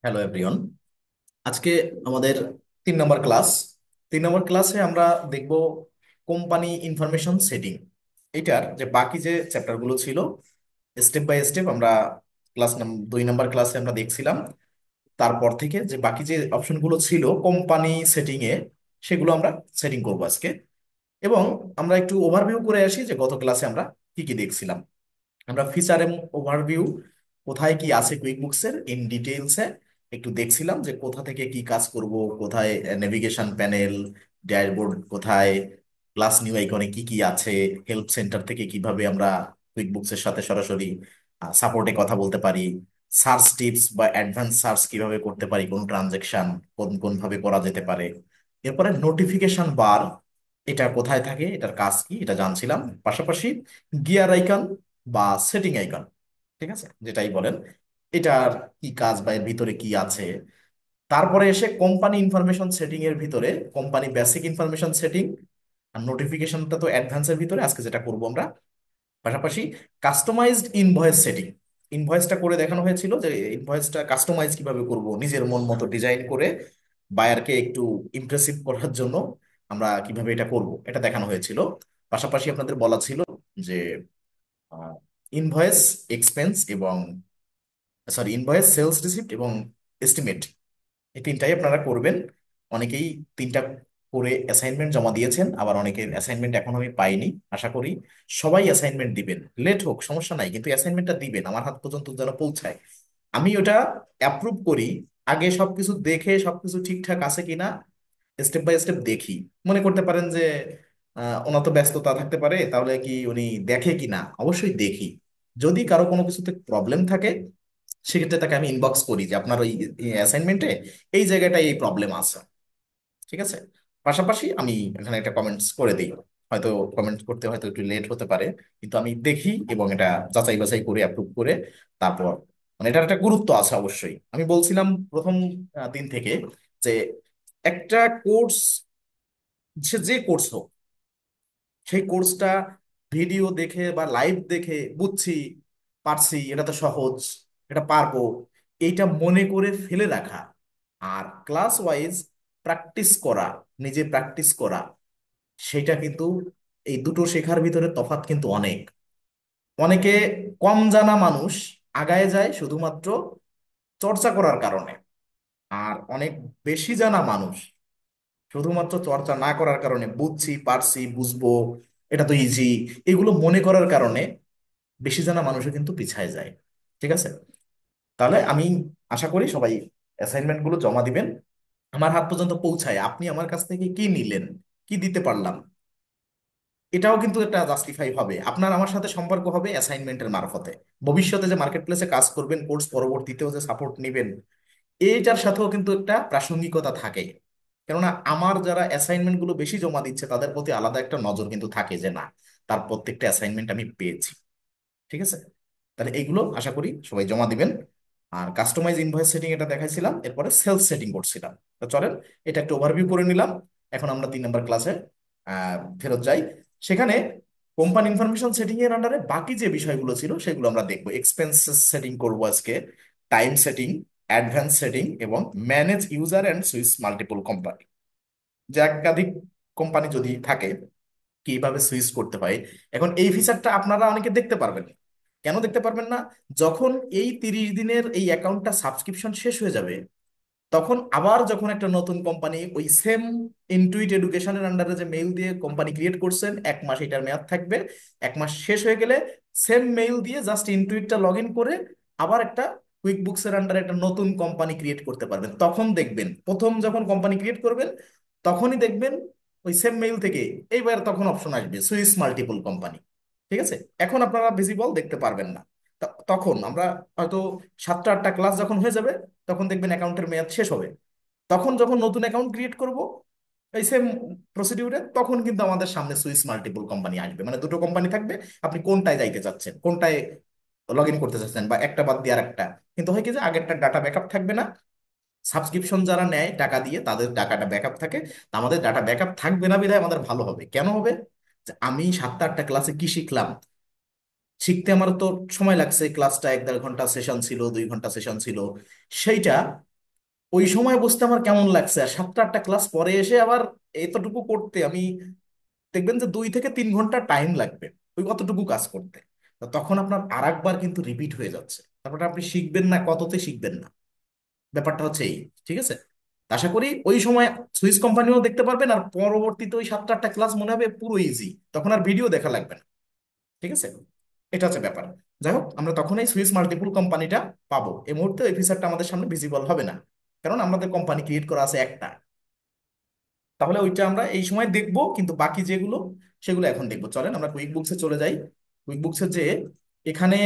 Hello everyone. আজকে আমাদের 3 নম্বর class. 3 নম্বর ক্লাসে আমরা দেখব কোম্পানি ইনফরমেশন সেটিং। এটার যে বাকি যে চ্যাপ্টারগুলো ছিল স্টেপ বাই স্টেপ আমরা 2 নম্বর ক্লাসে আমরা দেখছিলাম। তারপর থেকে যে বাকি যে অপশনগুলো ছিল কোম্পানি সেটিং এ, সেগুলো আমরা সেটিং করব আজকে। এবং আমরা একটু ওভারভিউ করে আসি যে গত ক্লাসে আমরা কি কি দেখছিলাম। আমরা ফিচার এবং ওভারভিউ কোথায় কি আছে কুইক বুকসের ইন ডিটেইলসে একটু দেখছিলাম, যে কোথা থেকে কি কাজ করব, কোথায় নেভিগেশন প্যানেল, ড্যাশবোর্ড কোথায়, প্লাস নিউ আইকনে কি কি আছে, হেল্প সেন্টার থেকে কিভাবে আমরা কুইক বুকসের সাথে সরাসরি সাপোর্টে কথা বলতে পারি, সার্চ টিপস বা অ্যাডভান্স সার্চ কিভাবে করতে পারি, কোন ট্রানজেকশন কোন কোন ভাবে করা যেতে পারে। এরপরে নোটিফিকেশন বার এটা কোথায় থাকে, এটার কাজ কি এটা জানছিলাম। পাশাপাশি গিয়ার আইকন বা সেটিং আইকন, ঠিক আছে যেটাই বলেন, এটার কি কাজ বা এর ভিতরে কি আছে। তারপরে এসে কোম্পানি ইনফরমেশন সেটিং এর ভিতরে কোম্পানি বেসিক ইনফরমেশন সেটিং আর নোটিফিকেশনটা তো অ্যাডভান্সের ভিতরে আজকে যেটা করব আমরা। পাশাপাশি কাস্টমাইজড ইনভয়েস সেটিং, ইনভয়েসটা করে দেখানো হয়েছিল যে ইনভয়েসটা কাস্টমাইজ কিভাবে করব নিজের মন মতো ডিজাইন করে বায়ারকে একটু ইমপ্রেসিভ করার জন্য আমরা কিভাবে এটা করব এটা দেখানো হয়েছিল। পাশাপাশি আপনাদের বলা ছিল যে ইনভয়েস এক্সপেন্স এবং ইনভয়েস সেলস রিসিপ্ট এবং এস্টিমেট, এই তিনটাই আপনারা করবেন। অনেকেই তিনটা করে অ্যাসাইনমেন্ট জমা দিয়েছেন, আবার অনেকের অ্যাসাইনমেন্ট এখন আমি পাইনি। আশা করি সবাই অ্যাসাইনমেন্ট দিবেন, লেট হোক সমস্যা নাই, কিন্তু অ্যাসাইনমেন্টটা দিবেন আমার হাত পর্যন্ত যেন পৌঁছায়, আমি ওটা অ্যাপ্রুভ করি। আগে সবকিছু দেখে সবকিছু ঠিকঠাক আছে কিনা স্টেপ বাই স্টেপ দেখি। মনে করতে পারেন যে ওনার তো ব্যস্ততা থাকতে পারে, তাহলে কি উনি দেখে কিনা, অবশ্যই দেখি। যদি কারো কোনো কিছুতে প্রবলেম থাকে সেক্ষেত্রে তাকে আমি ইনবক্স করি যে আপনার ওই অ্যাসাইনমেন্টে এই জায়গাটায় এই প্রবলেম আছে, ঠিক আছে। পাশাপাশি আমি এখানে একটা কমেন্টস করে দিই, হয়তো কমেন্ট করতে হয়তো একটু লেট হতে পারে, কিন্তু আমি দেখি এবং এটা যাচাই বাছাই করে অ্যাপ্রুভ করে তারপর, মানে এটার একটা গুরুত্ব আছে অবশ্যই। আমি বলছিলাম প্রথম দিন থেকে যে একটা কোর্স, সে যে কোর্স হোক, সেই কোর্সটা ভিডিও দেখে বা লাইভ দেখে বুঝছি, পারছি, এটা তো সহজ, এটা পারবো, এইটা মনে করে ফেলে রাখা আর ক্লাস ওয়াইজ প্র্যাকটিস করা, নিজে প্র্যাকটিস করা, সেটা কিন্তু এই দুটো শেখার ভিতরে তফাৎ কিন্তু অনেক। অনেকে কম জানা মানুষ আগায় যায় শুধুমাত্র চর্চা করার কারণে, আর অনেক বেশি জানা মানুষ শুধুমাত্র চর্চা না করার কারণে, বুঝছি পারছি বুঝবো এটা তো ইজি, এগুলো মনে করার কারণে বেশি জানা মানুষও কিন্তু পিছায় যায়, ঠিক আছে। তাহলে আমি আশা করি সবাই অ্যাসাইনমেন্ট গুলো জমা দিবেন, আমার হাত পর্যন্ত পৌঁছায় আপনি আমার কাছ থেকে কি নিলেন, কি দিতে পারলাম, এটাও কিন্তু একটা জাস্টিফাই হবে। আপনার আমার সাথে সম্পর্ক হবে অ্যাসাইনমেন্টের মারফতে। ভবিষ্যতে যে মার্কেট প্লেসে কাজ করবেন, কোর্স পরবর্তীতেও যে সাপোর্ট নেবেন, এইটার সাথেও কিন্তু একটা প্রাসঙ্গিকতা থাকে। কেননা আমার যারা অ্যাসাইনমেন্ট গুলো বেশি জমা দিচ্ছে তাদের প্রতি আলাদা একটা নজর কিন্তু থাকে যে না, তার প্রত্যেকটা অ্যাসাইনমেন্ট আমি পেয়েছি, ঠিক আছে। তাহলে এইগুলো আশা করি সবাই জমা দিবেন। আর কাস্টমাইজ ইনভয়েস সেটিং এটা দেখাইছিলাম, এরপরে সেলস সেটিং করছিলাম। তো চলেন এটা একটু ওভারভিউ করে নিলাম। এখন আমরা 3 নম্বর ক্লাসে ফেরত যাই। সেখানে কোম্পানি ইনফরমেশন সেটিং এর আন্ডারে বাকি যে বিষয়গুলো ছিল সেগুলো আমরা দেখবো। এক্সপেন্সেস সেটিং করবো আজকে, টাইম সেটিং, অ্যাডভান্স সেটিং এবং manage user and switch multiple company, যে একাধিক কোম্পানি যদি থাকে কিভাবে সুইচ করতে হয়। এখন এই ফিচারটা আপনারা অনেকে দেখতে পারবেন না। কেন দেখতে পারবেন না? যখন এই 30 দিনের এই অ্যাকাউন্টটা সাবস্ক্রিপশন শেষ হয়ে যাবে, তখন আবার যখন একটা নতুন কোম্পানি ওই সেম ইনটুইট এডুকেশনের আন্ডারে যে মেইল দিয়ে কোম্পানি ক্রিয়েট করছেন, 1 মাস এটার মেয়াদ থাকবে, 1 মাস শেষ হয়ে গেলে সেম মেইল দিয়ে জাস্ট ইনটুইটটা লগ ইন করে আবার একটা কুইক বুকসের আন্ডারে একটা নতুন কোম্পানি ক্রিয়েট করতে পারবেন। তখন দেখবেন প্রথম যখন কোম্পানি ক্রিয়েট করবেন তখনই দেখবেন ওই সেম মেইল থেকে এইবার তখন অপশন আসবে সুইস মাল্টিপল কোম্পানি, ঠিক আছে। এখন আপনারা ভিজিবল দেখতে পারবেন না। তখন আমরা হয়তো 7টা 8টা ক্লাস যখন হয়ে যাবে তখন দেখবেন অ্যাকাউন্টের মেয়াদ শেষ হবে। তখন যখন নতুন অ্যাকাউন্ট ক্রিয়েট করব এই সেম প্রসিডিউরে, তখন কিন্তু আমাদের সামনে সুইস মাল্টিপল কোম্পানি আসবে, মানে দুটো কোম্পানি থাকবে, আপনি কোনটায় যাইতে চাচ্ছেন, কোনটায় লগ ইন করতে চাচ্ছেন, বা একটা বাদ দিয়ে আর একটা। কিন্তু হয় কি যে আগেরটা ডাটা ব্যাকআপ থাকবে না, সাবস্ক্রিপশন যারা নেয় টাকা দিয়ে তাদের ডাটাটা ব্যাকআপ থাকে, তা আমাদের ডাটা ব্যাকআপ থাকবে না বিধায় আমাদের ভালো হবে। কেন হবে? যে আমি 7টা 8টা ক্লাসে কি শিখলাম, শিখতে আমার তো সময় লাগছে, ক্লাসটা 1 1.5 ঘন্টা সেশন ছিল, 2 ঘন্টা সেশন ছিল, সেইটা ওই সময় বসতে আমার কেমন লাগছে, আর 7টা 8টা ক্লাস পরে এসে আবার এতটুকু করতে আমি, দেখবেন যে 2 থেকে 3 ঘন্টা টাইম লাগবে ওই কতটুকু কাজ করতে। তো তখন আপনার আরেকবার কিন্তু রিপিট হয়ে যাচ্ছে, তারপরে আপনি শিখবেন না, কততে শিখবেন না, ব্যাপারটা হচ্ছে এই। ঠিক আছে, তা আশা করি ওই সময় সুইস কোম্পানিও দেখতে পারবেন, আর পরবর্তীতে ওই 7টা 8টা ক্লাস মনে হবে পুরো ইজি, তখন আর ভিডিও দেখা লাগবে না। ঠিক আছে, এটা হচ্ছে ব্যাপার। যাই হোক, আমরা তখন এই সুইস মাল্টিপুল কোম্পানিটা পাবো, এই মুহূর্তে এই ফিচারটা আমাদের সামনে ভিজিবল হবে না, কারণ আমাদের কোম্পানি ক্রিয়েট করা আছে একটা। তাহলে ওইটা আমরা এই সময় দেখবো, কিন্তু বাকি যেগুলো সেগুলো এখন দেখবো। চলেন আমরা কুইক বুকসে চলে যাই। কুইক বুকসে যে এখানে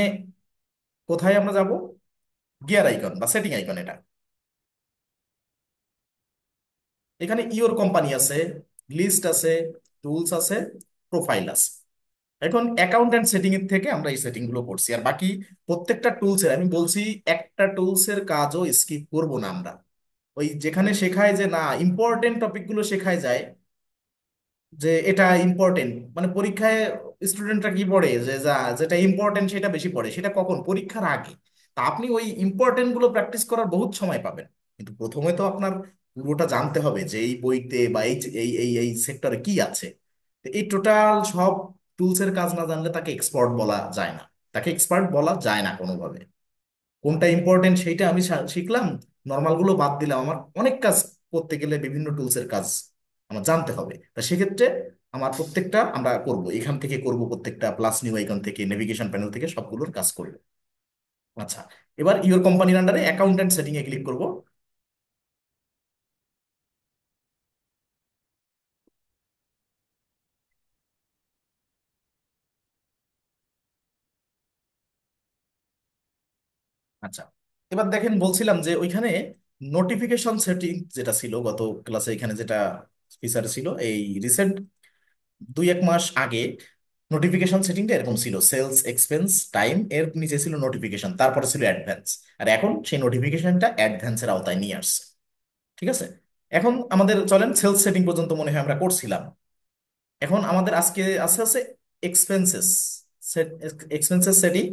কোথায় আমরা যাব, গিয়ার আইকন বা সেটিং আইকন, এটা এখানে ইওর কোম্পানি আছে, লিস্ট আছে, টুলস আছে, প্রোফাইল আছে। এখন অ্যাকাউন্ট অ্যান্ড সেটিং এর থেকে আমরা এই সেটিং গুলো করছি, আর বাকি প্রত্যেকটা টুলস এর আমি বলছি একটা টুলস এর কাজও স্কিপ করব না আমরা। ওই যেখানে শেখায় যে না ইম্পর্টেন্ট টপিক গুলো শেখায় যায়, যে এটা ইম্পর্টেন্ট, মানে পরীক্ষায় স্টুডেন্টরা কি পড়ে যে যা যেটা ইম্পর্টেন্ট সেটা বেশি পড়ে, সেটা কখন, পরীক্ষার আগে। তা আপনি ওই ইম্পর্টেন্ট গুলো প্র্যাকটিস করার বহুত সময় পাবেন, কিন্তু প্রথমে তো আপনার পুরোটা জানতে হবে যে এই বইতে বা এই সেক্টরে কি আছে। তো এই টোটাল সব টুলস এর কাজ না জানলে তাকে এক্সপার্ট বলা যায় না, তাকে এক্সপার্ট বলা যায় না কোনোভাবে। কোনটা ইম্পর্টেন্ট সেইটা আমি শিখলাম, নর্মাল গুলো বাদ দিলাম, আমার অনেক কাজ করতে গেলে বিভিন্ন টুলস এর কাজ আমার জানতে হবে। তা সেক্ষেত্রে আমার প্রত্যেকটা আমরা করব, এখান থেকে করব, প্রত্যেকটা প্লাস নিউ আইকন থেকে, নেভিগেশন প্যানেল থেকে সবগুলোর কাজ করব। আচ্ছা, এবার ইওর কোম্পানির আন্ডারে অ্যাকাউন্টেন্ট সেটিং এ ক্লিক করব। আচ্ছা, এবার দেখেন বলছিলাম যে ওইখানে নোটিফিকেশন সেটিং যেটা ছিল গত ক্লাসে, এখানে যেটা ফিচার ছিল এই রিসেন্ট 2-1 মাস আগে, নোটিফিকেশন সেটিংটা এরকম ছিল, সেলস এক্সপেন্স টাইম এর নিচে ছিল নোটিফিকেশন, তারপরে ছিল অ্যাডভান্স। আর এখন সেই নোটিফিকেশনটা অ্যাডভান্সের আওতায় নিয়ে আসছে। ঠিক আছে, এখন আমাদের চলেন সেলস সেটিং পর্যন্ত মনে হয় আমরা করছিলাম। এখন আমাদের আজকে আস্তে আস্তে এক্সপেন্সেস এক্সপেন্সেস সেটিং।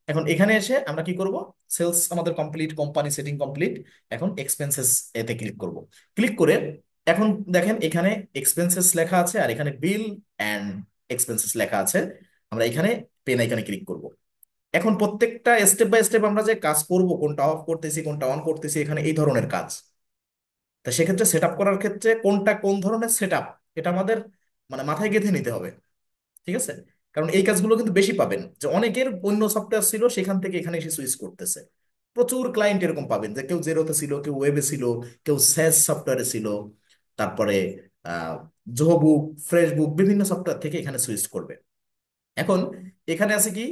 এখন এখানে এসে আমরা কি করব, সেলস আমাদের কমপ্লিট, কোম্পানি সেটিং কমপ্লিট, এখন এক্সপেন্সেস এতে ক্লিক করব। ক্লিক করে এখন দেখেন এখানে এক্সপেন্সেস লেখা আছে, আর এখানে বিল অ্যান্ড এক্সপেন্সেস লেখা আছে। আমরা এখানে পেন আইকনে ক্লিক করব। এখন প্রত্যেকটা স্টেপ বাই স্টেপ আমরা যে কাজ করব, কোনটা অফ করতেছি কোনটা অন করতেছি, এখানে এই ধরনের কাজ। তা সেক্ষেত্রে সেট আপ করার ক্ষেত্রে কোনটা কোন ধরনের সেট আপ, এটা আমাদের মানে মাথায় গেঁথে নিতে হবে। ঠিক আছে, কারণ এই কাজগুলো কিন্তু বেশি পাবেন, যে অনেকের অন্য সফটওয়্যার ছিল সেখান থেকে এখানে এসে সুইচ করতেছে। প্রচুর ক্লায়েন্ট এরকম পাবেন যে কেউ জেরোতে ছিল, কেউ ওয়েবে ছিল, কেউ স্যাস সফটওয়্যারে ছিল, তারপরে আহ জোহবুক, ফ্রেশবুক, বিভিন্ন সফটওয়্যার থেকে এখানে সুইচ করবে। এখন এখানে আছে কি,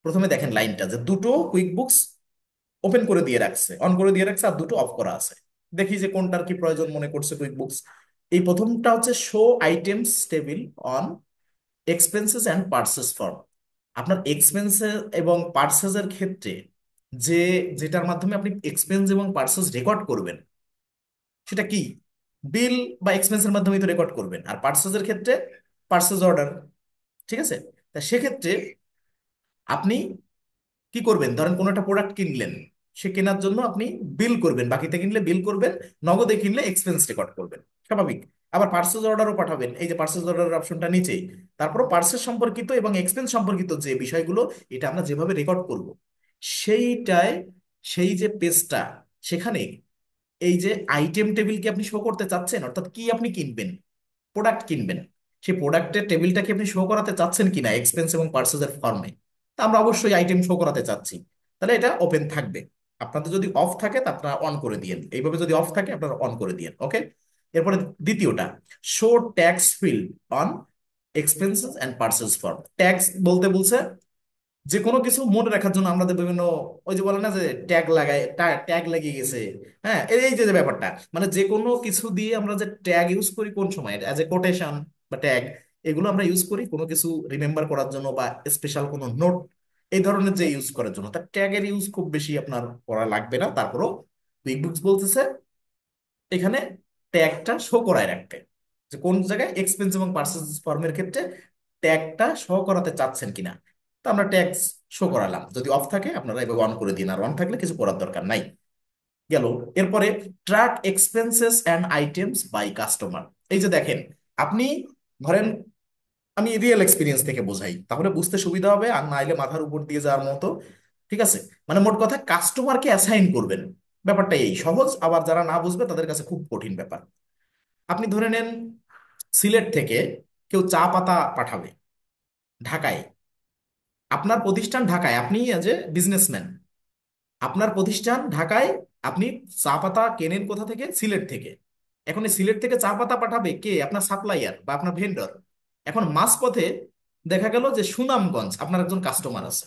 প্রথমে দেখেন লাইনটা যে দুটো কুইক বুকস ওপেন করে দিয়ে রাখছে, অন করে দিয়ে রাখছে, আর দুটো অফ করা আছে। দেখি যে কোনটার কি প্রয়োজন মনে করছে কুইক বুকস। এই প্রথমটা হচ্ছে show items table on expenses and purchase form. আপনার এক্সপেন্সেস এবং পার্সেসের ক্ষেত্রে যে যেটার মাধ্যমে আপনি এক্সপেন্স এবং পার্সেস রেকর্ড করবেন, সেটা কি, বিল বা এক্সপেন্সের মাধ্যমে তো রেকর্ড করবেন, আর পার্সেসের ক্ষেত্রে পার্সেস অর্ডার। ঠিক আছে, তা সেক্ষেত্রে আপনি কি করবেন, ধরেন কোনো একটা প্রোডাক্ট কিনলেন, সে কেনার জন্য আপনি বিল করবেন, বাকিতে কিনলে বিল করবেন, নগদে কিনলে এক্সপেন্স রেকর্ড করবেন, স্বাভাবিক। আবার পার্সেস অর্ডারও পাঠাবেন, এই যে পার্সেস অর্ডারের অপশনটা নিচেই। তারপর পার্সেস সম্পর্কিত এবং এক্সপেন্স সম্পর্কিত যে বিষয়গুলো, এটা আমরা যেভাবে রেকর্ড করব সেইটায়, সেই যে পেজটা, সেখানে এই যে আইটেম টেবিলকে আপনি শো করতে চাচ্ছেন, অর্থাৎ কি আপনি কিনবেন, প্রোডাক্ট কিনবেন, সেই প্রোডাক্টের টেবিলটাকে আপনি শো করাতে চাচ্ছেন কিনা এক্সপেন্স এবং পার্সেসের ফর্মে। তা আমরা অবশ্যই আইটেম শো করাতে চাচ্ছি, তাহলে এটা ওপেন থাকবে। আপনাদের যদি অফ থাকে তা আপনারা অন করে দিয়েন, এইভাবে যদি অফ থাকে আপনারা অন করে দিয়েন, ওকে। এরপরে দ্বিতীয়টা, show tax field on expenses and purchase form. Tax বলতে বলছে যে কোনো কিছু মনে রাখার জন্য আমাদের বিভিন্ন, ওই যে বলে না যে ট্যাগ লাগায়, ট্যাগ লাগিয়ে গেছে। হ্যাঁ, এই যে যে ব্যাপারটা, মানে যে কোনো কিছু দিয়ে আমরা যে ট্যাগ ইউজ করি কোন সময়, অ্যাজ এ কোটেশন বা ট্যাগ, এগুলো আমরা ইউজ করি কোনো কিছু রিমেম্বার করার জন্য বা স্পেশাল কোনো নোট, এই ধরনের যে ইউজ করার জন্য। তার ট্যাগের ইউজ খুব বেশি আপনার করা লাগবে না, তারপরও কুইকবুকস বলতেছে এখানে ট্যাগটা শো করায় রাখতে, যে কোন জায়গায় এক্সপেন্স এবং পার্সেস ফর্মের ক্ষেত্রে ট্যাগটা শো করাতে চাচ্ছেন কিনা। তো আমরা ট্যাগ শো করালাম, যদি অফ থাকে আপনারা এভাবে অন করে দিন, আর অন থাকলে কিছু করার দরকার নাই। গেল। এরপরে track expenses and items by customer. এই যে দেখেন, আপনি ধরেন, আমি রিয়েল এক্সপিরিয়েন্স থেকে বোঝাই তাহলে বুঝতে সুবিধা হবে, আর নাইলে মাথার উপর দিয়ে যাওয়ার মতো। ঠিক আছে, মানে মোট কথা কাস্টমারকে অ্যাসাইন করবেন, ব্যাপারটা এই সহজ, আবার যারা না বুঝবে তাদের কাছে খুব কঠিন ব্যাপার। আপনি ধরে নেন সিলেট থেকে কেউ চা পাতা পাঠাবে ঢাকায়, আপনার প্রতিষ্ঠান ঢাকায়, আপনি এজ এ বিজনেসম্যান, আপনার প্রতিষ্ঠান ঢাকায়, আপনি চা পাতা কেনেন কোথা থেকে? সিলেট থেকে। এখন এই সিলেট থেকে চা পাতা পাঠাবে কে? আপনার সাপ্লায়ার বা আপনার ভেন্ডর। এখন মাঝপথে দেখা গেল যে সুনামগঞ্জ আপনার একজন কাস্টমার আছে।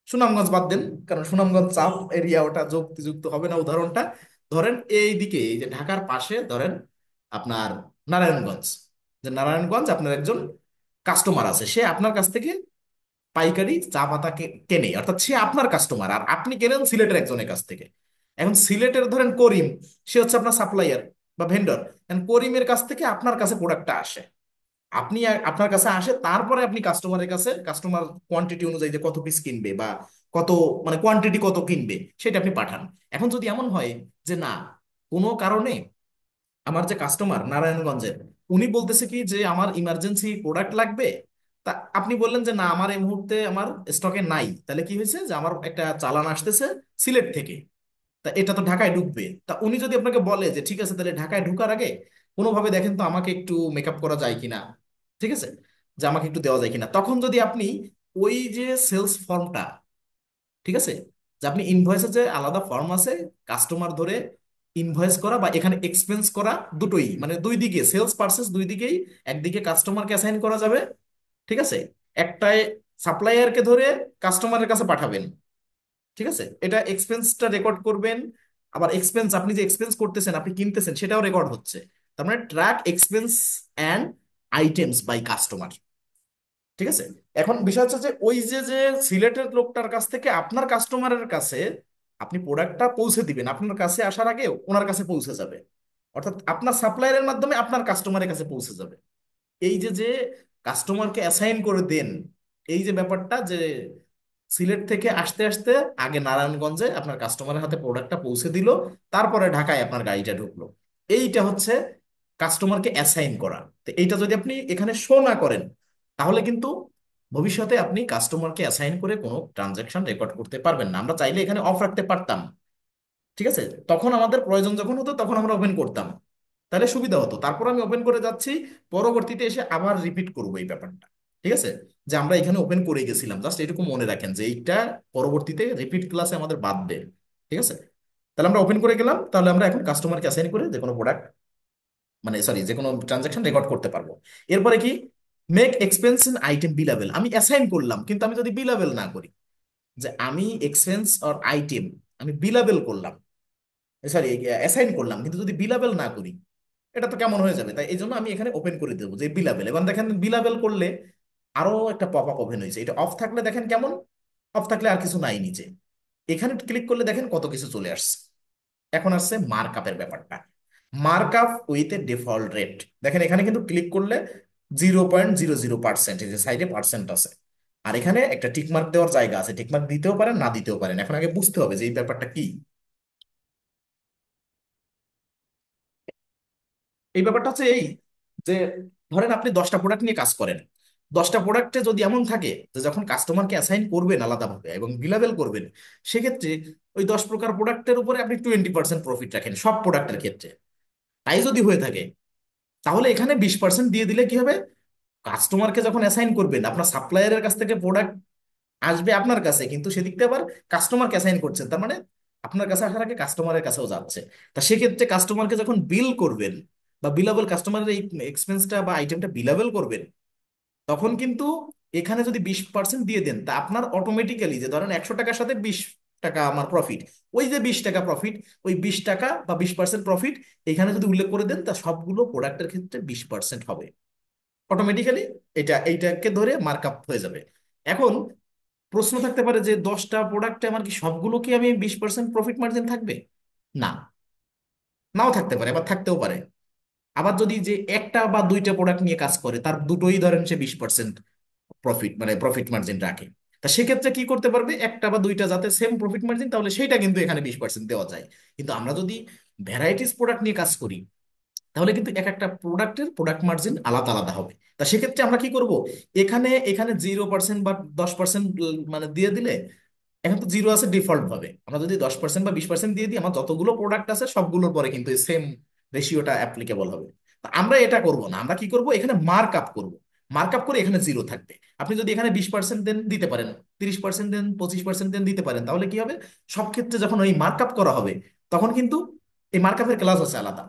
সুনামগঞ্জ বাদ দেন, কারণ সুনামগঞ্জ চাপ এরিয়া, ওটা যুক্তিযুক্ত হবে না উদাহরণটা। ধরেন এই দিকে, এই যে ঢাকার পাশে ধরেন আপনার নারায়ণগঞ্জ, যে নারায়ণগঞ্জ আপনার একজন কাস্টমার আছে, সে আপনার কাছ থেকে পাইকারি চা পাতা কেনে, অর্থাৎ সে আপনার কাস্টমার আর আপনি কেনেন সিলেটের একজনের কাছ থেকে। এখন সিলেটের ধরেন করিম, সে হচ্ছে আপনার সাপ্লায়ার বা ভেন্ডর। এখন করিমের কাছ থেকে আপনার কাছে প্রোডাক্টটা আসে, আপনার কাছে আসে, তারপরে আপনি কাস্টমারের কাছে, কাস্টমার কোয়ান্টিটি অনুযায়ী যে কত পিস কিনবে বা কত, মানে কোয়ান্টিটি কত কিনবে সেটা আপনি পাঠান। এখন যদি এমন হয় যে না, কোনো কারণে আমার যে কাস্টমার নারায়ণগঞ্জের, উনি বলতেছে কি যে আমার ইমার্জেন্সি প্রোডাক্ট লাগবে, তা আপনি বললেন যে না আমার এই মুহূর্তে আমার স্টকে নাই, তাহলে কি হয়েছে যে আমার একটা চালান আসতেছে সিলেট থেকে, তা এটা তো ঢাকায় ঢুকবে। তা উনি যদি আপনাকে বলে যে ঠিক আছে তাহলে ঢাকায় ঢুকার আগে কোনোভাবে দেখেন তো আমাকে একটু মেকআপ করা যায় কিনা, ঠিক আছে, যে আমাকে একটু দেওয়া যায় কিনা, তখন যদি আপনি ওই যে সেলস ফর্মটা, ঠিক আছে, যে আপনি ইনভয়েসের যে আলাদা ফর্ম আছে, কাস্টমার ধরে ইনভয়েস করা বা এখানে এক্সপেন্স করা, দুটোই মানে দুই দিকে সেলস পারচেস দুই দিকেই, একদিকে কাস্টমারকে অ্যাসাইন করা যাবে, ঠিক আছে, একটায় সাপ্লায়ারকে ধরে কাস্টমারের কাছে পাঠাবেন, ঠিক আছে, এটা এক্সপেন্সটা রেকর্ড করবেন। আবার এক্সপেন্স, আপনি যে এক্সপেন্স করতেছেন, আপনি কিনতেছেন, সেটাও রেকর্ড হচ্ছে। তার মানে track expense and items by customer, ঠিক আছে। এখন বিষয় হচ্ছে যে ওই যে যে সিলেটের লোকটার কাছ থেকে আপনার কাস্টমারের কাছে আপনি প্রোডাক্টটা পৌঁছে দিবেন, আপনার কাছে আসার আগে ওনার কাছে পৌঁছে যাবে, অর্থাৎ আপনার সাপ্লায়ারের মাধ্যমে আপনার কাস্টমারের কাছে পৌঁছে যাবে। এই যে যে কাস্টমারকে অ্যাসাইন করে দেন, এই যে ব্যাপারটা যে সিলেট থেকে আসতে আসতে আগে নারায়ণগঞ্জে আপনার কাস্টমারের হাতে প্রোডাক্টটা পৌঁছে দিল, তারপরে ঢাকায় আপনার গাড়িটা ঢুকলো, এইটা হচ্ছে কাস্টমারকে অ্যাসাইন করা। তো এইটা যদি আপনি এখানে শো না করেন, তাহলে কিন্তু ভবিষ্যতে আপনি কাস্টমারকে অ্যাসাইন করে কোনো ট্রানজাকশন রেকর্ড করতে পারবেন না। আমরা চাইলে এখানে অফ রাখতে পারতাম, ঠিক আছে, তখন আমাদের প্রয়োজন যখন হতো তখন আমরা ওপেন করতাম, তাহলে সুবিধা হতো। তারপর আমি ওপেন করে যাচ্ছি, পরবর্তীতে এসে আবার রিপিট করবো এই ব্যাপারটা, ঠিক আছে, যে আমরা এখানে ওপেন করে গেছিলাম, জাস্ট এটুকু মনে রাখেন যে এইটা পরবর্তীতে রিপিট ক্লাসে আমাদের বাদবে, ঠিক আছে। তাহলে আমরা ওপেন করে গেলাম, তাহলে আমরা এখন কাস্টমারকে অ্যাসাইন করে যে কোনো প্রোডাক্ট, মানে সরি, যে কোনো ট্রানজাকশন রেকর্ড করতে পারবো। এরপরে কি, মেক এক্সপেন্স ইন আইটেম বিলাবেল। আমি অ্যাসাইন করলাম, কিন্তু আমি যদি বিলাবেল না করি, যে আমি এক্সপেন্স অর আইটেম আমি বিলাবেল করলাম, সরি অ্যাসাইন করলাম, কিন্তু যদি বিলাবেল না করি, এটা তো কেমন হয়ে যাবে, তাই এই জন্য আমি এখানে ওপেন করে দেবো যে বিলাবেল। এবার দেখেন বিলাবেল করলে আরো একটা পপ আপ ওপেন হয়েছে, এটা অফ থাকলে দেখেন কেমন, অফ থাকলে আর কিছু নাই নিচে, এখানে ক্লিক করলে দেখেন কত কিছু চলে আসছে। এখন আসছে মার্কআপের ব্যাপারটা, markup with a default rate. দেখেন এখানে কিন্তু ক্লিক করলে 0.00%, এই যে সাইডে পার্সেন্ট আছে, আর এখানে একটা টিকমার্ক দেওয়ার জায়গা আছে, টিকমার্ক দিতেও পারেন না দিতেও পারেন। এখন আগে বুঝতে হবে যে এই ব্যাপারটা কি। এই ব্যাপারটা হচ্ছে এই, যে ধরেন আপনি 10টা প্রোডাক্ট নিয়ে কাজ করেন, 10টা প্রোডাক্টে যদি এমন থাকে যে যখন কাস্টমারকে অ্যাসাইন করবেন আলাদাভাবে এবং বিলাবেল করবেন, সেক্ষেত্রে ওই 10 প্রকার প্রোডাক্টের উপরে আপনি 20% প্রফিট রাখেন সব প্রোডাক্টের ক্ষেত্রে। তাই যদি হয়ে থাকে, তাহলে এখানে 20% দিয়ে দিলে কি হবে, কাস্টমারকে যখন অ্যাসাইন করবেন, আপনার সাপ্লায়ারের কাছ থেকে প্রোডাক্ট আসবে আপনার কাছে, কিন্তু সেদিক থেকে আবার কাস্টমারকে অ্যাসাইন করছেন, তার মানে আপনার কাছে আসার আগে কাস্টমারের কাছেও যাচ্ছে। তা সেক্ষেত্রে কাস্টমারকে যখন বিল করবেন বা বিলাবল, কাস্টমারের এই এক্সপেন্সটা বা আইটেমটা বিলাবল করবেন, তখন কিন্তু এখানে যদি 20% দিয়ে দেন, তা আপনার অটোমেটিক্যালি, যে ধরেন 100 টাকার সাথে 20 টাকা আমার প্রফিট, ওই যে 20 টাকা প্রফিট, ওই 20 টাকা বা 20% প্রফিট এখানে যদি উল্লেখ করে দেন, তা সবগুলো প্রোডাক্টের ক্ষেত্রে 20% হবে অটোমেটিক্যালি। এইটাকে ধরে মার্কআপ হয়ে যাবে। এখন প্রশ্ন থাকতে পারে যে 10টা প্রোডাক্টে আমার কি সবগুলো কি আমি 20% প্রফিট মার্জিন থাকবে? না, নাও থাকতে পারে, আবার থাকতেও পারে। আবার যদি যে একটা বা দুইটা প্রোডাক্ট নিয়ে কাজ করে, তার দুটোই ধরেন সে 20% প্রফিট, মানে প্রফিট মার্জিন রাখে। তা সেক্ষেত্রে কি করতে পারবে, একটা বা দুইটা যাতে সেম প্রফিট মার্জিন, তাহলে সেইটা কিন্তু এখানে 20% দেওয়া যায়। কিন্তু আমরা যদি ভ্যারাইটিস প্রোডাক্ট নিয়ে কাজ করি, তাহলে কিন্তু এক একটা প্রোডাক্টের প্রোডাক্ট মার্জিন আলাদা আলাদা হবে। তা সেক্ষেত্রে আমরা কি করব, এখানে এখানে 0% বা 10% মানে দিয়ে দিলে, এখন তো জিরো আছে ডিফল্ট ভাবে, আমরা যদি 10% বা 20% দিয়ে দিই, আমার যতগুলো প্রোডাক্ট আছে সবগুলোর পরে কিন্তু সেম রেশিওটা অ্যাপ্লিকেবল হবে। তা আমরা এটা করব না, আমরা কি করব, এখানে মার্ক আপ করবো। মার্ক আপ করে এখানে জিরো থাকবে। আপনি যদি এখানে 20% দেন দিতে পারেন, 30% দেন, 25% দেন দিতে পারেন, তাহলে কি হবে, সব ক্ষেত্রে যখন ওই মার্ক আপ করা হবে, তখন কিন্তু এই মার্ক আপের ক্লাস আছে আলাদা।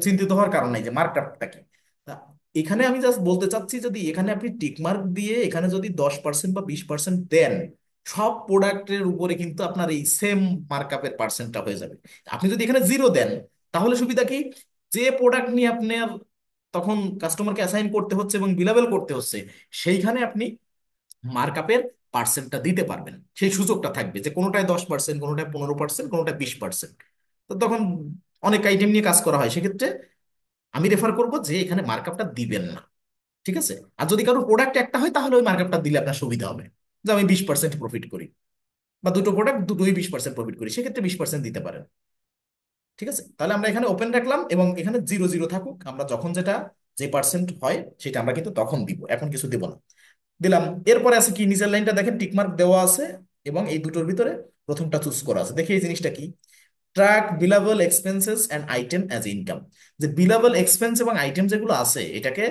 চিন্তিত হওয়ার কারণ নাই যে মার্ক আপটা কি। তা এখানে আমি জাস্ট বলতে চাচ্ছি, যদি এখানে আপনি টিক মার্ক দিয়ে এখানে যদি 10% বা 20% দেন, সব প্রোডাক্টের উপরে কিন্তু আপনার এই সেম মার্কআপের পার্সেন্টটা হয়ে যাবে। আপনি যদি এখানে জিরো দেন, তাহলে সুবিধা কি, যে প্রোডাক্ট নিয়ে আপনার তখন কাস্টমারকে অ্যাসাইন করতে হচ্ছে এবং বিলাবেল করতে হচ্ছে, সেইখানে আপনি মার্কআপের পার্সেন্টটা দিতে পারবেন, সেই সুযোগটা থাকবে যে কোনোটায় 10%, কোনোটায় 15%, কোনোটায় 20%। তো তখন অনেক আইটেম নিয়ে কাজ করা হয়, সেক্ষেত্রে আমি রেফার করবো যে এখানে মার্কআপটা দিবেন না। ঠিক আছে। আর যদি কারো প্রোডাক্ট একটা হয়, তাহলে ওই মার্কআপটা দিলে আপনার সুবিধা হবে, যে আমি 20% প্রফিট করি, বা দুটো প্রোডাক্ট দুটোই 20% প্রফিট করি, সেক্ষেত্রে 20% দিতে পারেন। ঠিক আছে, তাহলে আমরা এখানে ওপেন রাখলাম এবং এখানে জিরো জিরো থাকুক, আমরা যখন যেটা যে পার্সেন্ট হয় সেটা আমরা কিন্তু তখন দিব, এখন কিছু দিব না। দিলাম। এরপরে আছে কি, নিচের লাইনটা দেখেন টিকমার্ক দেওয়া আছে, এবং এই দুটোর ভিতরে প্রথমটা চুজ করা আছে। দেখি এই জিনিসটা কি, track Bilawal expenses and item as income. যে বিলাবল এক্সপেন্স এবং আইটেম যেগুলো আছে, এটাকে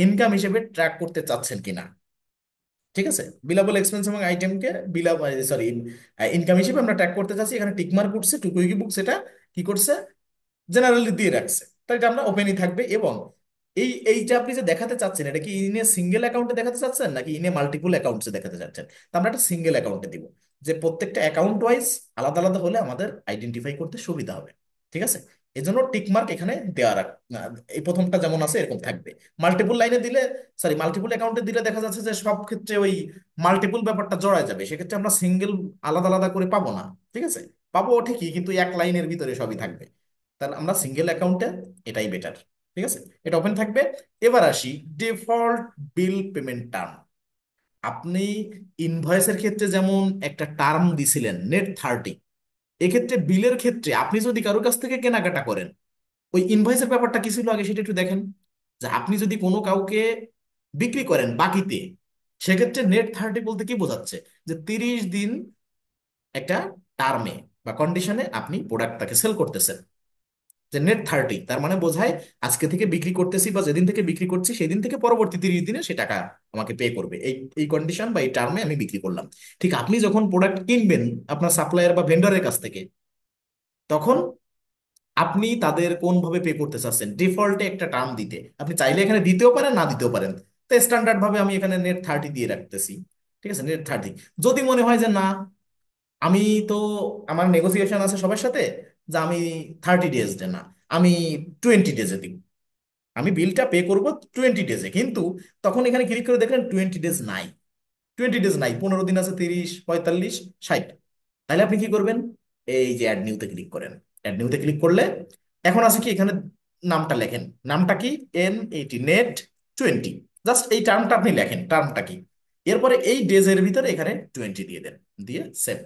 ইনকাম হিসেবে ট্র্যাক করতে চাচ্ছেন কিনা। ঠিক আছে, বিলাবল এক্সপেন্স এবং আইটেমকে বিলা সরি ইনকাম হিসেবে আমরা ট্র্যাক করতে চাচ্ছি। এখানে টিকমার্ক উঠছে, টুকুইকি বুক সেটা কি করছে, জেনারেলি দিয়ে রাখছে, তাই এটা আমরা ওপেনই থাকবে। এবং এইটা আপনি যে দেখাতে চাচ্ছেন, এটা কি ইনে সিঙ্গেল অ্যাকাউন্টে দেখাতে চাচ্ছেন নাকি ইনে মাল্টিপল অ্যাকাউন্টসে দেখাতে চাচ্ছেন। তো আমরা একটা সিঙ্গেল অ্যাকাউন্টে দিব, যে প্রত্যেকটা অ্যাকাউন্ট ওয়াইজ আলাদা আলাদা হলে আমাদের আইডেন্টিফাই করতে সুবিধা হবে। ঠিক আছে, এই জন্য টিকমার্ক এখানে দেওয়া এই প্রথমটা যেমন আছে এরকম থাকবে। মাল্টিপল লাইনে দিলে, সরি মাল্টিপল অ্যাকাউন্টে দিলে দেখা যাচ্ছে যে সব ক্ষেত্রে ওই মাল্টিপল ব্যাপারটা জড়ায় যাবে, সেক্ষেত্রে আমরা সিঙ্গেল আলাদা আলাদা করে পাবো না। ঠিক আছে, পাবো ঠিকই, কিন্তু এক লাইনের ভিতরে সবই থাকবে। তাহলে আমরা সিঙ্গেল অ্যাকাউন্টে, এটাই বেটার। ঠিক আছে, এটা ওপেন থাকবে। এবার আসি ডিফল্ট বিল পেমেন্ট টার্ম। আপনি ইনভয়েসের ক্ষেত্রে যেমন একটা টার্ম দিছিলেন নেট 30, এক্ষেত্রে বিলের ক্ষেত্রে আপনি যদি কারো কাছ থেকে কেনাকাটা করেন, ওই ইনভয়েসের ব্যাপারটা কি ছিল আগে সেটা একটু দেখেন। যে আপনি যদি কোনো কাউকে বিক্রি করেন বাকিতে, সেক্ষেত্রে নেট 30 বলতে কি বোঝাচ্ছে, যে 30 দিন একটা টার্মে বা কন্ডিশনে আপনি প্রোডাক্ট তাকে সেল করতেছেন। যে নেট 30 তার মানে বোঝায় আজকে থেকে বিক্রি করতেছি বা যেদিন থেকে বিক্রি করছি সেই দিন থেকে পরবর্তী 30 দিনে সে টাকা আমাকে পে করবে, এই এই কন্ডিশন বা এই টার্মে আমি বিক্রি করলাম। ঠিক আপনি যখন প্রোডাক্ট কিনবেন আপনার সাপ্লায়ার বা ভেন্ডরের কাছ থেকে, তখন আপনি তাদের কোনভাবে পে করতে চাচ্ছেন, ডিফল্টে একটা টার্ম দিতে, আপনি চাইলে এখানে দিতেও পারেন না দিতেও পারেন। তো স্ট্যান্ডার্ড ভাবে আমি এখানে নেট 30 দিয়ে রাখতেছি। ঠিক আছে, নেট 30। যদি মনে হয় যে না, আমি তো, আমার নেগোসিয়েশন আছে সবার সাথে, যে আমি 30 ডেজ দে না, আমি 20 ডেজে দিব, আমি বিলটা পে করব 20 ডেজে, কিন্তু তখন এখানে ক্লিক করে দেখলেন 20 ডেজ নাই। 20 ডেজ নাই, 15 দিন আছে, 30, 45, 60। তাহলে আপনি কি করবেন, এই যে অ্যাড নিউতে ক্লিক করেন। অ্যাড নিউতে ক্লিক করলে এখন আছে কি, এখানে নামটা লেখেন, নামটা কি, N80 নেট 20, জাস্ট এই টার্মটা আপনি লেখেন, টার্মটা কি। এরপরে এই ডেজের ভিতরে এখানে 20 দিয়ে দেন, দিয়ে সেভ।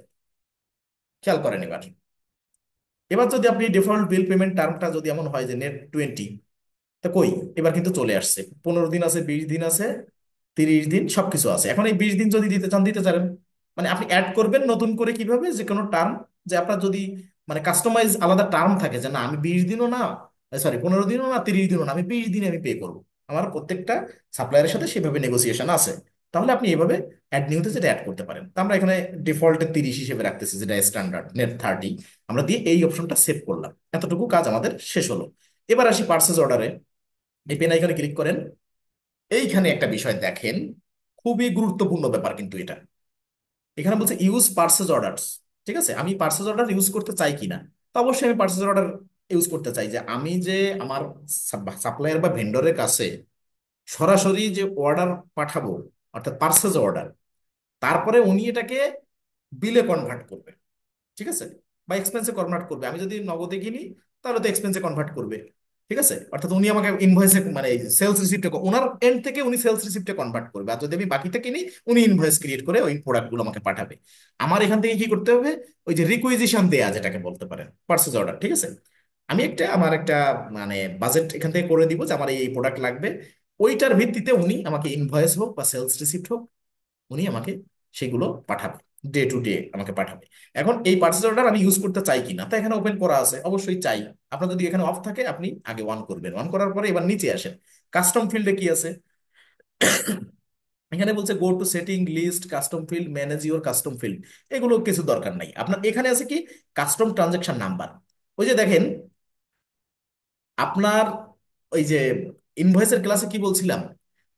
খেয়াল করেন এবার। এবার যদি আপনি ডিফল্ট বিল পেমেন্ট টার্মটা যদি এমন হয় যে নেট 20, তা কই, এবার কিন্তু চলে আসছে, 15 দিন আছে, 20 দিন আছে, 30 দিন, সবকিছু আছে। এখন এই 20 দিন যদি দিতে চান দিতে চান, মানে আপনি অ্যাড করবেন নতুন করে কিভাবে, যে কোনো টার্ম, যে আপনার যদি মানে কাস্টমাইজ আলাদা টার্ম থাকে, যে না আমি 20 দিনও না, সরি 15 দিনও না, 30 দিনও না, আমি 20 দিনে আমি পে করবো, আমার প্রত্যেকটা সাপ্লায়ারের সাথে সেভাবে নেগোসিয়েশন আছে, তাহলে আপনি এভাবে অ্যাড নিউতে যেটা অ্যাড করতে পারেন। তো আমরা এখানে ডিফল্টে 30 হিসেবে রাখতেছি, যেটা স্ট্যান্ডার্ড নেট 30, আমরা দিয়ে এই অপশনটা সেভ করলাম। এতটুকু কাজ আমাদের শেষ হলো। এবার আসি পার্সেস অর্ডারে। এই পেন আইকনে ক্লিক করেন। এইখানে একটা বিষয় দেখেন, খুবই গুরুত্বপূর্ণ ব্যাপার কিন্তু এটা। এখানে বলছে ইউজ পার্সেস অর্ডারস। ঠিক আছে, আমি পার্সেস অর্ডার ইউজ করতে চাই কিনা। তো অবশ্যই আমি পার্সেস অর্ডার ইউজ করতে চাই, যে আমি যে আমার সাপ্লায়ার বা ভেন্ডরের কাছে সরাসরি যে অর্ডার পাঠাবো, অর্থাৎ পার্সেস অর্ডার, তারপরে উনি এটাকে বিলে কনভার্ট করবে। ঠিক আছে, বা এক্সপেন্সে কনভার্ট করবে। আমি যদি নগদে কিনি, তাহলে তো এক্সপেন্সে কনভার্ট করবে। ঠিক আছে, অর্থাৎ উনি আমাকে ইনভয়েসে মানে সেলস রিসিপ্টে, ওনার এন্ড থেকে উনি সেলস রিসিপ্টে কনভার্ট করবে, আর যদি আমি বাকিতে কিনি উনি ইনভয়েস ক্রিয়েট করে ওই প্রোডাক্টগুলো আমাকে পাঠাবে। আমার এখান থেকে কি করতে হবে, ওই যে রিকুইজিশন দেয়া যেটাকে বলতে পারেন, পার্সেজ অর্ডার, ঠিক আছে, আমি আমার একটা মানে বাজেট এখান থেকে করে দিব যে আমার এই প্রোডাক্ট লাগবে, ওইটার ভিত্তিতে উনি আমাকে ইনভয়েস হোক বা সেলস রিসিপ্ট হোক উনি আমাকে সেগুলো পাঠাবে, ডে টু ডে আমাকে পাঠাবে। এখন এই পার্চেস অর্ডার আমি ইউজ করতে চাই কিনা, তা এখানে ওপেন করা আছে, অবশ্যই চাই। আপনার যদি এখানে অফ থাকে আপনি আগে অন করবেন, অন করার পরে এবার নিচে আসেন, কাস্টম ফিল্ডে কি আছে, এখানে বলছে go to setting list custom field manage your custom field, এগুলো কিছু দরকার নাই আপনার। এখানে আছে কি কাস্টম ট্রানজেকশন নাম্বার, ওই যে দেখেন আপনার ওই যে ইনভয়েসের ক্লাসে কি বলছিলাম,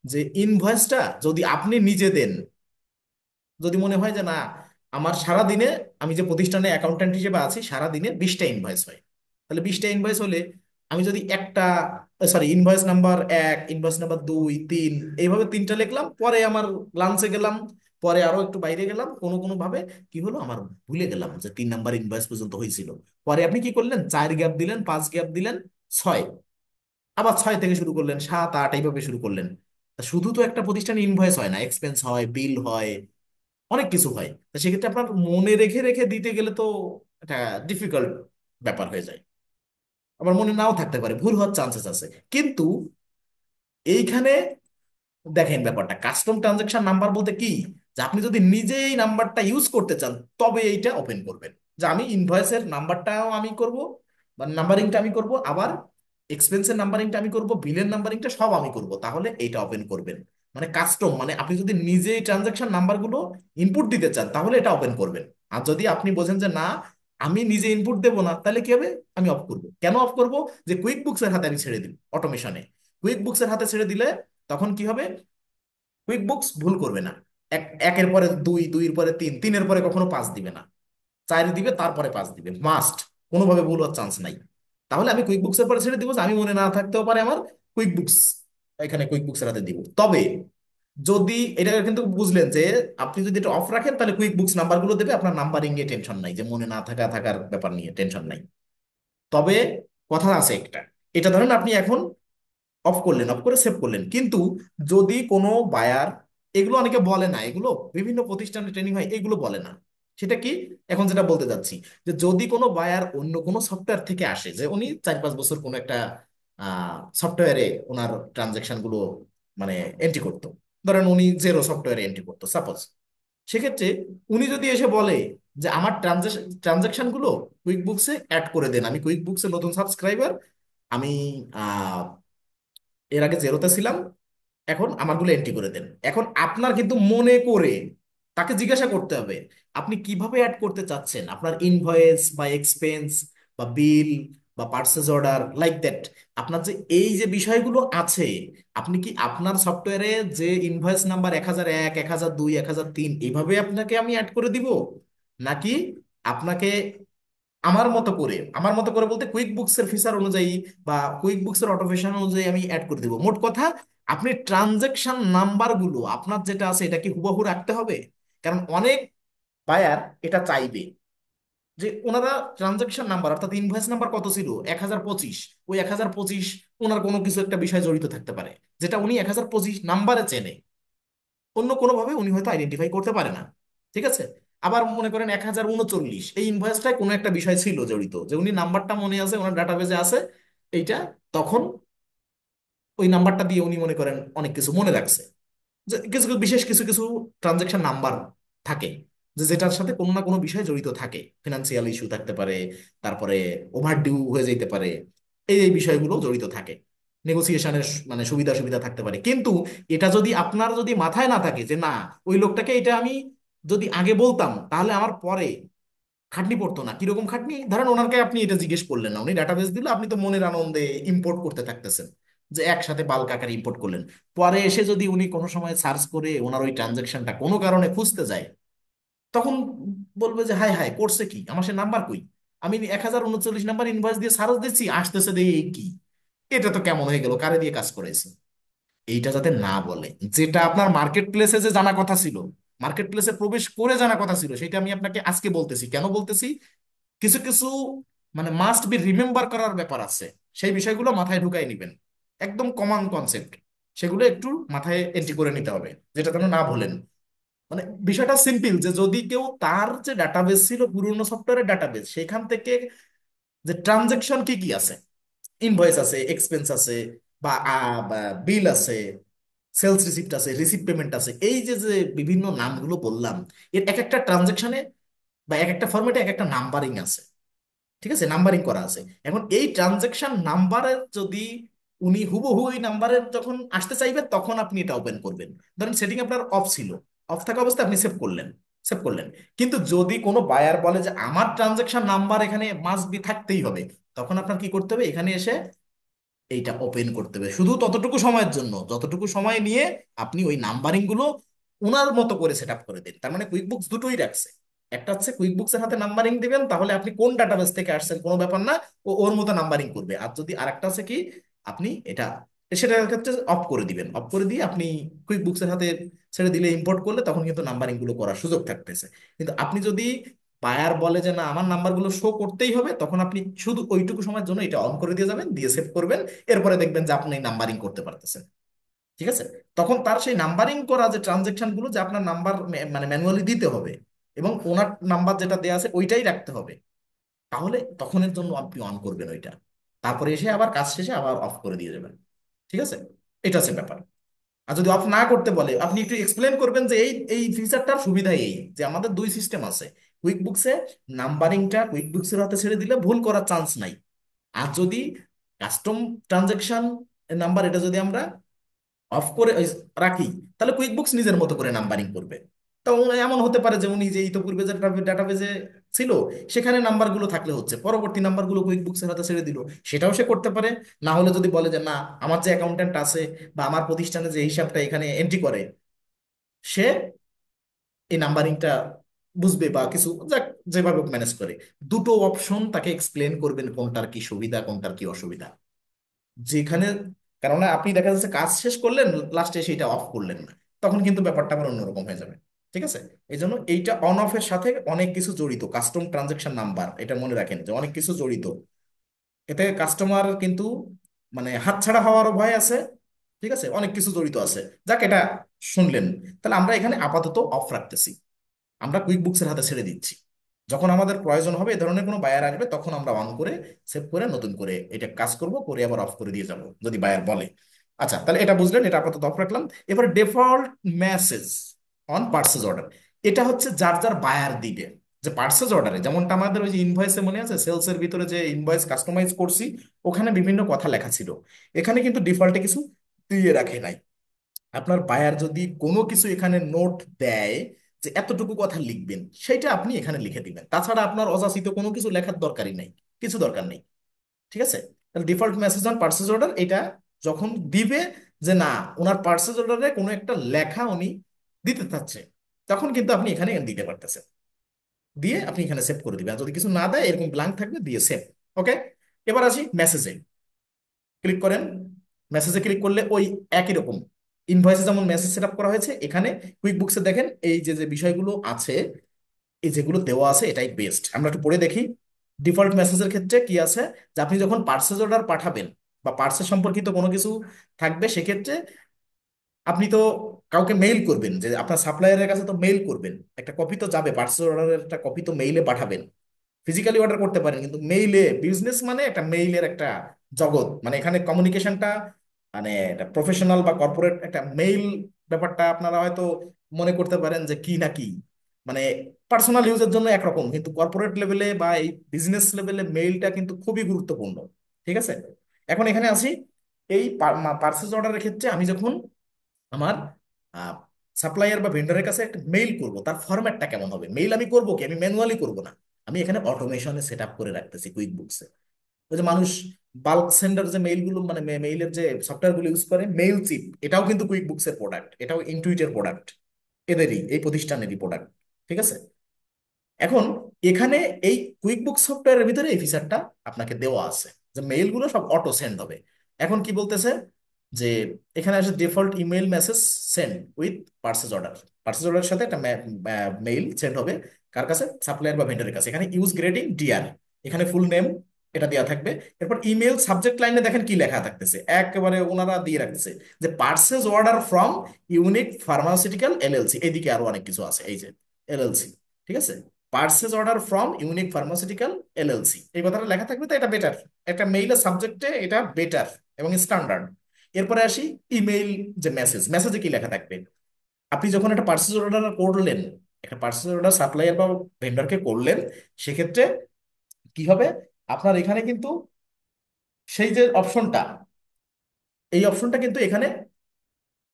যে ইনভয়েসটা যদি আপনি নিজে দেন, যদি মনে হয় যে না আমার সারা দিনে, আমি যে প্রতিষ্ঠানে অ্যাকাউন্ট্যান্ট হিসেবে আছি সারা দিনে 20টা ইনভয়েস হয়, তাহলে 20টা ইনভয়েস হলে আমি যদি একটা, sorry, invoice number 1, invoice number 2, 3, এইভাবে 3টা লিখলাম, পরে আমার লাঞ্চে গেলাম, পরে আরো একটু বাইরে গেলাম, কোনো কোনো ভাবে কি হলো আমার ভুলে গেলাম যে 3 নাম্বার ইনভয়েস পর্যন্ত হয়েছিল, পরে আপনি কি করলেন 4 গ্যাপ দিলেন, 5 গ্যাপ দিলেন, 6, আবার 6 থেকে শুরু করলেন, 7, 8, এইভাবে শুরু করলেন। তা শুধু তো একটা প্রতিষ্ঠানে ইনভয়েস হয় না, এক্সপেন্স হয়, বিল হয়, অনেক কিছু হয়, তো সেক্ষেত্রে আপনার মনে রেখে রেখে দিতে গেলে তো এটা ডিফিকাল্ট ব্যাপার হয়ে যায়, আবার মনে নাও থাকতে পারে, ভুল হওয়ার চান্সেস আছে। কিন্তু এইখানে দেখেন ব্যাপারটা কাস্টম ট্রানজাকশন নাম্বার বলতে কি, যে আপনি যদি নিজেই নাম্বারটা ইউজ করতে চান তবে এইটা ওপেন করবেন, যে আমি ইনভয়েসের নাম্বারটাও আমি করব বা নাম্বারিংটা আমি করব, আবার এক্সপেন্সের নাম্বারিংটা আমি করব, বিলের নাম্বারিংটা সব আমি করব, তাহলে এইটা ওপেন করবেন। মানে কাস্টম মানে আপনি যদি নিজেই ট্রানজাকশন নাম্বারগুলো ইনপুট দিতে চান তাহলে এটা ওপেন করবেন। আর যদি আপনি বোঝেন যে না আমি নিজে ইনপুট দেবো না, তাহলে কি হবে, আমি অফ করব। কেন অফ করব, যে কুইক বুকসের হাতে আমি ছেড়ে দিই অটোমেশনে, কুইক বুকসের হাতে ছেড়ে দিলে তখন কি হবে, কুইক বুকস ভুল করবে না, একের পরে 2, 2-এর পরে 3, 3-এর পরে কখনো 5 দিবে না, 4 দিবে তারপরে 5 দিবে, মাস্ট, কোনোভাবে ভুল হওয়ার চান্স নাই। তাহলে আমি কুইক বুকসের পরে ছেড়ে দিব, যে আমি মনে না থাকতেও পারে আমার কুইক বুকস, এখানে কুইক বুকসের হাতে দিব। তবে যদি এটা কিন্তু বুঝলেন যে আপনি যদি এটা অফ রাখেন তাহলে কুইক বুকস নাম্বারগুলো দেবে, আপনার নাম্বারিং নিয়ে টেনশন নাই, যে মনে না থাকা থাকার ব্যাপার নিয়ে টেনশন নাই। তবে কথা আছে একটা, এটা ধরেন আপনি এখন অফ করলেন, অফ করে সেভ করলেন, কিন্তু যদি কোনো বায়ার, এগুলো অনেকে বলে না, এগুলো বিভিন্ন প্রতিষ্ঠানে ট্রেনিং হয়, এগুলো বলে না, সেটা কি, এখন যেটা বলতে যাচ্ছি, যে যদি কোনো বায়ার অন্য কোনো সফটওয়্যার থেকে আসে, যে উনি 4-5 বছর কোনো একটা সফটওয়্যারে ওনার ট্রানজেকশন গুলো মানে এন্ট্রি করতো, ধরেন উনি জেরো সফটওয়্যারে এন্ট্রি করতো সাপোজ, সেক্ষেত্রে উনি যদি এসে বলে যে আমার ট্রানজেকশন গুলো কুইক বুকসে অ্যাড করে দেন, আমি কুইক বুকসে নতুন সাবস্ক্রাইবার, আমি এর আগে জেরোতে ছিলাম, এখন আমারগুলো এন্ট্রি করে দেন, এখন আপনার কিন্তু মনে করে তাকে জিজ্ঞাসা করতে হবে আপনি কিভাবে অ্যাড করতে চাচ্ছেন আপনার ইনভয়েস বা এক্সপেন্স বা বিল বা পার্সেস অর্ডার, লাইক দ্যাট। আপনার যে এই যে বিষয়গুলো আছে, আপনি কি আপনার সফটওয়্যারে যে ইনভয়েস নাম্বার 1001, 1002, 1003 এইভাবে আপনাকে আমি অ্যাড করে দিব, নাকি আপনাকে আমার মতো করে বলতে কুইক বুকস এর ফিচার অনুযায়ী বা কুইক বুকস এর অটোমেশন অনুযায়ী আমি অ্যাড করে দিব। মোট কথা আপনি ট্রানজেকশন নাম্বার গুলো আপনার যেটা আছে এটা কি হুবহু রাখতে হবে, কারণ অনেক বায়ার এটা চাইবে, যে ওনারা ট্রানজেকশন নাম্বার অর্থাৎ ইনভয়েস নাম্বার কত ছিল 1025, ওই 1025 ওনার কোনো কিছু একটা বিষয় জড়িত থাকতে পারে, যেটা উনি 1025 নাম্বারে চেনে, অন্য কোনোভাবে উনি হয়তো আইডেন্টিফাই করতে পারে না, ঠিক আছে। আবার মনে করেন 1039, এই ইনভয়েসটায় কোনো একটা বিষয় ছিল জড়িত, যে উনি নাম্বারটা মনে আছে, ওনার ডাটাবেজে আছে এইটা, তখন ওই নাম্বারটা দিয়ে উনি মনে করেন অনেক কিছু মনে রাখছে, যে কিছু কিছু বিশেষ কিছু কিছু ট্রানজেকশন নাম্বার থাকে, যে যেটার সাথে কোনো না কোনো বিষয় জড়িত থাকে, ফিনান্সিয়াল ইস্যু থাকতে পারে, তারপরে ওভার ডিউ হয়ে যেতে পারে, এই এই বিষয়গুলো জড়িত থাকে, নেগোসিয়েশনের মানে সুবিধা সুবিধা থাকতে পারে। কিন্তু এটা যদি আপনার যদি মাথায় না থাকে যে না ওই লোকটাকে এটা আমি যদি আগে বলতাম তাহলে আমার পরে খাটনি পড়তো না, কিরকম খাটনি, ধরেন ওনাকে আপনি এটা জিজ্ঞেস করলেন না, উনি ডাটাবেস দিল, আপনি তো মনের আনন্দে ইম্পোর্ট করতে থাকতেছেন, যে একসাথে বাল্ক আকারে ইম্পোর্ট করলেন, পরে এসে যদি উনি কোনো সময় সার্চ করে ওনার ওই ট্রানজেকশনটা কোনো কারণে খুঁজতে যায়, তখন বলবে যে হাই হাই করছে কি, আমার সে নাম্বার কই, আমি 1039 নাম্বার ইনভয়েস দিয়ে সার্চ দিচ্ছি, আসতেছে দিয়ে এই কি, এটা তো কেমন হয়ে গেল, কারে দিয়ে কাজ করেছে, এইটা যাতে না বলে, যেটা আপনার মার্কেট প্লেসে যে জানা কথা ছিল, মার্কেট প্লেসে প্রবেশ করে জানা কথা ছিল, সেটা আমি আপনাকে আজকে বলতেছি, কেন বলতেছি, কিছু কিছু মানে মাস্ট বি রিমেম্বার করার ব্যাপার আছে। সেই বিষয়গুলো মাথায় ঢুকাই নিবেন, একদম কমন কনসেপ্ট, সেগুলো একটু মাথায় এন্ট্রি করে নিতে হবে, যেটা যেন না ভুলেন। মানে বিষয়টা সিম্পল, যে যদি কেউ তার যে ডাটাবেস ছিল পুরনো সফটওয়্যারের ডাটাবেস, সেখান থেকে যে ট্রানজেকশন কি কি আছে, ইনভয়েস আছে, এক্সপেন্স আছে, বা বিল আছে, সেলস রিসিপ্ট আছে, রিসিপ্ট পেমেন্ট আছে, এই যে যে বিভিন্ন নামগুলো বললাম, এর এক একটা ট্রানজেকশনে বা এক একটা ফরম্যাটে এক একটা নাম্বারিং আছে, ঠিক আছে, নাম্বারিং করা আছে। এখন এই ট্রানজেকশন নাম্বারের যদি উনি হুবহু ওই নাম্বারের যখন আসতে চাইবে, তখন আপনি এটা ওপেন করবেন। ধরেন সেটিং আপনার অফ ছিল, অফ থাকা অবস্থায় আপনি সেভ করলেন, কিন্তু যদি কোনো বায়ার বলে যে আমার ট্রানজেকশন নাম্বার এখানে মাস্ট বি থাকতেই হবে, তখন আপনার কি করতে হবে, এখানে এসে এইটা ওপেন করতে হবে, শুধু ততটুকু সময়ের জন্য যতটুকু সময় নিয়ে আপনি ওই নাম্বারিং গুলো ওনার মতো করে সেট আপ করে দিন। তার মানে কুইকবুকস দুটোই রাখছে, একটা হচ্ছে কুইকবুকস এর হাতে নাম্বারিং দিবেন, তাহলে আপনি কোন ডাটাবেস থেকে আসছেন কোনো ব্যাপার না, ও ওর মতো নাম্বারিং করবে। আর যদি আরেকটা আছে কি, আপনি এটা সেটার ক্ষেত্রে অফ করে দিবেন, অফ করে দিয়ে আপনি কুইকবুকস এর হাতে ছেড়ে দিলে, ইম্পোর্ট করলে তখন কিন্তু নাম্বারিং গুলো করার সুযোগ থাকতেছে। কিন্তু আপনি যদি বায়ার বলে যে না আমার নাম্বারগুলো শো করতেই হবে, তখন আপনি শুধু ওইটুকু সময়ের জন্য এটা অন করে দিয়ে যাবেন, দিয়ে সেভ করবেন। এরপরে দেখবেন যে আপনি নাম্বারিং করতে পারতেছেন, ঠিক আছে। তখন তার সেই নাম্বারিং করা যে ট্রানজেকশন গুলো, যে আপনার নাম্বার মানে ম্যানুয়ালি দিতে হবে এবং ওনার নাম্বার যেটা দেওয়া আছে ওইটাই রাখতে হবে, তাহলে তখনের জন্য আপনি অন করবেন ওইটা, তারপরে এসে আবার কাজ শেষে আবার অফ করে দিয়ে যাবেন, ঠিক আছে। এটা হচ্ছে ব্যাপার। আর যদি অফ না করতে বলে, আপনি একটু এক্সপ্লেন করবেন যে এই এই ফিচারটার সুবিধা এই, যে আমাদের দুই সিস্টেম আছে, কুইকবুকসে নাম্বারিংটা কুইকবুকসের হাতে ছেড়ে দিলে ভুল করার চান্স নাই। আর যদি কাস্টম ট্রানজেকশন নাম্বার, এটা যদি আমরা অফ করে রাখি, তাহলে কুইকবুকস নিজের মতো করে নাম্বারিং করবে। তো এমন হতে পারে যে উনি যে ইতিপূর্বে যে ডাটাবেজে ছিল, সেখানে নাম্বারগুলো থাকলে হচ্ছে, পরবর্তী নাম্বারগুলো কুইকবুকসের হাতে ছেড়ে দিল, সেটাও সে করতে পারে। না হলে যদি বলে যে না, আমার যে অ্যাকাউন্ট্যান্ট আছে বা আমার প্রতিষ্ঠানে যে হিসাবটা এখানে এন্ট্রি করে, সে এই নাম্বারিংটা বুঝবে বা কিছু যাক, যেভাবে ম্যানেজ করে, দুটো অপশন তাকে এক্সপ্লেন করবেন কোনটার কি সুবিধা কোনটার কি অসুবিধা, যেখানে, কেননা আপনি দেখা যাচ্ছে কাজ শেষ করলেন, লাস্টে সেটা অফ করলেন না, তখন কিন্তু ব্যাপারটা আবার অন্যরকম হয়ে যাবে, ঠিক আছে। এই জন্য এইটা অন অফ এর সাথে অনেক কিছু জড়িত, কাস্টম ট্রানজেকশন নাম্বার, এটা মনে রাখেন যে অনেক কিছু জড়িত। এতে কাস্টমার কিন্তু মানে হাতছাড়া হওয়ারও ভয় আছে, ঠিক আছে, অনেক কিছু জড়িত আছে। যাক, এটা শুনলেন, তাহলে আমরা এখানে আপাতত অফ রাখতেছি, আমরা কুইক বুকসের হাতে ছেড়ে দিচ্ছি। যখন আমাদের প্রয়োজন হবে, এ ধরনের কোনো বায়ার আসবে, তখন আমরা অন করে সেভ করে নতুন করে এটা কাজ করব, করে আবার অফ করে দিয়ে যাব যদি বায়ার বলে। আচ্ছা, তাহলে এটা বুঝলেন, এটা আপাতত অফ রাখলাম। এবার default message on purchase order, এটা হচ্ছে যার যার বায়ার দিবে। যে পার্সেজ অর্ডারে যেমনটা আমাদের ওই যে ইনভয়েসে মনে আছে, সেলস এর ভিতরে যে ইনভয়েস কাস্টমাইজ করছি, ওখানে বিভিন্ন কথা লেখা ছিল, এখানে কিন্তু ডিফল্টে কিছু দিয়ে রাখে নাই। আপনার বায়ার যদি কোনো কিছু এখানে নোট দেয় যে এতটুকু কথা লিখবেন, সেটা আপনি এখানে লিখে দিবেন, তাছাড়া আপনার অযাচিত কোনো কিছু লেখার দরকারই নাই, কিছু দরকার নেই, ঠিক আছে। তাহলে default message on purchase order, এটা যখন দিবে যে না, ওনার পার্সেজ অর্ডারে কোনো একটা লেখা উনি দিতে চাচ্ছে, তখন কিন্তু আপনি এখানে দিতে পারতেছেন, দিয়ে আপনি এখানে সেভ করে দিবেন। আর যদি কিছু না দেয়, এরকম ব্ল্যাঙ্ক থাকবে, দিয়ে সেভ। ওকে, এবার আসি মেসেজে, ক্লিক করেন। মেসেজে ক্লিক করলে ওই একই রকম ইনভয়েসে যেমন মেসেজ সেট আপ করা হয়েছে, এখানে কুইক বুকসে দেখেন এই যে যে বিষয়গুলো আছে, এই যেগুলো দেওয়া আছে, এটাই বেস্ট। আমরা একটু পড়ে দেখি। ডিফল্ট মেসেজের ক্ষেত্রে কি আছে, যে আপনি যখন পার্সেজ অর্ডার পাঠাবেন বা পার্সেল সম্পর্কিত কোনো কিছু থাকবে, সেক্ষেত্রে আপনি তো কাউকে মেইল করবেন, যে আপনার সাপ্লায়ারের কাছে তো মেইল করবেন, একটা কপি তো যাবে, পার্সেল অর্ডারের একটা কপি তো মেইলে পাঠাবেন। ফিজিক্যালি অর্ডার করতে পারেন, কিন্তু মেইলে, বিজনেস মানে একটা মেইলের একটা জগৎ, মানে এখানে কমিউনিকেশনটা মানে প্রফেশনাল বা কর্পোরেট একটা মেইল, ব্যাপারটা আপনারা হয়তো মনে করতে পারেন যে কি না কি, মানে পার্সোনাল ইউজের জন্য একরকম, কিন্তু কর্পোরেট লেভেলে বা এই বিজনেস লেভেলে মেইলটা কিন্তু খুবই গুরুত্বপূর্ণ, ঠিক আছে। এখন এখানে আসি, এই পার্সেস অর্ডারের ক্ষেত্রে আমি যখন আমার সাপ্লায়ার বা ভেন্ডরের কাছে একটা মেইল করব, তার ফরম্যাটটা কেমন হবে, মেইল আমি করব কি, আমি ম্যানুয়ালি করব না, আমি এখানে অটোমেশনে সেট আপ করে রাখতেছি কুইক বুকসে। ওই যে মানুষ বাল্ক সেন্ডার যে মেইলগুলো, মানে মেইলের যে সফটওয়্যারগুলো ইউজ করে, মেইল চিপ, এটাও কিন্তু কুইক বুকসের প্রোডাক্ট, এটাও ইনটুইটের প্রোডাক্ট, এদেরই এই প্রতিষ্ঠানেরই প্রোডাক্ট, ঠিক আছে। এখন এখানে এই কুইকবুক সফটওয়্যারের ভিতরে এই ফিচারটা আপনাকে দেওয়া আছে, যে মেইলগুলো সব অটো সেন্ড হবে। এখন কি বলতেছে, যে এখানে আসে default email message send with purchase order, purchase অর্ডারের সাথে একটা মেইল সেন্ড হবে কার কাছে, সাপ্লায়ার বা ভেন্ডরের কাছে। এখানে ইউজ গ্রেডিং ডিআর, এখানে ফুল নেম, এটা দেওয়া থাকবে। এরপর ইমেল সাবজেক্ট লাইনে দেখেন কি লেখা থাকতেছে, একেবারে ওনারা দিয়ে রাখতেছে যে purchase order from unique pharmaceutical LLC, এদিকে আরো অনেক কিছু আছে, এই যে এলএলসি, ঠিক আছে, purchase order from unique pharmaceutical LLC, এই কথাটা লেখা থাকবে, তো এটা বেটার, একটা মেইলের সাবজেক্টে এটা বেটার এবং স্ট্যান্ডার্ড। এরপরে আসি ইমেইল, যে মেসেজে কি লেখা থাকবে। আপনি যখন একটা পার্সেস অর্ডার করলেন, একটা পার্সেস অর্ডার সাপ্লায়ার বা ভেন্ডরকে করলেন, সেক্ষেত্রে কি হবে, আপনার এখানে কিন্তু সেই যে অপশনটা, এই অপশনটা কিন্তু এখানে,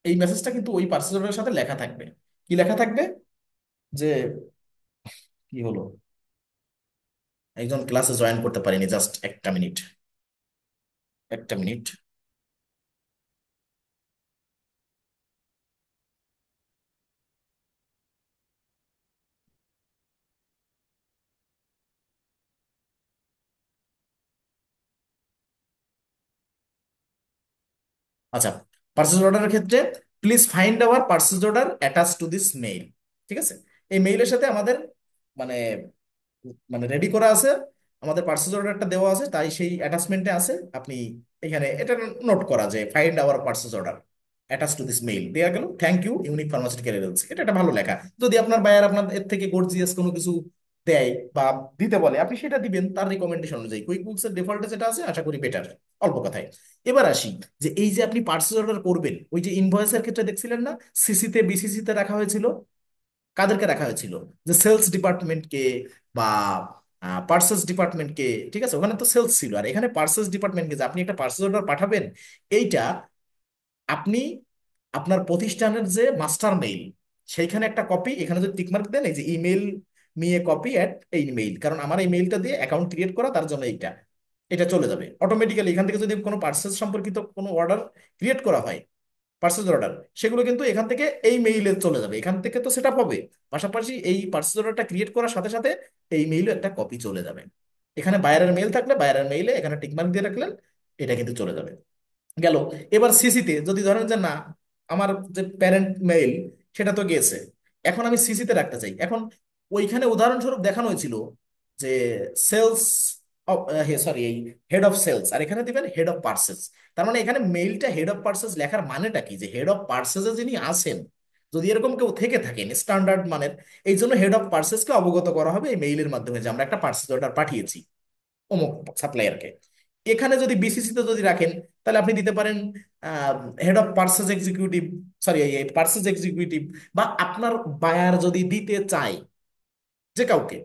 এই মেসেজটা কিন্তু ওই পার্সেস অর্ডারের সাথে লেখা থাকবে। কি লেখা থাকবে, যে কি হলো, একজন ক্লাসে জয়েন করতে পারিনি, জাস্ট একটা মিনিট, একটা মিনিট। আচ্ছা, পার্সেস অর্ডারের ক্ষেত্রে please find our purchase order attach to this mail, ঠিক আছে, এই মেইলের সাথে আমাদের মানে মানে রেডি করা আছে, আমাদের পার্সেস অর্ডারটা দেওয়া আছে, তাই সেই অ্যাটাচমেন্টে আছে, আপনি এখানে এটা নোট করা যে find our purchase order attach to this mail দেওয়া গেল, thank you unique pharmaceutical LLC, এটা একটা ভালো লেখা। যদি আপনার বায়ার আপনার এর থেকে গর্জিয়াস কোনো কিছু দেয় বা দিতে বলে, আপনি সেটা দিবেন তার রিকমেন্ডেশন অনুযায়ী। কুইক বুকস এর ডিফল্টে যেটা আছে আশা করি বেটার, অল্প কথায়। এবার আসি, যে এই যে আপনি পার্সেস অর্ডার করবেন, ওই যে ইনভয়েসের ক্ষেত্রে দেখছিলেন না, সিসিতে বিসিসিতে রাখা হয়েছিল, কাদেরকে রাখা হয়েছিল, যে সেলস ডিপার্টমেন্টকে বা পার্সেস ডিপার্টমেন্টকে, ঠিক আছে, ওখানে তো সেলস ছিল, আর এখানে পার্সেস ডিপার্টমেন্টকে, যে আপনি একটা পার্সেস অর্ডার পাঠাবেন, এইটা আপনি আপনার প্রতিষ্ঠানের যে মাস্টার মেইল, সেইখানে একটা কপি, এখানে যদি টিকমার্ক দেন, এই যে ইমেল নিয়ে কপি অ্যাট এই মেইল, কারণ আমার এই মেইলটা দিয়ে অ্যাকাউন্ট ক্রিয়েট করা, তার জন্য এইটা, এটা চলে যাবে অটোমেটিক্যালি। এখান থেকে যদি কোনো পার্সেস সম্পর্কিত কোনো অর্ডার ক্রিয়েট করা হয়, পার্সেস অর্ডার, সেগুলো কিন্তু এখান থেকে এই মেইলে চলে যাবে, এখান থেকে তো সেটা হবে, পাশাপাশি এই পার্সেস অর্ডারটা ক্রিয়েট করার সাথে সাথে এই মেইলে একটা কপি চলে যাবে। এখানে বায়ারের মেইল থাকলে বায়ারের মেইলে এখানে টিকমার্ক দিয়ে রাখলেন, এটা কিন্তু চলে যাবে, গেল। এবার সিসিতে যদি ধরেন যে না, আমার যে প্যারেন্ট মেইল সেটা তো গেছে, এখন আমি সিসিতে রাখতে চাই, এখন ওইখানে উদাহরণস্বরূপ দেখানো হয়েছিল যে সেলস, সরি, এই হেড অফ সেলস, আর এখানে দিবেন হেড অফ পার্সেস। তার মানে এখানে মেইলটা হেড অফ পার্সেস লেখার মানেটা কি, যে হেড অফ পার্সেসে যিনি আছেন, যদি এরকম কেউ থেকে থাকেন স্ট্যান্ডার্ড মানের, এই জন্য হেড অফ পার্সেসকে অবগত করা হবে এই মেইলের মাধ্যমে যে আমরা একটা পার্সেস অর্ডার পাঠিয়েছি অমুক সাপ্লায়ারকে। এখানে যদি বিসিসি তে যদি রাখেন, তাহলে আপনি দিতে পারেন head of purchase executive, sorry, এই পার্সেস এক্সিকিউটিভ, বা আপনার বায়ার যদি দিতে চায় যে কাউকে,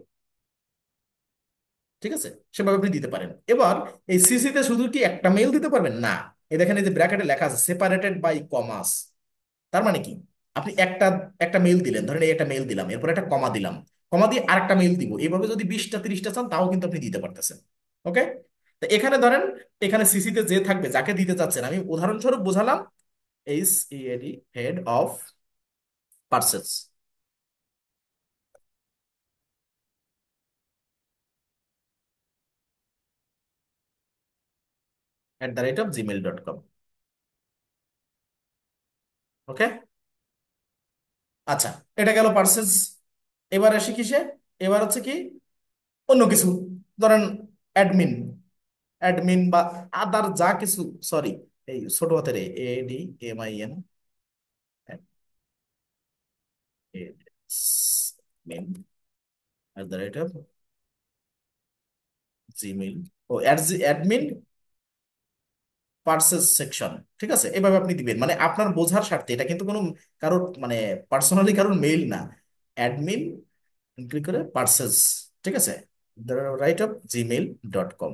ঠিক আছে, সেভাবে আপনি দিতে পারেন। এবার এই সিসি তে শুধু কি একটা মেইল দিতে পারবেন না, এই দেখেন এই যে ব্র্যাকেটে লেখা আছে সেপারেটেড বাই কমাস, তার মানে কি, আপনি একটা একটা মেইল দিলেন, ধরেন এই একটা মেইল দিলাম, এরপর একটা কমা দিলাম, কমা দিয়ে আরেকটা মেইল দিব, এইভাবে যদি 20টা 30টা চান তাও কিন্তু আপনি দিতে পারতেছেন। ওকে, তো এখানে ধরেন, এখানে সিসিতে যে থাকবে যাকে দিতে চাচ্ছেন, আমি উদাহরণস্বরূপ বোঝালাম, HEAD, head of purchase @gmail.com। ওকে, আচ্ছা, এটা গেল পার্সেস। এবার আসি কিসে, এবার হচ্ছে কি অন্য কিছু, ধরেন অ্যাডমিন, অ্যাডমিন বা আদার যা কিছু, সরি, এই ছোট হাতের ADMIN, মেন @gmail, ও অ্যাডমিন পার্সেস সেকশন, ঠিক আছে, এভাবে আপনি দিবেন, মানে আপনার বোঝার স্বার্থে, এটা কিন্তু কোনো কারোর মানে পার্সোনালি কারোর মেইল না, অ্যাডমিন ক্লিক করে পার্সেস, ঠিক আছে, @gmail.com,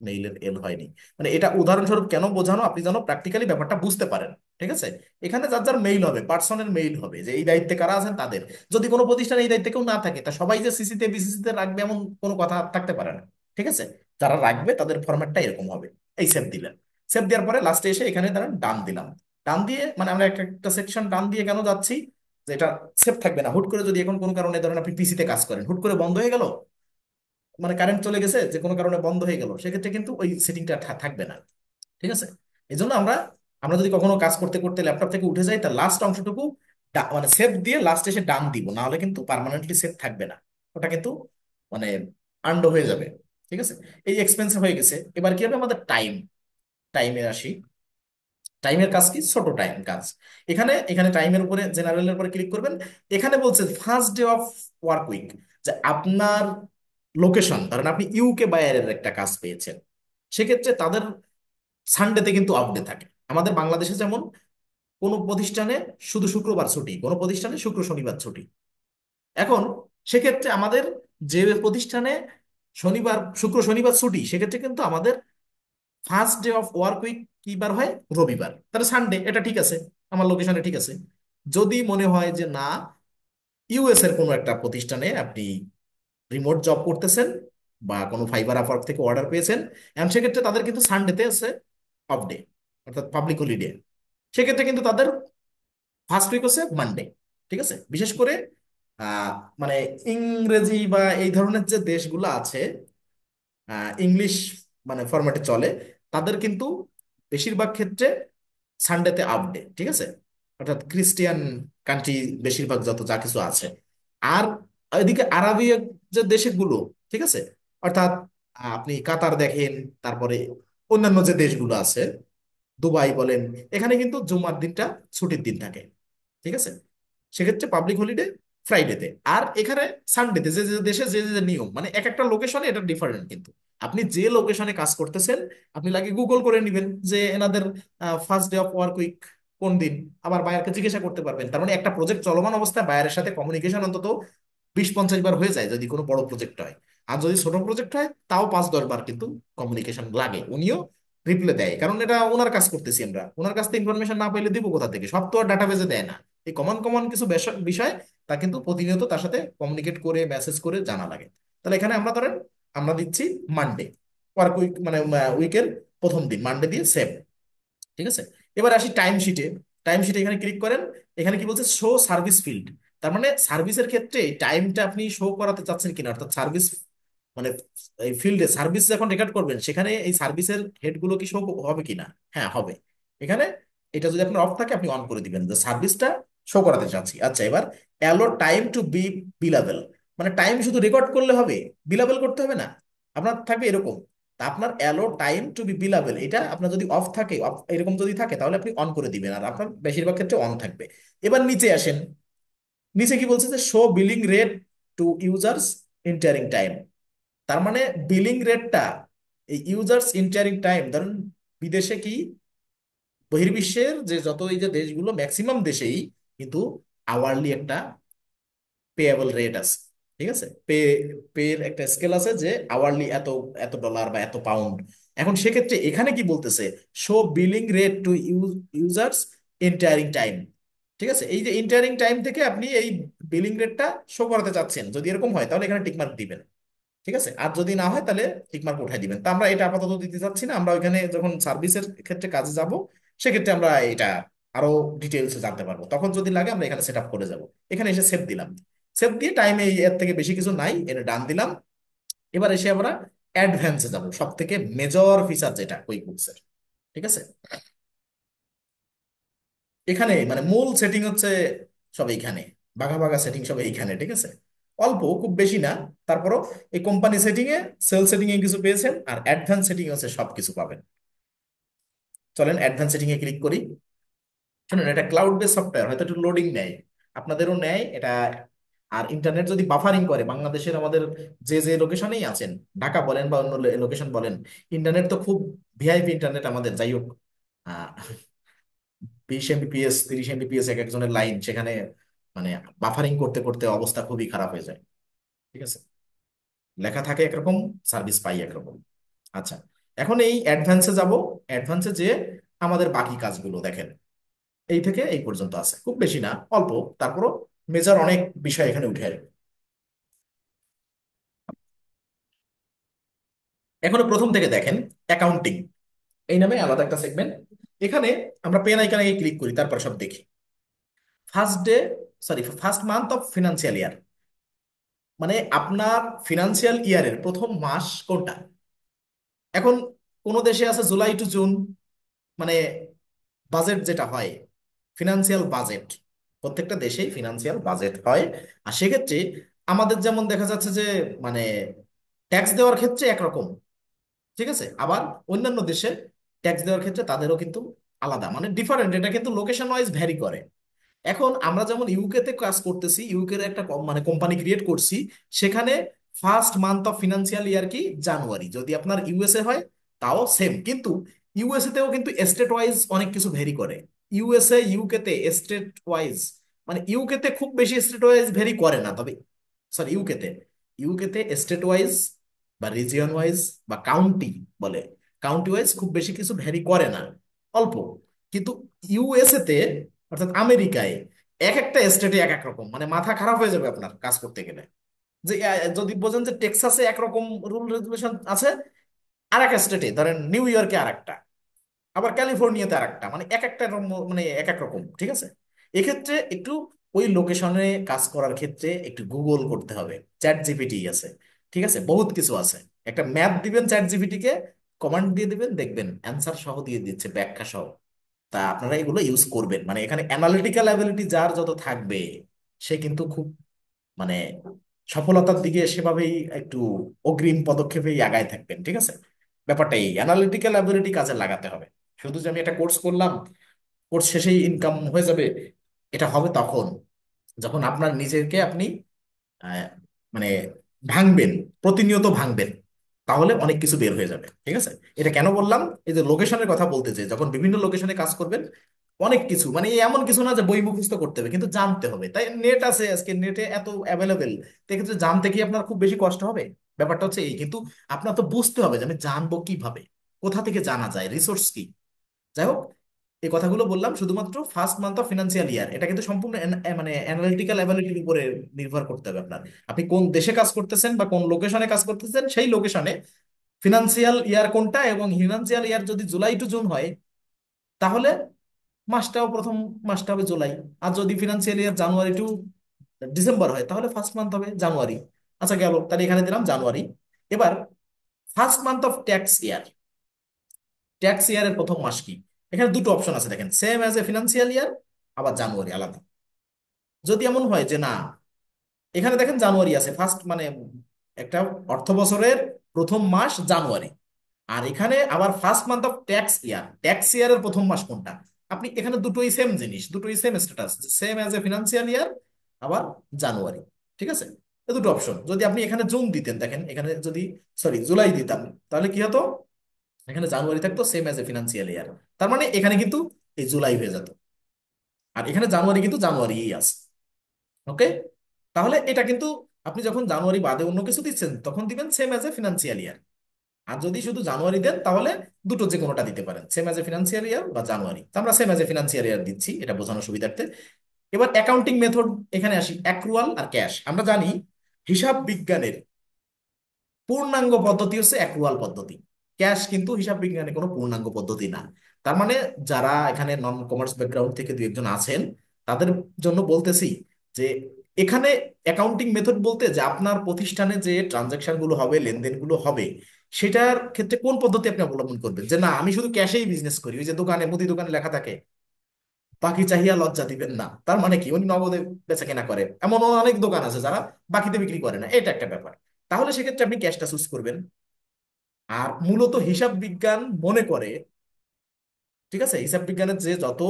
মেইলের এল হয়নি, মানে এটা উদাহরণস্বরূপ কেন বোঝানো, আপনি যেন প্র্যাকটিক্যালি ব্যাপারটা বুঝতে পারেন, ঠিক আছে। এখানে যার যার মেইল হবে, পার্সনের মেইল হবে, যে এই দায়িত্বে কারা আছেন তাদের, যদি কোনো প্রতিষ্ঠানে এই দায়িত্বে কেউ না থাকে, তা সবাই যে সিসিতে বিসিসিতে রাখবে এমন কোনো কথা থাকতে পারে না, ঠিক আছে, যারা রাখবে তাদের ফরম্যাটটা এরকম হবে। এই সেভ দিলেন, সেভ দেওয়ার পরে লাস্টে এসে এখানে ধরেন ডান দিলাম, ডান দিয়ে মানে আমরা একটা একটা সেকশন ডান দিয়ে কেন যাচ্ছি, যে এটা সেভ থাকবে না, হুট করে যদি এখন কোনো কারণে ধরেন আপনি পিসিতে কাজ করেন, হুট করে বন্ধ হয়ে গেল, মানে কারেন্ট চলে গেছে, যে কোনো কারণে বন্ধ হয়ে গেল, সেক্ষেত্রে কিন্তু ওই সেটিংটা থাকবে না, ঠিক আছে। এই জন্য আমরা আমরা যদি কখনো কাজ করতে করতে ল্যাপটপ থেকে উঠে যাই, তার লাস্ট অংশটুকু মানে সেভ দিয়ে লাস্ট এসে ডান দিব, না হলে কিন্তু পার্মানেন্টলি সেভ থাকবে না, ওটা কিন্তু মানে আন্ডো হয়ে যাবে, ঠিক আছে, এই এক্সপেন্সিভ হয়ে গেছে। এবার কি হবে আমাদের টাইম, টাইমে আসি। টাইমের কাজ কি? ছোট টাইম কাজ। এখানে এখানে টাইমের উপরে জেনারেলের উপরে ক্লিক করবেন। এখানে বলছে first day of work week, যে আপনার লোকেশন, ধরেন আপনি ইউকে বাইরের একটা কাজ পেয়েছেন, সেক্ষেত্রে তাদের সানডেতে কিন্তু অফ ডে থাকে। আমাদের বাংলাদেশে যেমন কোনো প্রতিষ্ঠানে শুধু শুক্রবার ছুটি, কোনো প্রতিষ্ঠানে শুক্র শনিবার ছুটি। এখন সেক্ষেত্রে আমাদের যে প্রতিষ্ঠানে শনিবার শুক্র শনিবার ছুটি, সেক্ষেত্রে কিন্তু আমাদের first day of work week কি বার হয়? রবিবার, তাহলে সানডে, এটা ঠিক আছে, আমার লোকেশনে ঠিক আছে। যদি মনে হয় যে না, ইউএস এর কোনো একটা প্রতিষ্ঠানে আপনি রিমোট জব করতেছেন বা কোনো ফাইবার আপওয়ার্ক থেকে অর্ডার পেয়েছেন, এবং সেক্ষেত্রে তাদের কিন্তু সানডেতে আছে অফ ডে, অর্থাৎ পাবলিক হলিডে। সেক্ষেত্রে কিন্তু তাদের ফার্স্ট উইক হচ্ছে মানডে। ঠিক আছে, বিশেষ করে আহ, মানে ইংরেজি বা এই ধরনের যে দেশগুলো আছে, ইংলিশ মানে ফরম্যাটে চলে, তাদের কিন্তু বেশিরভাগ ক্ষেত্রে সানডেতে আপ ডে। ঠিক আছে, অর্থাৎ ক্রিস্টিয়ান কান্ট্রি বেশিরভাগ যত যা কিছু আছে। আর এদিকে আরবি যে দেশগুলো, ঠিক আছে, অর্থাৎ আপনি কাতার দেখেন, তারপরে অন্যান্য যে দেশগুলো আছে, দুবাই বলেন, এখানে কিন্তু জুমার দিনটা ছুটির দিন থাকে। ঠিক আছে, সেক্ষেত্রে পাবলিক হলিডে ফ্রাইডেতে। আর এখানে সানডেতে, যে যে দেশে যে যে নিয়ম, মানে এক একটা লোকেশনে এটা ডিফারেন্ট কিন্তু। আপনি যে লোকেশনে কাজ করতেছেন, আপনি লাগে গুগল করে নেবেন যে এনাদের first day of work week কোন দিন, আবার বায়ারকে জিজ্ঞাসা করতে পারবেন। তার মানে একটা প্রজেক্ট চলমান অবস্থায় বায়ারের সাথে কমিউনিকেশন অন্তত 20-50 বার হয়ে যায় যদি কোনো বড় প্রজেক্ট হয়। আর যদি ছোট প্রজেক্ট হয় তাও 5-10 বার কিন্তু কমিউনিকেশন লাগে। উনিও রিপ্লাই দেয়, কারণ এটা ওনার কাজ করতেছি আমরা, ওনার কাছ থেকে ইনফরমেশন না পাইলে দিব কোথা থেকে? সব তো আর ডাটাবেজে দেয় না। এই কমন কমন কিছু বিষয় তা কিন্তু প্রতিনিয়ত তার সাথে কমিউনিকেট করে মেসেজ করে জানা লাগে। তাহলে এখানে আমরা ধরেন আমরা দিচ্ছি মানডে ওয়ার্ক উইক, মানে উইকের প্রথম দিন মানডে দিয়ে সেভ। ঠিক আছে, এবার আসি টাইম শিটে। টাইম শিটে এখানে ক্লিক করেন। এখানে কি বলছে? Show service field. তার মানে সার্ভিসের ক্ষেত্রে টাইমটা আপনি শো করাতে চাচ্ছেন কিনা, অর্থাৎ সার্ভিস মানে এই ফিল্ডে সার্ভিস যখন রেকর্ড করবেন, সেখানে এই সার্ভিসের হেডগুলো কি শো হবে কিনা? হ্যাঁ, হবে। এখানে এটা যদি আপনার অফ থাকে, আপনি অন করে দিবেন যে সার্ভিসটা শো করাতে চাচ্ছি। আচ্ছা, এবার অ্যালো টাইম টু বি বিলাবেল, মানে টাইম শুধু রেকর্ড করলে হবে, বিলাবেল করতে হবে না। আপনার থাকবে এরকম। তা আপনার অ্যালো টাইম টু বি বিলাবেল, এটা আপনার যদি অফ থাকে, এরকম যদি থাকে, তাহলে আপনি অন করে দিবেন, আর আপনার বেশিরভাগ ক্ষেত্রে অন থাকবে। এবার নিচে আসেন। নিচে কি বলছে? যে show billing rate to users entering time. তার মানে বিলিং রেটটা এই ইউজার্স ইন্টারিং টাইম, ধরুন বিদেশে কি, বহির্বিশ্বের যে যত এই যে দেশগুলো, ম্যাক্সিমাম দেশেই কিন্তু আওয়ারলি একটা পেয়েবল রেট আছে। ঠিক আছে, পের একটা স্কেল আছে যে আওয়ারলি এত, এত ডলার বা এত পাউন্ড। এখন সেক্ষেত্রে এখানে কি বলতেছে? Show billing rate to users entering time. ঠিক আছে, এই যে এন্টায়ারিং টাইম থেকে আপনি এই বিলিং রেটটা শো করাতে চাচ্ছেন, যদি এরকম হয় তাহলে এখানে টিকমার্ক দিবেন। ঠিক আছে, আর যদি না হয় তাহলে টিকমার্ক উঠাই দিবেন। তা আমরা এটা আপাতত দিতে চাচ্ছি না, আমরা ওইখানে যখন সার্ভিসের ক্ষেত্রে কাজে যাব, সেক্ষেত্রে আমরা এটা আরো ডিটেলসে জানতে পারবো, তখন যদি লাগে আমরা এখানে সেট আপ করে যাব। এখানে এসে সেভ দিলাম। সেভ দিয়ে টাইমে এর থেকে বেশি কিছু নাই, এটা ডান দিলাম। এবার এসে আমরা অ্যাডভান্সে যাব, সব থেকে মেজর ফিচার যেটা কুইক বুকসের। ঠিক আছে, এখানে মানে মূল সেটিং হচ্ছে সব এইখানে, বাঘা বাঘা সেটিং সব এইখানে। ঠিক আছে, অল্প, খুব বেশি না। তারপরও এই কোম্পানি সেটিং এ, সেল সেটিং এ কিছু পেয়েছেন, আর অ্যাডভান্স সেটিং হচ্ছে সব কিছু পাবেন। চলেন অ্যাডভান্স সেটিং এ ক্লিক করি। শুনুন, এটা ক্লাউড বেস সফটওয়্যার, হয়তো একটু লোডিং নেয়, আপনাদেরও নেয় এটা। আর ইন্টারনেট যদি বাফারিং করে, বাংলাদেশের আমাদের যে যে লোকেশনেই আছেন, ঢাকা বলেন বা অন্য লোকেশন বলেন, ইন্টারনেট তো খুব ভিআইপি ইন্টারনেট আমাদের, যাই হোক, 20 এমবিপিএস 30 এমবিপিএস এক একজনের লাইন, সেখানে মানে বাফারিং করতে করতে অবস্থা খুবই খারাপ হয়ে যায়। ঠিক আছে, লেখা থাকে একরকম, সার্ভিস পাই একরকম। আচ্ছা, এখন এই অ্যাডভান্সে যাব। অ্যাডভান্সে যে আমাদের বাকি কাজগুলো দেখেন, এই থেকে এই পর্যন্ত আছে, খুব বেশি না, অল্প। তারপরও মেজর অনেক বিষয় এখানে উঠে আসবে। এখনো প্রথম থেকে দেখেন, অ্যাকাউন্টিং এই নামে আলাদা একটা সেগমেন্ট। এখানে আমরা পেন আইকনে ক্লিক করি, তারপর সব দেখি। First day, sorry, first month of financial year, মানে আপনার ফিনান্সিয়াল ইয়ারের প্রথম মাস কোনটা। এখন কোন দেশে আছে জুলাই টু জুন, মানে বাজেট যেটা হয়, ফিনান্সিয়াল বাজেট, প্রত্যেকটা দেশেই ফিনান্সিয়াল বাজেট হয়। আর সেক্ষেত্রে আমাদের যেমন দেখা যাচ্ছে যে মানে ট্যাক্স দেওয়ার ক্ষেত্রে একরকম, ঠিক আছে। আবার অন্যান্য দেশে ট্যাক্স দেওয়ার ক্ষেত্রে তাদেরও কিন্তু আলাদা, মানে ডিফারেন্ট, এটা কিন্তু লোকেশন ওয়াইজ ভ্যারি করে। এখন আমরা যেমন ইউকে তে কাজ করতেছি, ইউকে এর একটা মানে কোম্পানি ক্রিয়েট করছি, সেখানে first month of financial year কি জানুয়ারি। যদি আপনার ইউএসএ হয় তাও সেম, কিন্তু ইউএসএ তেও কিন্তু স্টেট ওয়াইজ অনেক কিছু ভেরি করে। ইউএসএ ইউকে তে স্টেট ওয়াইজ, মানে ইউকে তে খুব বেশি স্টেট ওয়াইজ ভেরি করে না, তবে সরি ইউকে তে স্টেট ওয়াইজ বা রিজিয়ন ওয়াইজ বা কাউন্টি বলে, কাউন্টি ওয়াইজ খুব বেশি কিছু ভ্যারি করে না, অল্প। কিন্তু ইউএসএ তে অর্থাৎ আমেরিকায় এক একটা স্টেটে এক এক রকম, মানে মাথা খারাপ হয়ে যাবে আপনার কাজ করতে গেলে। যে যদি বোঝেন যে টেক্সাসে একরকম রুল রেগুলেশন আছে, আর এক স্টেটে ধরেন নিউ ইয়র্কে আর একটা, আবার ক্যালিফোর্নিয়াতে আর একটা, মানে এক একটা মানে এক এক রকম, ঠিক আছে। এক্ষেত্রে একটু ওই লোকেশনে কাজ করার ক্ষেত্রে একটু গুগল করতে হবে। চ্যাট জিপিটি আছে, ঠিক আছে, বহুত কিছু আছে। একটা ম্যাপ দিবেন চ্যাট জিপিটি কে, কমান্ড দিয়ে দিবেন, দেখবেন অ্যান্সার সহ দিয়ে দিচ্ছে, ব্যাখ্যা সহ। তা আপনারা এগুলো ইউজ করবেন, মানে এখানে অ্যানালিটিক্যাল অ্যাবিলিটি যার যত থাকবে, সে কিন্তু খুব মানে সফলতার দিকে সেভাবেই একটু অগ্রিম পদক্ষেপেই আগায় থাকবেন, ঠিক আছে। ব্যাপারটা এই অ্যানালিটিক্যাল অ্যাবিলিটি কাজে লাগাতে হবে। শুধু যে আমি একটা কোর্স করলাম, কোর্স শেষেই ইনকাম হয়ে যাবে, এটা হবে তখন যখন আপনার নিজেকে আপনি আহ, মানে ভাঙবেন, প্রতিনিয়ত ভাঙবেন, তাহলে অনেক কিছু বের হয়ে যাবে, ঠিক আছে। এটা কেন বললাম, এই যে লোকেশনের কথা বলতে চাই, যখন বিভিন্ন লোকেশনে কাজ করবেন, অনেক কিছু, মানে এই এমন কিছু না যে বই মুখস্থ করতে হবে, কিন্তু জানতে হবে। তাই নেট আছে, আজকে নেটে এত অ্যাভেলেবেল, সেক্ষেত্রে জানতে কি আপনার খুব বেশি কষ্ট হবে? ব্যাপারটা হচ্ছে এই, কিন্তু আপনার তো বুঝতে হবে যে আমি জানবো কিভাবে, কোথা থেকে জানা যায়, রিসোর্স কি। যাই হোক, এই কথাগুলো বললাম শুধুমাত্র first month of financial year. এটা কিন্তু সম্পূর্ণ মানে অ্যানালিটিক্যাল অ্যাবিলিটির উপরে নির্ভর করতে হবে আপনার। আপনি কোন দেশে কাজ করতেছেন বা কোন লোকেশনে কাজ করতেছেন, সেই লোকেশনে ফিনান্সিয়াল ইয়ার কোনটা, এবং ফিনান্সিয়াল ইয়ার যদি জুলাই টু জুন হয়, তাহলে মাসটাও প্রথম মাসটা হবে জুলাই। আর যদি financial year January to December হয়, তাহলে ফার্স্ট মান্থ হবে জানুয়ারি। আচ্ছা গেল, তাহলে এখানে দিলাম জানুয়ারি। এবার first month of tax year, tax ইয়ারের প্রথম মাস কি? এখানে দুটো অপশন আছে, দেখেন, সেম অ্যাজ এ ফিনান্সিয়াল ইয়ার, আবার জানুয়ারি আলাদা। যদি এমন হয় যে না, এখানে দেখেন জানুয়ারি আছে ফার্স্ট, মানে একটা অর্থ বছরের প্রথম মাস জানুয়ারি, আর এখানে আবার first month of tax year, tax ইয়ারের প্রথম মাস কোনটা? আপনি এখানে দুটোই সেম জিনিস, দুটোই same status, same as a financial ইয়ার, আবার জানুয়ারি, ঠিক আছে। এই দুটো অপশন, যদি আপনি এখানে জুন দিতেন, দেখেন এখানে যদি, সরি জুলাই দিতাম, তাহলে কি হতো? এখানে জানুয়ারি থাকতো সেম অ্যাজ এ ফিনান্সিয়াল ইয়ার, তার মানে এখানে কিন্তু এই জুলাই হয়ে যেত, আর এখানে জানুয়ারি কিন্তু জানুয়ারিই আছে। ওকে, তাহলে এটা কিন্তু আপনি যখন জানুয়ারি বাদে অন্য কিছু দিচ্ছেন, তখন দিবেন same as a financial year. আর যদি শুধু জানুয়ারি দেন, তাহলে দুটো যে কোনোটা দিতে পারেন, সেম অ্যাজ এ ফিনান্সিয়াল ইয়ার বা জানুয়ারি। তো আমরা সেম অ্যাজ এ ফিনান্সিয়াল ইয়ার দিচ্ছি, এটা বোঝানোর সুবিধার্থে। এবার অ্যাকাউন্টিং মেথড, এখানে আসি, অ্যাক্রুয়াল আর ক্যাশ। আমরা জানি হিসাব বিজ্ঞানের পূর্ণাঙ্গ পদ্ধতি হচ্ছে অ্যাক্রুয়াল পদ্ধতি। ক্যাশ কিন্তু হিসাব বিজ্ঞানে কোনো পূর্ণাঙ্গ পদ্ধতি না। তার মানে যারা এখানে নন কমার্স ব্যাকগ্রাউন্ড থেকে দু একজন আছেন, তাদের জন্য বলতেছি যে এখানে অ্যাকাউন্টিং মেথড বলতে যে আপনার প্রতিষ্ঠানে যে ট্রানজাকশন গুলো হবে, লেনদেনগুলো হবে, সেটার ক্ষেত্রে কোন পদ্ধতি আপনি অবলম্বন করবেন। যে না, আমি শুধু ক্যাশেই বিজনেস করি, ওই যে দোকানে, মুদি দোকানে লেখা থাকে বাকি চাহিয়া লজ্জা দিবেন না, তার মানে কি উনি নগদে বেচা কেনা করে, এমন অনেক দোকান আছে যারা বাকিতে বিক্রি করে না, এটা একটা ব্যাপার। তাহলে সেক্ষেত্রে আপনি ক্যাশটা চুজ করবেন। আর মূলত হিসাব বিজ্ঞান মনে করে, ঠিক আছে, হিসাব বিজ্ঞানের যে যত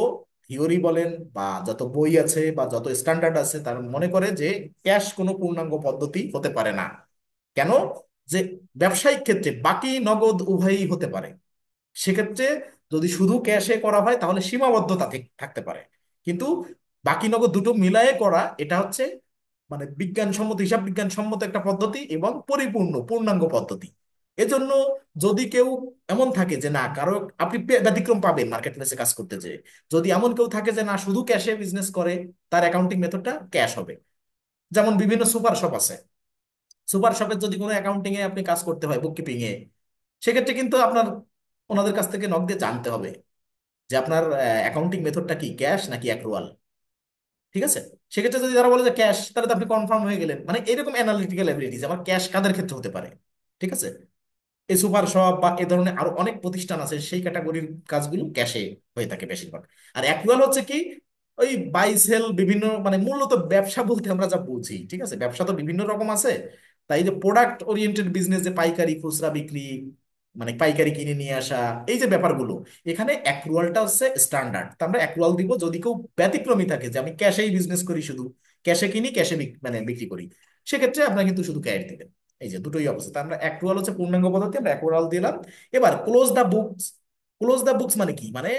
থিওরি বলেন বা যত বই আছে বা যত স্ট্যান্ডার্ড আছে, তার মনে করে যে ক্যাশ কোনো পূর্ণাঙ্গ পদ্ধতি হতে পারে না। কেন? যে ব্যবসায়িক ক্ষেত্রে বাকি নগদ উভয়ই হতে পারে। সেক্ষেত্রে যদি শুধু ক্যাশে করা হয়, তাহলে সীমাবদ্ধতা থাকতে পারে। কিন্তু বাকি নগদ দুটো মিলায়ে করা, এটা হচ্ছে মানে বিজ্ঞানসম্মত, হিসাব বিজ্ঞানসম্মত একটা পদ্ধতি এবং পরিপূর্ণ পূর্ণাঙ্গ পদ্ধতি। এজন্য যদি কেউ এমন থাকে যে না, কারো আপনি ব্যতিক্রম পাবেন মার্কেট প্লেসে কাজ করতে, যে যদি এমন কেউ থাকে যে না শুধু ক্যাশে বিজনেস করে, তার অ্যাকাউন্টিং মেথডটা ক্যাশ হবে। যেমন বিভিন্ন সুপার শপ আছে, সুপার শপের যদি কোনো অ্যাকাউন্টিং এ আপনি কাজ করতে হয়, বুককিপিং এ, সেক্ষেত্রে কিন্তু আপনার ওনাদের কাছ থেকে নক দিয়ে জানতে হবে যে আপনার অ্যাকাউন্টিং মেথডটা কি, ক্যাশ নাকি অ্যাক্রুয়াল, ঠিক আছে। সেক্ষেত্রে যদি তারা বলে যে ক্যাশ, তাহলে তো আপনি কনফার্ম হয়ে গেলেন। মানে এরকম অ্যানালিটিক্যাল এবিলিটিজ আমার ক্যাশ কাদের ক্ষেত্রে হতে পারে, ঠিক আছে। এই সুপার শপ বা এ ধরনের আরো অনেক প্রতিষ্ঠান আছে, সেই ক্যাটাগরির কাজগুলো ক্যাশে হয়ে থাকে বেশিরভাগ। আর অ্যাক্রুয়াল হচ্ছে কি, ওই বাই সেল বিভিন্ন, মানে মূলত ব্যবসা বলতে আমরা যা বুঝি, ঠিক আছে, ব্যবসা তো বিভিন্ন রকম আছে। তাই যে প্রোডাক্ট ওরিয়েন্টেড বিজনেস, যে পাইকারি খুচরা বিক্রি, মানে পাইকারি কিনে নিয়ে আসা, এই যে ব্যাপারগুলো, এখানে অ্যাক্রুয়ালটা হচ্ছে স্ট্যান্ডার্ড। তো আমরা অ্যাক্রুয়াল দিব যদি কেউ ব্যতিক্রমী থাকে, যে আমি ক্যাশেই বিজনেস করি, শুধু ক্যাশে কিনি, ক্যাশে মানে বিক্রি করি, সেক্ষেত্রে আপনার কিন্তু শুধু ক্যাশ দিবেন। এই যে দুটোই অবস্থা, আমরা অ্যাক্রুয়াল হচ্ছে পূর্ণাঙ্গ পদ্ধতি, আমরা অ্যাক্রুয়াল দিলাম। এবার ক্লোজ দা বুকস। ক্লোজ দা বুকস মানে কি? মানে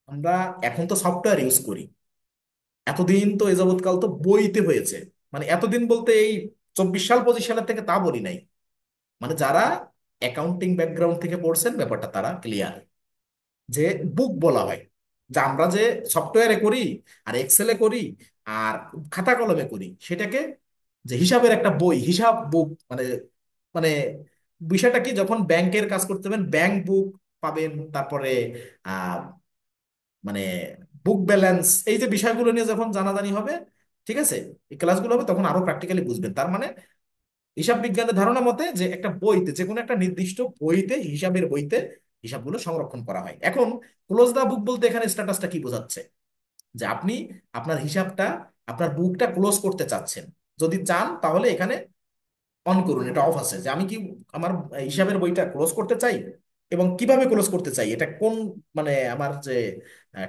আমরা এখন তো সফটওয়্যার ইউজ করি, এতদিন তো এ যাবৎকাল তো বইতে হয়েছে। মানে এতদিন বলতে এই 24 সাল 25 সালের থেকে তা বলি নাই। মানে যারা অ্যাকাউন্টিং ব্যাকগ্রাউন্ড থেকে পড়ছেন ব্যাপারটা তারা ক্লিয়ার, যে বুক বলা হয়, যে আমরা যে সফটওয়্যারে করি আর এক্সেলে করি আর খাতা কলমে করি, সেটাকে যে হিসাবের একটা বই, হিসাব বুক মানে, মানে বিষয়টা কি, যখন ব্যাংকের কাজ করতে যাবেন ব্যাংক বুক পাবেন, তারপরে আহ মানে বুক ব্যালেন্স, এই যে বিষয়গুলো নিয়ে যখন জানাজানি হবে, ঠিক আছে, এই ক্লাসগুলো হবে, তখন আরো প্র্যাকটিক্যালি বুঝবেন। তার মানে হিসাব বিজ্ঞানের ধারণা মতে যে একটা বইতে, যে কোনো একটা নির্দিষ্ট বইতে, হিসাবের বইতে হিসাবগুলো সংরক্ষণ করা হয়। এখন ক্লোজ দা বুক বলতে এখানে স্ট্যাটাসটা কি বোঝাচ্ছে? যে আপনি আপনার হিসাবটা, আপনার বুকটা ক্লোজ করতে চাচ্ছেন। যদি চান তাহলে এখানে অন করুন, এটা অফ আছে, যে আমি কি আমার হিসাবের বইটা ক্লোজ করতে চাই, এবং কিভাবে ক্লোজ করতে চাই, এটা কোন, মানে আমার যে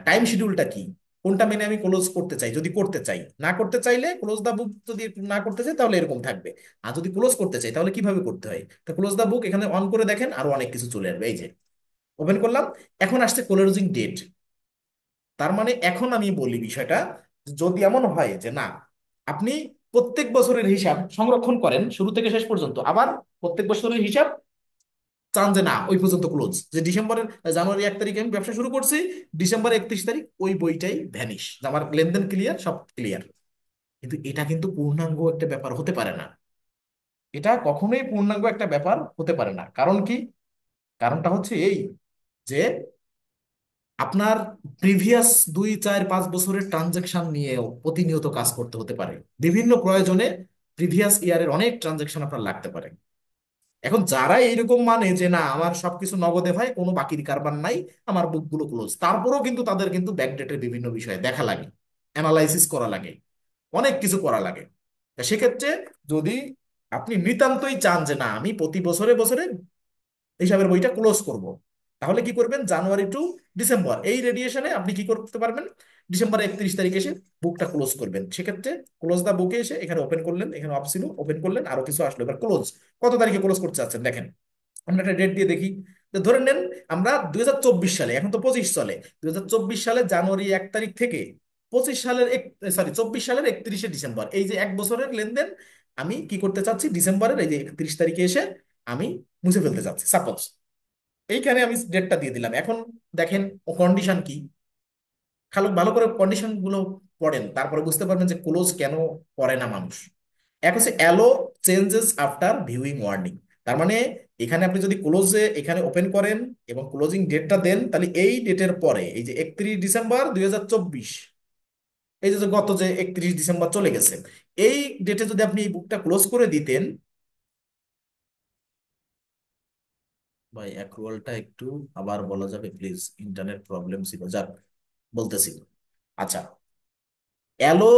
টাইম শিডিউলটা কি, কোনটা মেনে আমি ক্লোজ করতে চাই। যদি করতে চাই, না করতে চাইলে ক্লোজ দা বুক, যদি না করতে চাই তাহলে এরকম থাকবে। আর যদি ক্লোজ করতে চাই তাহলে কিভাবে করতে হয়, তো ক্লোজ দা বুক এখানে অন করে দেখেন, আরো অনেক কিছু চলে আসবে। এই যে ওপেন করলাম, এখন আসছে ক্লোজিং ডেট। তার মানে এখন আমি বলি বিষয়টা, যদি এমন হয় যে না, আপনি প্রত্যেক বছরের হিসাব সংরক্ষণ করেন শুরু থেকে শেষ পর্যন্ত, আবার প্রত্যেক বছরের হিসাব চান যে না ওই পর্যন্ত ক্লোজ, যে ডিসেম্বরের জানুয়ারি 1 তারিখে আমি ব্যবসা শুরু করছি, ডিসেম্বর 31 তারিখ ওই বইটাই ভ্যানিশ, আমার লেনদেন ক্লিয়ার, সব ক্লিয়ার। কিন্তু এটা কিন্তু পূর্ণাঙ্গ একটা ব্যাপার হতে পারে না। এটা কখনোই পূর্ণাঙ্গ একটা ব্যাপার হতে পারে না। কারণ কি? কারণটা হচ্ছে এই, যে আপনার প্রিভিয়াস 2 4 5 বছরের ট্রানজেকশন নিয়েও প্রতিনিয়ত কাজ করতে হতে পারে। বিভিন্ন প্রয়োজনে প্রিভিয়াস ইয়ারের অনেক ট্রানজেকশন আপনার লাগতে পারে। এখন যারা এইরকম মানে যে না আমার সবকিছু নগদে ভাই, কোনো বাকির কারবার নাই, আমার বুকগুলো ক্লোজ, তারপরেও কিন্তু তাদের কিন্তু ব্যাকডেটের বিভিন্ন বিষয়ে দেখা লাগে, অ্যানালাইসিস করা লাগে, অনেক কিছু করা লাগে। তা সেক্ষেত্রে যদি আপনি নিতান্তই চান যে না আমি প্রতি বছরে বছরে হিসাবের বইটা ক্লোজ করব, তাহলে কি করবেন, জানুয়ারি টু ডিসেম্বর এই রেডিয়েশনে আপনি কি করতে পারবেন, ডিসেম্বর 31 তারিখে এসে বুকটা ক্লোজ করবেন। সেক্ষেত্রে ক্লোজ দা বুকে এসে এখানে ওপেন করলেন, এখানে অফ ছিল, ওপেন করলেন, আরো কিছু আসলো, এবার ক্লোজ। কত তারিখে ক্লোজ করতে চাচ্ছেন দেখেন, আমরা একটা ডেট দিয়ে দেখি। তো ধরে নেন আমরা 2024 সালে, এখন তো 25 চলে, 2024 সালে জানুয়ারি 1 তারিখ থেকে 25 সালের সরি 24 সালের 31শে ডিসেম্বর, এই যে 1 বছরের লেনদেন আমি কি করতে চাচ্ছি, ডিসেম্বরের এই যে 31 তারিখে এসে আমি মুছে ফেলতে চাচ্ছি সাপোজ। এইখানে আমি ডেটটা দিয়ে দিলাম। এখন দেখেন ও কন্ডিশন কি, খালো ভালো করে কন্ডিশন গুলো পড়েন, তারপরে বুঝতে পারবেন যে ক্লোজ কেন করে না মানুষ। এক হচ্ছে allow changes after viewing warning. তার মানে এখানে আপনি যদি ক্লোজে এখানে ওপেন করেন এবং ক্লোজিং ডেটটা দেন, তাহলে এই ডেটের পরে, এই যে 31 ডিসেম্বর 2024, এই যে যে গত যে 31 ডিসেম্বর চলে গেছে, এই ডেটে যদি আপনি এই বুকটা ক্লোজ করে দিতেন। ভাই অ্যাক্রুয়ালটা একটু আবার বলা যাবে প্লিজ, ইন্টারনেট প্রবলেম ছিল, যাক বলতেছি। আচ্ছা, allow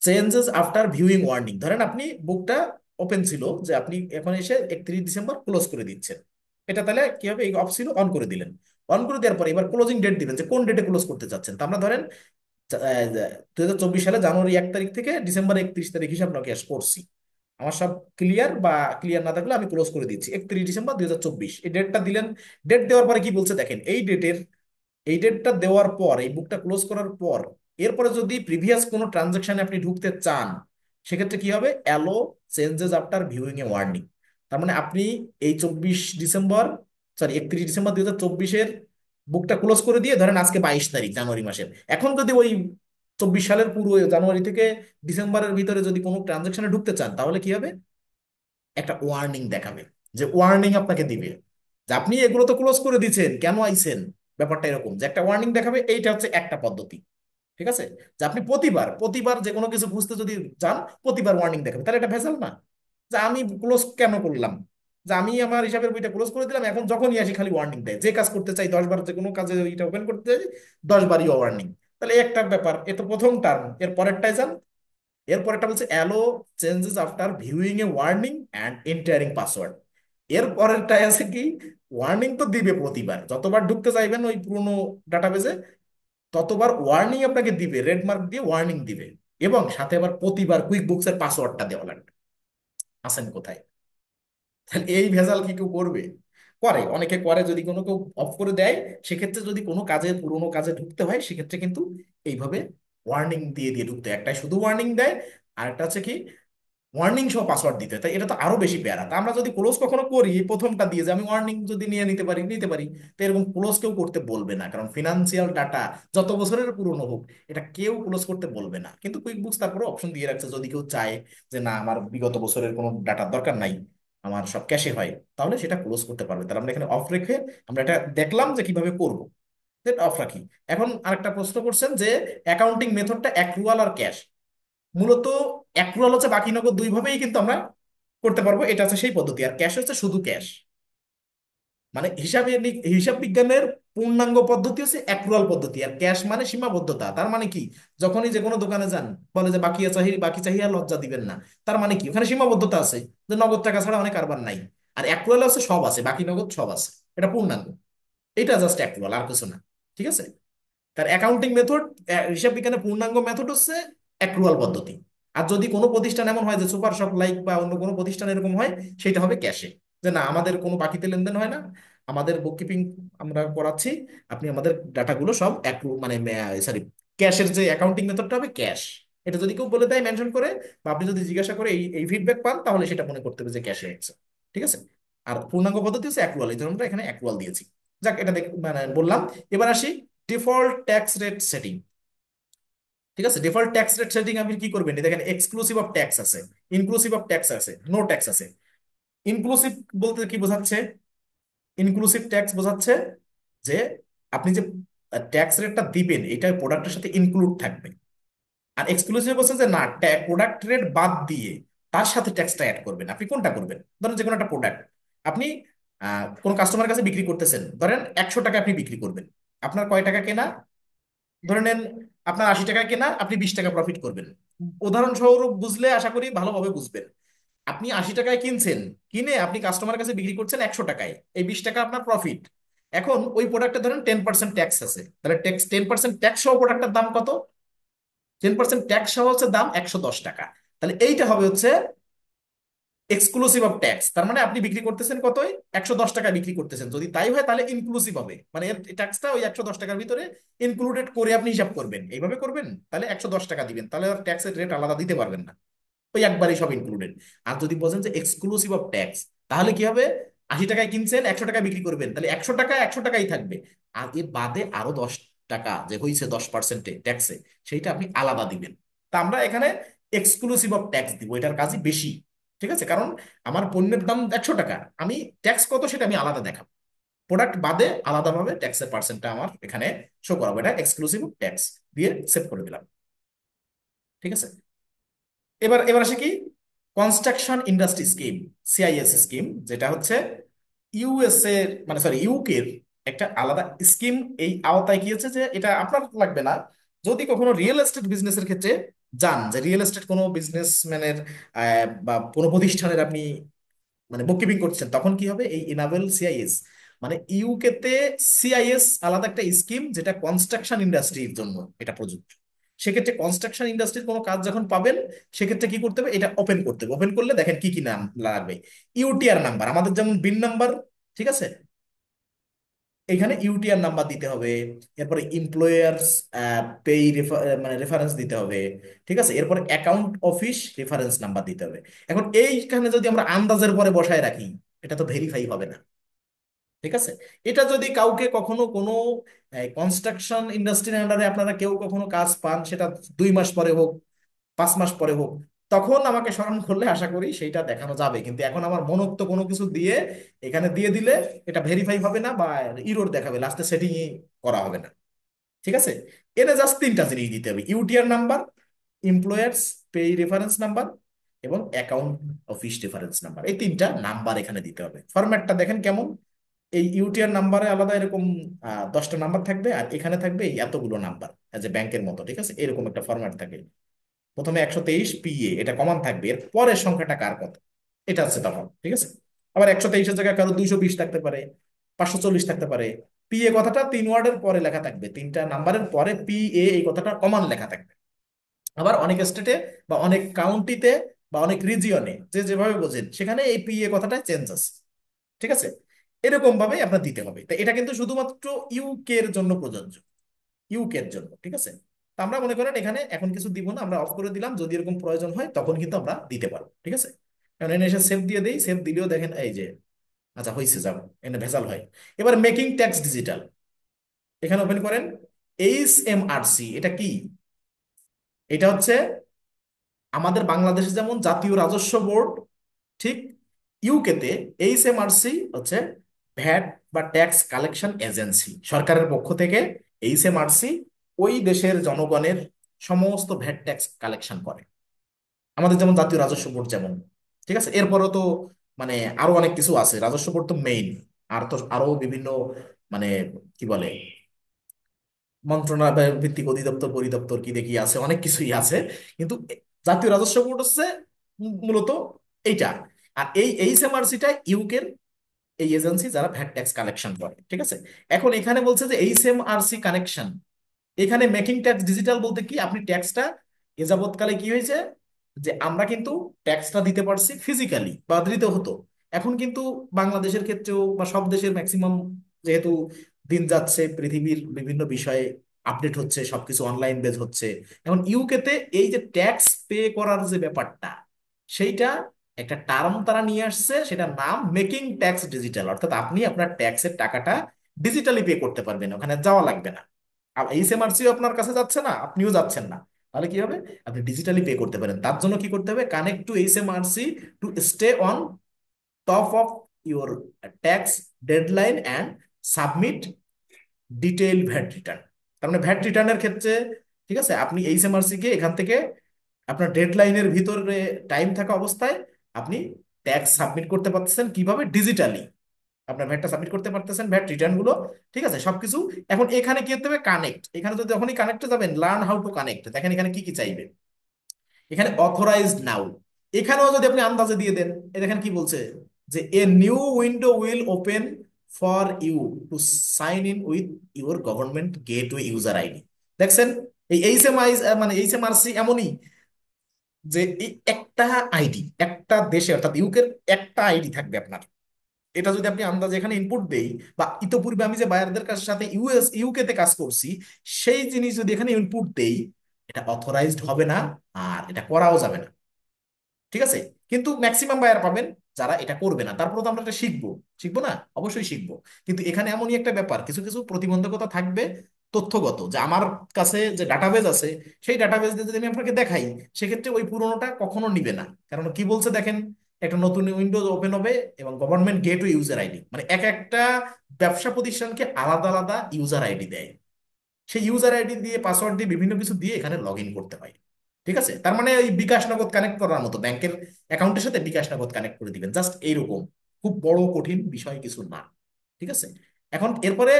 changes after viewing warning, ধরেন আপনি বুকটা ওপেন ছিল, যে আপনি এখন এসে 31 ডিসেম্বর ক্লোজ করে দিচ্ছেন, এটা তাহলে কি হবে, এই অফ ছিল অন করে দিলেন। অন করে দেওয়ার পরে এবার ক্লোজিং ডেট দিবেন, যে কোন ডেটে ক্লোজ করতে চাচ্ছেন। তো আমরা ধরেন 2024 সালে জানুয়ারি 1 তারিখ থেকে ডিসেম্বর 31 তারিখ হিসাব ক্যাশ করছি, আমার সব ক্লিয়ার, বা ক্লিয়ার না থাকলে আমি ক্লোজ করে দিচ্ছি 31 ডিসেম্বর 2024, এই ডেটটা দিলেন। ডেট দেওয়ার পরে কি বলছে দেখেন, এই ডেটটা দেওয়ার পর, এই বুকটা ক্লোজ করার পর, এরপরে যদি প্রিভিয়াস কোনো ট্রানজাকশনে আপনি ঢুকতে চান, সেক্ষেত্রে কি হবে, aloe changes after viewing a warning. তার মানে আপনি এই 24 ডিসেম্বর, সরি 31 ডিসেম্বর 2024-এর বুকটা ক্লোজ করে দিয়ে, ধরেন আজকে 22 তারিখ জানুয়ারি মাসের, এখন যদি ওই 24 সালের পুরো জানুয়ারি থেকে ডিসেম্বরের ভিতরে যদি কোনো ট্রানজাকশনে ঢুকতে চান, তাহলে কি হবে, একটা ওয়ার্নিং দেখাবে, যে ওয়ার্নিং আপনাকে দিবে, যে আপনি এগুলো তো ক্লোজ করে দিচ্ছেন, কেন আইছেন, ব্যাপারটা এরকম, যে একটা ওয়ার্নিং দেখাবে। এইটা হচ্ছে একটা পদ্ধতি, ঠিক আছে, যে আপনি প্রতিবার প্রতিবার যে কোনো কিছু বুঝতে যদি যান, প্রতিবার ওয়ার্নিং দেখাবে, তাহলে এটা ভেজাল না, যে আমি ক্লোজ কেন করলাম, যে আমি আমার হিসাবের বইটা ক্লোজ করে দিলাম, এখন যখনই আসি খালি ওয়ার্নিং দেয়, যে কাজ করতে চাই 10 বার, যে কোনো কাজে এটা ওপেন করতে চাই 10 বারই ওয়ার্নিং। তাহলে এই একটা ব্যাপার, এ তো প্রথম টার্ম, এর পরেরটাই যান, এরপর একটা বলছে allow changes after viewing a warning and entering password. এর পরেরটাই আছে কি, ওয়ার্নিং তো দিবে প্রতিবার, যতবার ঢুকতে চাইবেন ওই পুরোনো ডাটাবেজে ততবার ওয়ার্নিং আপনাকে দিবে, রেড মার্ক দিয়ে ওয়ার্নিং দিবে, এবং সাথে আবার প্রতিবার কুইক বুকস এর পাসওয়ার্ডটা দেওয়া লাগবে। আছেন কোথায়? তাহলে এই ভেজাল কি কেউ করবে? করে, অনেকে করে, যদি কোনো কেউ অফ করে দেয়, সেক্ষেত্রে যদি কোনো কাজে, পুরোনো কাজে ঢুকতে হয়, সেক্ষেত্রে কিন্তু এইভাবে ওয়ার্নিং দিয়ে দিয়ে ঢুকতে হয়। একটাই শুধু ওয়ার্নিং দেয়, আর একটা হচ্ছে কি ওয়ার্নিং সহ পাসওয়ার্ড দিতে হয়। তাই এটা তো আরো বেশি প্যারা। তা আমরা যদি ক্লোজ কখনো করি, এই প্রথমটা দিয়ে যে আমি ওয়ার্নিং যদি নিয়ে নিতে পারি, নিতে পারি। তো এরকম ক্লোজ কেউ করতে বলবে না, কারণ ফিনান্সিয়াল ডাটা যত বছরের পুরনো হোক, এটা কেউ ক্লোজ করতে বলবে না। কিন্তু কুইক বুকস তারপরে অপশন দিয়ে রাখছে, যদি কেউ চায় যে না আমার বিগত বছরের কোনো ডাটার দরকার নাই, আমার সব ক্যাশে হয়, তাহলে সেটা ক্লোজ করতে পারবে। তাহলে আমরা এখানে অফ রেখে আমরা এটা দেখলাম যে কিভাবে করব, সেটা অফ রাখি। এখন আরেকটা প্রশ্ন করছেন যে অ্যাকাউন্টিং মেথডটা অ্যাক্রুয়াল আর ক্যাশ। মূলত অ্যাক্রুয়াল হচ্ছে বাকি নগদ, দুই ভাবেই কিন্তু আমরা করতে পারবো, এটা হচ্ছে সেই পদ্ধতি। আর ক্যাশ হচ্ছে শুধু ক্যাশ। মানে হিসাব বিজ্ঞানের পূর্ণাঙ্গ পদ্ধতি হচ্ছে অ্যাক্রুয়াল পদ্ধতি, আর ক্যাশ মানে সীমাবদ্ধতা। তার মানে কি, যখনই যে কোনো দোকানে যান, বলে যে বাকি চাহি, বাকি চাহিয়া লজ্জা দিবেন না, তার মানে কি ওখানে সীমাবদ্ধতা আছে, যে নগদ টাকা ছাড়া অনেক কারবার নাই। আর অ্যাক্রুয়াল হচ্ছে সব আছে, বাকি নগদ সব আছে, এটা পূর্ণাঙ্গ। এটা জাস্ট অ্যাক্রুয়াল, আর কিছু না। ঠিক আছে? তার অ্যাকাউন্টিং মেথড, হিসাব বিজ্ঞানের পূর্ণাঙ্গ মেথড হচ্ছে অ্যাক্রুয়াল পদ্ধতি। আর যদি কোনো প্রতিষ্ঠান এমন হয় যে সুপার শপ লাইক বা অন্য কোনো প্রতিষ্ঠান এরকম হয়, সেটা হবে ক্যাশে। যে না আমাদের কোনো বাকিতে লেনদেন হয় না, আমাদের বুককিপিং আমরা করাচ্ছি, আপনি আমাদের ডাটাগুলো সব মানে সরি, ক্যাশের যে অ্যাকাউন্টিং মেথডটা হবে ক্যাশ। এটা যদি কেউ বলে দেয় মেনশন করে, বা আপনি যদি জিজ্ঞাসা করে এই এই ফিডব্যাক পান, তাহলে সেটা মনে করতে হবে যে ক্যাশে হচ্ছে। ঠিক আছে? আর পূর্ণাঙ্গ পদ্ধতি হচ্ছে অ্যাক্রুয়াল, এই জন্য আমরা এখানে অ্যাক্রুয়াল দিয়েছি। যাক, এটা মানে বললাম। এবার আসি ডিফল্ট ট্যাক্স রেট সেটিং। ঠিক আছে? ডিফল্ট ট্যাক্স রেট সেটিং আপনি কি করবেন, দেখেন এক্সক্লুসিভ অফ ট্যাক্স আছে, ইনক্লুসিভ অফ ট্যাক্স আছে, নো ট্যাক্স আছে। ইনক্লুসিভ বলতে কি বোঝাচ্ছে? ইনক্লুসিভ ট্যাক্স বোঝাচ্ছে যে আপনি যে ট্যাক্স রেটটা দিবেন, এটা প্রোডাক্টের সাথে ইনক্লুড থাকবে। আর এক্সক্লুসিভ বলছে যে না, প্রোডাক্ট রেট বাদ দিয়ে তার সাথে ট্যাক্সটা অ্যাড করবেন। আপনি কোনটা করবেন? ধরেন যে কোনো একটা প্রোডাক্ট আপনি কোন কাস্টমারের কাছে বিক্রি করতেছেন, ধরেন 100 টাকা আপনি বিক্রি করবেন। আপনার কয় টাকা কেনা? ধরে নেন আপনার 80 টাকা কেনা, আপনি 20 টাকা প্রফিট করবেন। উদাহরণস্বরূপ বুঝলে আশা করি ভালোভাবে বুঝবেন। আপনি 80 টাকায় কিনছেন, কিনে আপনি কাস্টমারের কাছে বিক্রি করছেন 100 টাকায়, এই 20 টাকা আপনার প্রফিট। এখন ওই প্রোডাক্টে ধরেন 10% ট্যাক্স আছে, তাহলে ট্যাক্স 10% ট্যাক্স সহ প্রোডাক্টের দাম কত? 10% ট্যাক্স সহ হচ্ছে দাম 110 টাকা। তাহলে এইটা হবে হচ্ছে এক্সক্লুসিভ অফ ট্যাক্স। তার মানে আপনি বিক্রি করতেছেন কতই, 110 টাকা বিক্রি করতেছেন। যদি তাই হয় তাহলে ইনক্লুসিভ হবে, মানে এর ট্যাক্সটা ওই 110 টাকার ভিতরে ইনক্লুডেড করে আপনি হিসাব করবেন, এইভাবে করবেন। তাহলে 110 টাকা দিবেন, তাহলে আর ট্যাক্সের রেট আলাদা দিতে পারবেন না, ওই একবারই সব ইনক্লুডেড। আর যদি বলেন যে এক্সক্লুসিভ অফ ট্যাক্স, তাহলে কি হবে, 80 টাকায় কিনছেন, 100 টাকায় বিক্রি করবেন, তাহলে 100 টাকা 100 টাকাই থাকবে। আর এর বাদে আরো 10 টাকা যে হয়েছে 10%-এ ট্যাক্সে, সেইটা আপনি আলাদা দিবেন। তা আমরা এখানে এক্সক্লুসিভ অফ ট্যাক্স দিব, এটার কাজই বেশি। ঠিক আছে? কারণ আমার পণ্যের দাম 100 টাকা, আমি ট্যাক্স কত সেটা আমি আলাদা দেখাবো, প্রোডাক্ট বাদে আলাদাভাবে ট্যাক্সের পার্সেন্টটা আমার এখানে শো করাবো। এটা এক্সক্লুসিভ ট্যাক্স দিয়ে সেভ করে দিলাম। ঠিক আছে? এবার এবার আসে কি, construction industry scheme, CIS scheme, যেটা হচ্ছে ইউএসএ, মানে সরি ইউকের একটা আলাদা স্কিম। এই আওতায় কি হচ্ছে যে এটা আপনার লাগবে না, যদি কখনো রিয়েল এস্টেট বিজনেসের ক্ষেত্রে যান, যে রিয়েল এস্টেট কোনো বিজনেসম্যানের বা কোনো প্রতিষ্ঠানের আপনি মানে বুককিপিং করছেন, তখন কি হবে, এই ইনাবেল সিআইএস, মানে ইউকে তে সিআইএস আলাদা একটা স্কিম, যেটা কনস্ট্রাকশন ইন্ডাস্ট্রির জন্য এটা প্রযোজ্য। সেক্ষেত্রে কনস্ট্রাকশন ইন্ডাস্ট্রির কোনো কাজ যখন পাবেন, সেক্ষেত্রে কি করতে হবে, এটা ওপেন করতে হবে। ওপেন করলে দেখেন কি কি নাম লাগবে। ইউটিআর নাম্বার, আমাদের যেমন বিন নাম্বার, ঠিক আছে, এখানে ইউটিআর নাম্বার দিতে হবে। এরপরে এমপ্লয়ার্স পেই মানে রেফারেন্স দিতে হবে। ঠিক আছে? এরপরে অ্যাকাউন্ট অফিস রেফারেন্স নাম্বার দিতে হবে। এখন এইখানে যদি আমরা আন্দাজের পরে বসায় রাখি, এটা তো ভেরিফাই হবে না। ঠিক আছে? এটা যদি কাউকে কখনো কোনো কনস্ট্রাকশন ইন্ডাস্ট্রির আন্ডারে আপনারা কেউ কখনো কাজ পান, সেটা 2 মাস পরে হোক, 5 মাস পরে হোক, তখন আমাকে স্মরণ করলে আশা করি সেইটা দেখানো যাবে। কিন্তু এখন আমার মনোক্ত কোনো কিছু দিয়ে এখানে দিয়ে দিলে এটা ভেরিফাই হবে না, বা ইরোর দেখাবে, লাস্টে সেটিং করা হবে না। ঠিক আছে? এটা জাস্ট 3টা জিনিস দিতে হবে: UTR number, employers pay reference number, এবং অ্যাকাউন্ট অফিস রেফারেন্স নাম্বার। এই 3টা নাম্বার এখানে দিতে হবে। ফরম্যাটটা দেখেন কেমন, এই ইউটিআর নাম্বারে আলাদা এরকম 10টা নাম্বার থাকবে, আর এখানে থাকবে এই এতগুলো নাম্বার, যে ব্যাংকের মতো। ঠিক আছে? এরকম একটা ফরম্যাট থাকে। প্রথমে 123 পিএ এটা কমান থাকবে, এর পরের সংখ্যাটা কার কত, এটা হচ্ছে তখন, ঠিক আছে। আবার 123-এর জায়গায় কারো 220 থাকতে পারে, 540 থাকতে পারে। পিএ কথাটা 3 ওয়ার্ডের পরে লেখা থাকবে, 3টা নাম্বারের পরে পিএ এই কথাটা কমান লেখা থাকবে। আবার অনেক স্টেটে বা অনেক কাউন্টিতে বা অনেক রিজিয়নে যে যেভাবে বোঝেন সেখানে এই পিএ কথাটা চেঞ্জ আছে, ঠিক আছে। এরকম ভাবে আপনার দিতে হবে। তো এটা কিন্তু শুধুমাত্র ইউকে এর জন্য প্রযোজ্য, ইউকে এর জন্য, ঠিক আছে। তো আমরা মনে করেন এখানে এখন কিছু দিব না, আমরা অফ করে দিলাম, যদি এরকম প্রয়োজন হয় তখন কিন্তু আমরা দিতে পারবো, ঠিক আছে। কারণ এনে এসে সেভ দিয়ে দেই, সেভ দিলেও দেখেন এই যে আচ্ছা হয়েছে, যাব এনে ভেজাল হয়। এবার মেকিং ট্যাক্স ডিজিটাল, এখানে ওপেন করেন। HMRC এটা কি? এটা হচ্ছে আমাদের বাংলাদেশে যেমন জাতীয় রাজস্ব বোর্ড, ঠিক ইউকেতে HMRC হচ্ছে ভ্যাট বা ট্যাক্স কালেকশন এজেন্সি, সরকারের পক্ষ থেকে HMRC ওই দেশের জনগণের সমস্ত ভ্যাট ট্যাক্স কালেকশন করে। আমাদের যেমন জাতীয় রাজস্ব বোর্ড যেমন, ঠিক আছে। এরপরও তো মানে আরো অনেক কিছু আছে, রাজস্ব বোর্ড তো মেইন, আর তো আরো বিভিন্ন মানে কি বলে মন্ত্রণালয় ভিত্তিক অধিদপ্তর পরিদপ্তর কি দেখি আছে, অনেক কিছুই আছে। কিন্তু জাতীয় রাজস্ব বোর্ড হচ্ছে মূলত এইটা। আর এই HMRCটা ইউকের এই এজেন্সি যারা ভ্যাট ট্যাক্স কালেকশন করে, ঠিক আছে। এখন এখানে বলছে যে HMRC কানেকশন, এখানে মেকিং ট্যাক্স ডিজিটাল বলতে কি, আপনি ট্যাক্সটা এ যাবৎকালে কি হয়েছে যে আমরা কিন্তু ট্যাক্সটা দিতে পারছি ফিজিক্যালি বা দিতে হতো। এখন কিন্তু বাংলাদেশের ক্ষেত্রেও বা সব দেশের ম্যাক্সিমাম, যেহেতু দিন যাচ্ছে পৃথিবীর বিভিন্ন বিষয়ে আপডেট হচ্ছে, সবকিছু অনলাইন বেজ হচ্ছে, এখন ইউকেতে এই যে ট্যাক্স পে করার যে ব্যাপারটা, সেইটা একটা টার্ম তারা নিয়ে আসছে, সেটার নাম মেকিং ট্যাক্স ডিজিটাল। অর্থাৎ আপনি আপনার ট্যাক্সের টাকাটা ডিজিটালি পে করতে পারবেন, ওখানে যাওয়া লাগবে না। আর HMRC আপনার কাছে যাচ্ছে না, আপনিও যাচ্ছেন না, তাহলে কি হবে, আপনি ডিজিটালি পে করতে পারেন। তার জন্য কি করতে হবে, connect to HMRC to stay on top of your tax deadline and submit detail VAT return. তার মানে ভ্যাট রিটার্নের ক্ষেত্রে, ঠিক আছে, আপনি HMRC কে এখান থেকে আপনার ডেডলাইনের ভিতরে টাইম থাকা অবস্থায় আপনি ট্যাক্স সাবমিট করতে পারতেছেন, কিভাবে, ডিজিটালি আপনার ভ্যাটটা সাবমিট করতে পারতেছেন, ভ্যাট রিটার্ন গুলো, ঠিক আছে, সবকিছু। এখন এখানে কি করতে হবে, কানেক্ট, এখানে যদি যখনই কানেক্টে যাবেন, লার্ন হাউ টু কানেক্ট, দেখেন এখানে কি কি চাইবে। এখানে অথরাইজড নাও, এখানেও যদি আপনি আন্দাজে দিয়ে দেন, এ দেখেন কি বলছে, যে a new window will open for you to sign in with your government gateway user ID. দেখছেন, এই HMI মানে HMRC এমনই, যে এই একটা আইডি, একটা দেশে অর্থাৎ ইউকের একটা আইডি থাকবে আপনার। এটা যদি আপনি আন্দাজে এখানে ইনপুট দেই, বা ইতোপূর্বে আমি যে বায়ারদের কাছে সাথে ইউকে তে কাজ করছি, সেই জিনিস যদি এখানে ইনপুট দেই, এটা অথরাইজড হবে না, আর এটা করাও যাবে না, ঠিক আছে। কিন্তু ম্যাক্সিমাম বায়ার পাবেন যারা এটা করবে না। তারপর তো আমরা এটা শিখবো, শিখবো না, অবশ্যই শিখবো। কিন্তু এখানে এমনই একটা ব্যাপার, কিছু কিছু প্রতিবন্ধকতা থাকবে তথ্যগত, যে আমার কাছে যে ডাটাবেজ আছে, সেই ডাটাবেজ দিয়ে যদি আমি আপনাকে দেখাই, সেক্ষেত্রে ওই পুরোনোটা কখনো নিবে না। কারণ কি বলছে দেখেন, একটা নতুন উইন্ডোজ ওপেন হবে এবং গভর্নমেন্ট গেটওয়ে ইউজার আইডি, মানে এক একটা ব্যবসা প্রতিষ্ঠানকে আলাদা আলাদা ইউজার আইডি দেয়, সেই ইউজার আইডি দিয়ে পাসওয়ার্ড দিয়ে বিভিন্ন কিছু দিয়ে এখানে লগ ইন করতে হয়, ঠিক আছে। তার মানে ওই বিকাশ নগদ কানেক্ট করার মতো, ব্যাংকের অ্যাকাউন্টের সাথে বিকাশ নগদ কানেক্ট করে দিবেন, জাস্ট এইরকম, খুব বড় কঠিন বিষয় কিছু না, ঠিক আছে। এখন এরপরে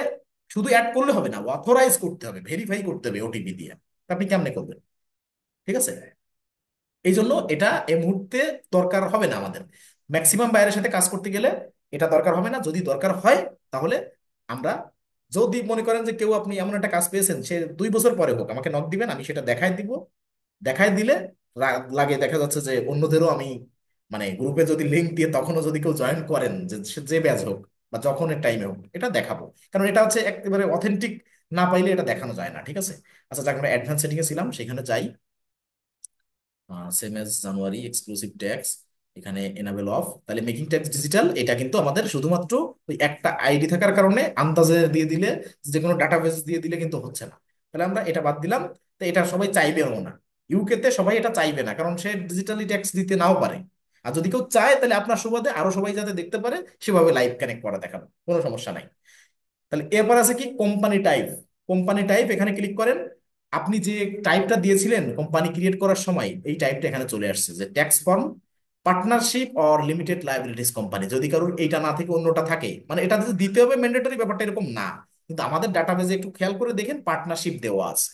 শুধু অ্যাড করলে হবে না, অথরাইজ করতে হবে, ভেরিফাই করতে হবে ওটিপি দিয়ে। তা আপনি কেমনে করবেন, ঠিক আছে। এই জন্য এটা এই মুহূর্তে দরকার হবে না আমাদের, ম্যাক্সিমাম বাইরের সাথে কাজ করতে গেলে এটা দরকার হবে না। যদি দরকার হয় তাহলে আমরা, যদি মনে করেন যে কেউ, আপনি এমন একটা কাজ পেয়েছেন, সে 2 বছর পরে হোক আমাকে নক দিবেন, আমি সেটা দেখাই দিব। দেখাই দিলে লাগে দেখা যাচ্ছে যে অন্যদেরও আমি মানে গ্রুপে যদি লিঙ্ক দিয়ে তখনও যদি কেউ জয়েন করেন, যে যে ব্যাচ হোক বা যখন টাইমে হোক, এটা দেখাবো। কারণ এটা হচ্ছে একেবারে অথেন্টিক, না পাইলে এটা দেখানো যায় না, ঠিক আছে। আচ্ছা যাক, আমরা অ্যাডভান্স সেটিং এ ছিলাম, সেখানে যাই। সেম এজ জানুয়ারি এক্সক্লুসিভ ট্যাক্স, এখানে এনাবেল অফ। তাহলে মেকিং ট্যাক্স ডিজিটাল এটা কিন্তু আমাদের শুধুমাত্র ওই একটা আইডি থাকার কারণে আন্দাজে দিয়ে দিলে, যে কোনো ডাটাবেস দিয়ে দিলে কিন্তু হচ্ছে না। তাহলে আমরা এটা বাদ দিলাম। তো এটা সবাই চাইবেও না, ইউকেতে সবাই এটা চাইবে না, কারণ সে ডিজিটালি ট্যাক্স দিতে নাও পারে। আর যদি কেউ চায়, তাহলে আপনার সুবাদে আরো সবাই যাতে দেখতে পারে সেভাবে লাইভ কানেক্ট করা দেখানো, কোনো সমস্যা নাই। তাহলে এরপর আছে কি, কোম্পানি টাইপ। কোম্পানি টাইপ এখানে ক্লিক করেন। আপনি যে টাইপটা দিয়েছিলেন কোম্পানি ক্রিয়েট করার সময়, এই টাইপটা এখানে চলে আসছে, যে tax form, partnership or limited liabilities company. যদি কারোর এইটা না থেকে অন্যটা থাকে, মানে এটা যদি দিতে হবে ম্যান্ডেটরি, ব্যাপারটা এরকম না। কিন্তু আমাদের ডাটাবেজে একটু খেয়াল করে দেখেন পার্টনারশিপ দেওয়া আছে।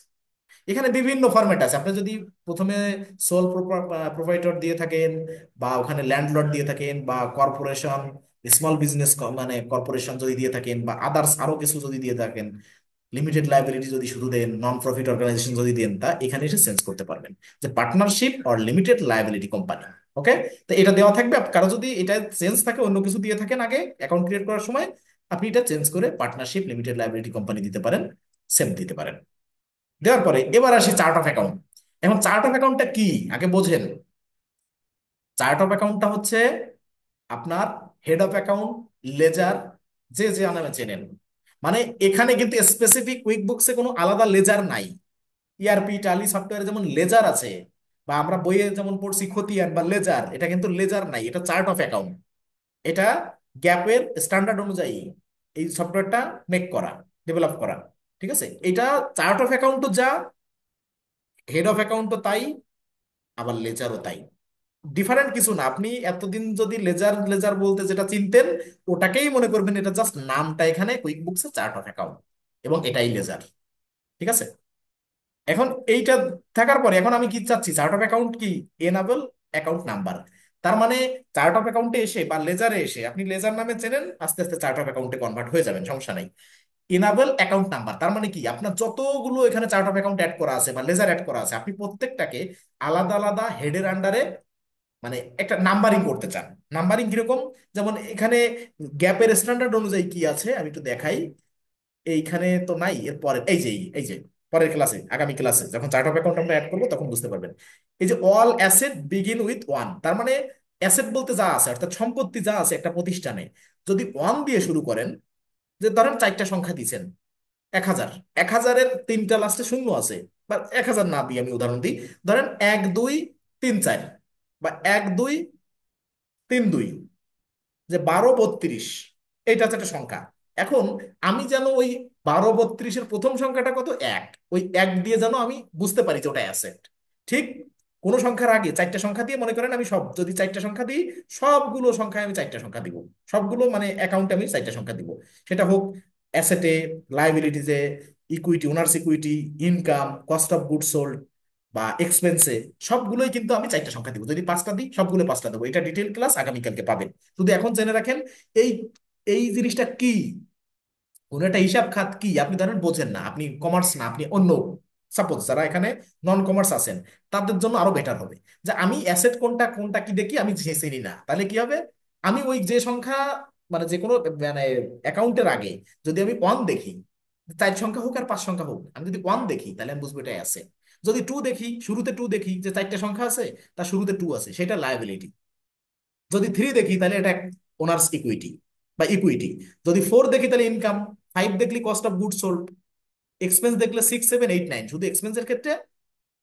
এখানে বিভিন্ন ফরম্যাট আছে। আপনি যদি প্রথমে সোল প্রোপাইটর দিয়ে থাকেন, বা ওখানে ল্যান্ডলর্ড দিয়ে থাকেন, বা কর্পোরেশন, স্মল বিজনেস মানে কর্পোরেশন যদি দিয়ে থাকেন, বা আদার্স আরো কিছু যদি দিয়ে থাকেন, লিমিটেড লাইবিলিটি যদি শুধু দেন, নন প্রফিট অর্গানাইজেশন যদি দেন, তা এখানে এসে চেঞ্জ করতে পারবেন যে partnership or limited liability company. Okay, তো এটা দেওয়া থাকবে। কারো যদি এটা চেঞ্জ থাকে, অন্য কিছু দিয়ে থাকেন আগে অ্যাকাউন্ট ক্রিয়েট করার সময়, আপনি এটা চেঞ্জ করে পার্টনারশিপ লিমিটেড লাইবিলিটি কোম্পানি দিতে পারেন, সেম দিতে পারেন। দেওয়ার পরে এবার আসি চার্ট অফ অ্যাকাউন্ট। এখন চার্ট অফ অ্যাকাউন্টটা কি আগে বোঝেন। চার্ট অফ অ্যাকাউন্টটা হচ্ছে আপনার হেড অফ অ্যাকাউন্ট, লেজার, যে যে নামে চেনেন। মানে এখানে কিন্তু স্পেসিফিক কুইক বুকসে কোনো আলাদা লেজার নাই। ইআরপি টালি সফটওয়্যারে যেমন লেজার আছে, বা আমরা বইয়ে যেমন পড়ছি খতিয়ান বা লেজার, এটা কিন্তু লেজার নাই, এটা চার্ট অফ অ্যাকাউন্ট। এটা গ্যাপের স্ট্যান্ডার্ড অনুযায়ী এই সফটওয়্যারটা মেক করা, ডেভেলপ করা। ঠিক আছে, এটা চার্ট অফ অ্যাকাউন্টও যা, হেড অফ অ্যাকাউন্টও তাই, আবার লেজারও তাই। ডিফারেন্ট কিছু না। আপনি এতদিন যদি লেজার লেজার বলতে যেটা চিনতেন, ওটাকেই মনে করবেন, এটা জাস্ট নামটা এখানে quick books chart of account, এবং এটাই লেজার। ঠিক আছে, এখন এইটা থাকার পরে এখন আমি কি চাচ্ছি, চার্ট অফ অ্যাকাউন্ট কি, এনাবেল অ্যাকাউন্ট নাম্বার। তার মানে চার্ট অফ অ্যাকাউন্টে এসে বা লেজারে এসে, আপনি লেজার নামে চেনেন, আস্তে আস্তে চার্ট অফ অ্যাকাউন্টে কনভার্ট হয়ে যাবেন, সমস্যা নাই। এনাবেল অ্যাকাউন্ট নাম্বার তার মানে কি, আপনার যতগুলো এখানে চার্ট অফ অ্যাকাউন্ট অ্যাড করা আছে বা লেজার অ্যাড করা আছে, আপনি প্রত্যেকটাকে আলাদা আলাদা হেডের আন্ডারে মানে একটা নাম্বারিং করতে চান। নাম্বারিং কিরকম, যেমন এখানে গ্যাপের স্ট্যান্ডার্ড অনুযায়ী কি আছে আমি একটু দেখাই। এইখানে তো নাই, এর পরে এই যে পরের ক্লাসে, আগামী ক্লাসে যখন চার্ট অফ অ্যাকাউন্ট আমরা অ্যাড করবো তখন বুঝতে পারবেন। এই যে all asset begin with one, তার মানে অ্যাসেট বলতে যা আছে, অর্থাৎ সম্পত্তি যা আছে একটা প্রতিষ্ঠানে, যদি ওয়ান দিয়ে শুরু করেন, যে ধরেন চারটা সংখ্যা দিয়েছেন, 1000, 1000-এর তিনটা লাস্টে শূন্য আছে, বা 1000 না দিয়ে আমি উদাহরণ দিই, ধরেন 1 2 3 4, বা 1 2 3 2, যে 12 32, এটা হচ্ছে একটা সংখ্যা। এখন আমি যেন ওই 12 32-এর প্রথম সংখ্যাটা কত, এক, ওই এক দিয়ে যেন আমি বুঝতে পারি যে ওটা অ্যাসেট। ঠিক কোন সংখ্যার আগে চারটা সংখ্যা দিয়ে, মনে করেন আমি সব যদি চারটা সংখ্যা দিই, সবগুলো সংখ্যায় আমি চারটা সংখ্যা দিব, সবগুলো মানে অ্যাকাউন্টে আমি চারটা সংখ্যা দিব। সেটা হোক অ্যাসেটে, লাইবিলিটিজে, equity, owners equity, income, cost of good sold, বা এক্সপেন্সে, সবগুলোই কিন্তু আমি চারটা সংখ্যা দিব। যদি পাঁচটা দিই, সবগুলো পাঁচটা দেবো। এটা ডিটেল ক্লাস আগামীকালকে পাবেন। শুধু এখন জেনে রাখেন এই এই জিনিসটা কি, কোন একটা হিসাব খাত কি, আপনি ধরেন বোঝেন না, আপনি কমার্স না, আপনি অন্য, সাপোজ যারা এখানে নন কমার্স আছেন, তাদের জন্য আরো বেটার হবে যে আমি অ্যাসেট কোনটা কোনটা কি দেখি, আমি চিনি না, তাহলে কি হবে, আমি ওই যে সংখ্যা, মানে যে কোনো মানে অ্যাকাউন্টের আগে যদি আমি ওয়ান দেখি, চার সংখ্যা হোক আর পাঁচ সংখ্যা হোক, আমি যদি ওয়ান দেখি তাহলে আমি বুঝবো এটা অ্যাসেট। যদি টু দেখি, শুরুতে টু দেখি, যে চারটা সংখ্যা আছে তার শুরুতে টু আছে, সেটা লায়াবিলিটি। যদি থ্রি দেখি তাহলে এটা ওনার্স ইকুইটি বা ইকুইটি। যদি ফোর দেখি তাহলে ইনকাম। ফাইভ দেখলি cost of good sold. Expense দেখলে 6 7 8 9, শুধু এক্সপেন্সের ক্ষেত্রে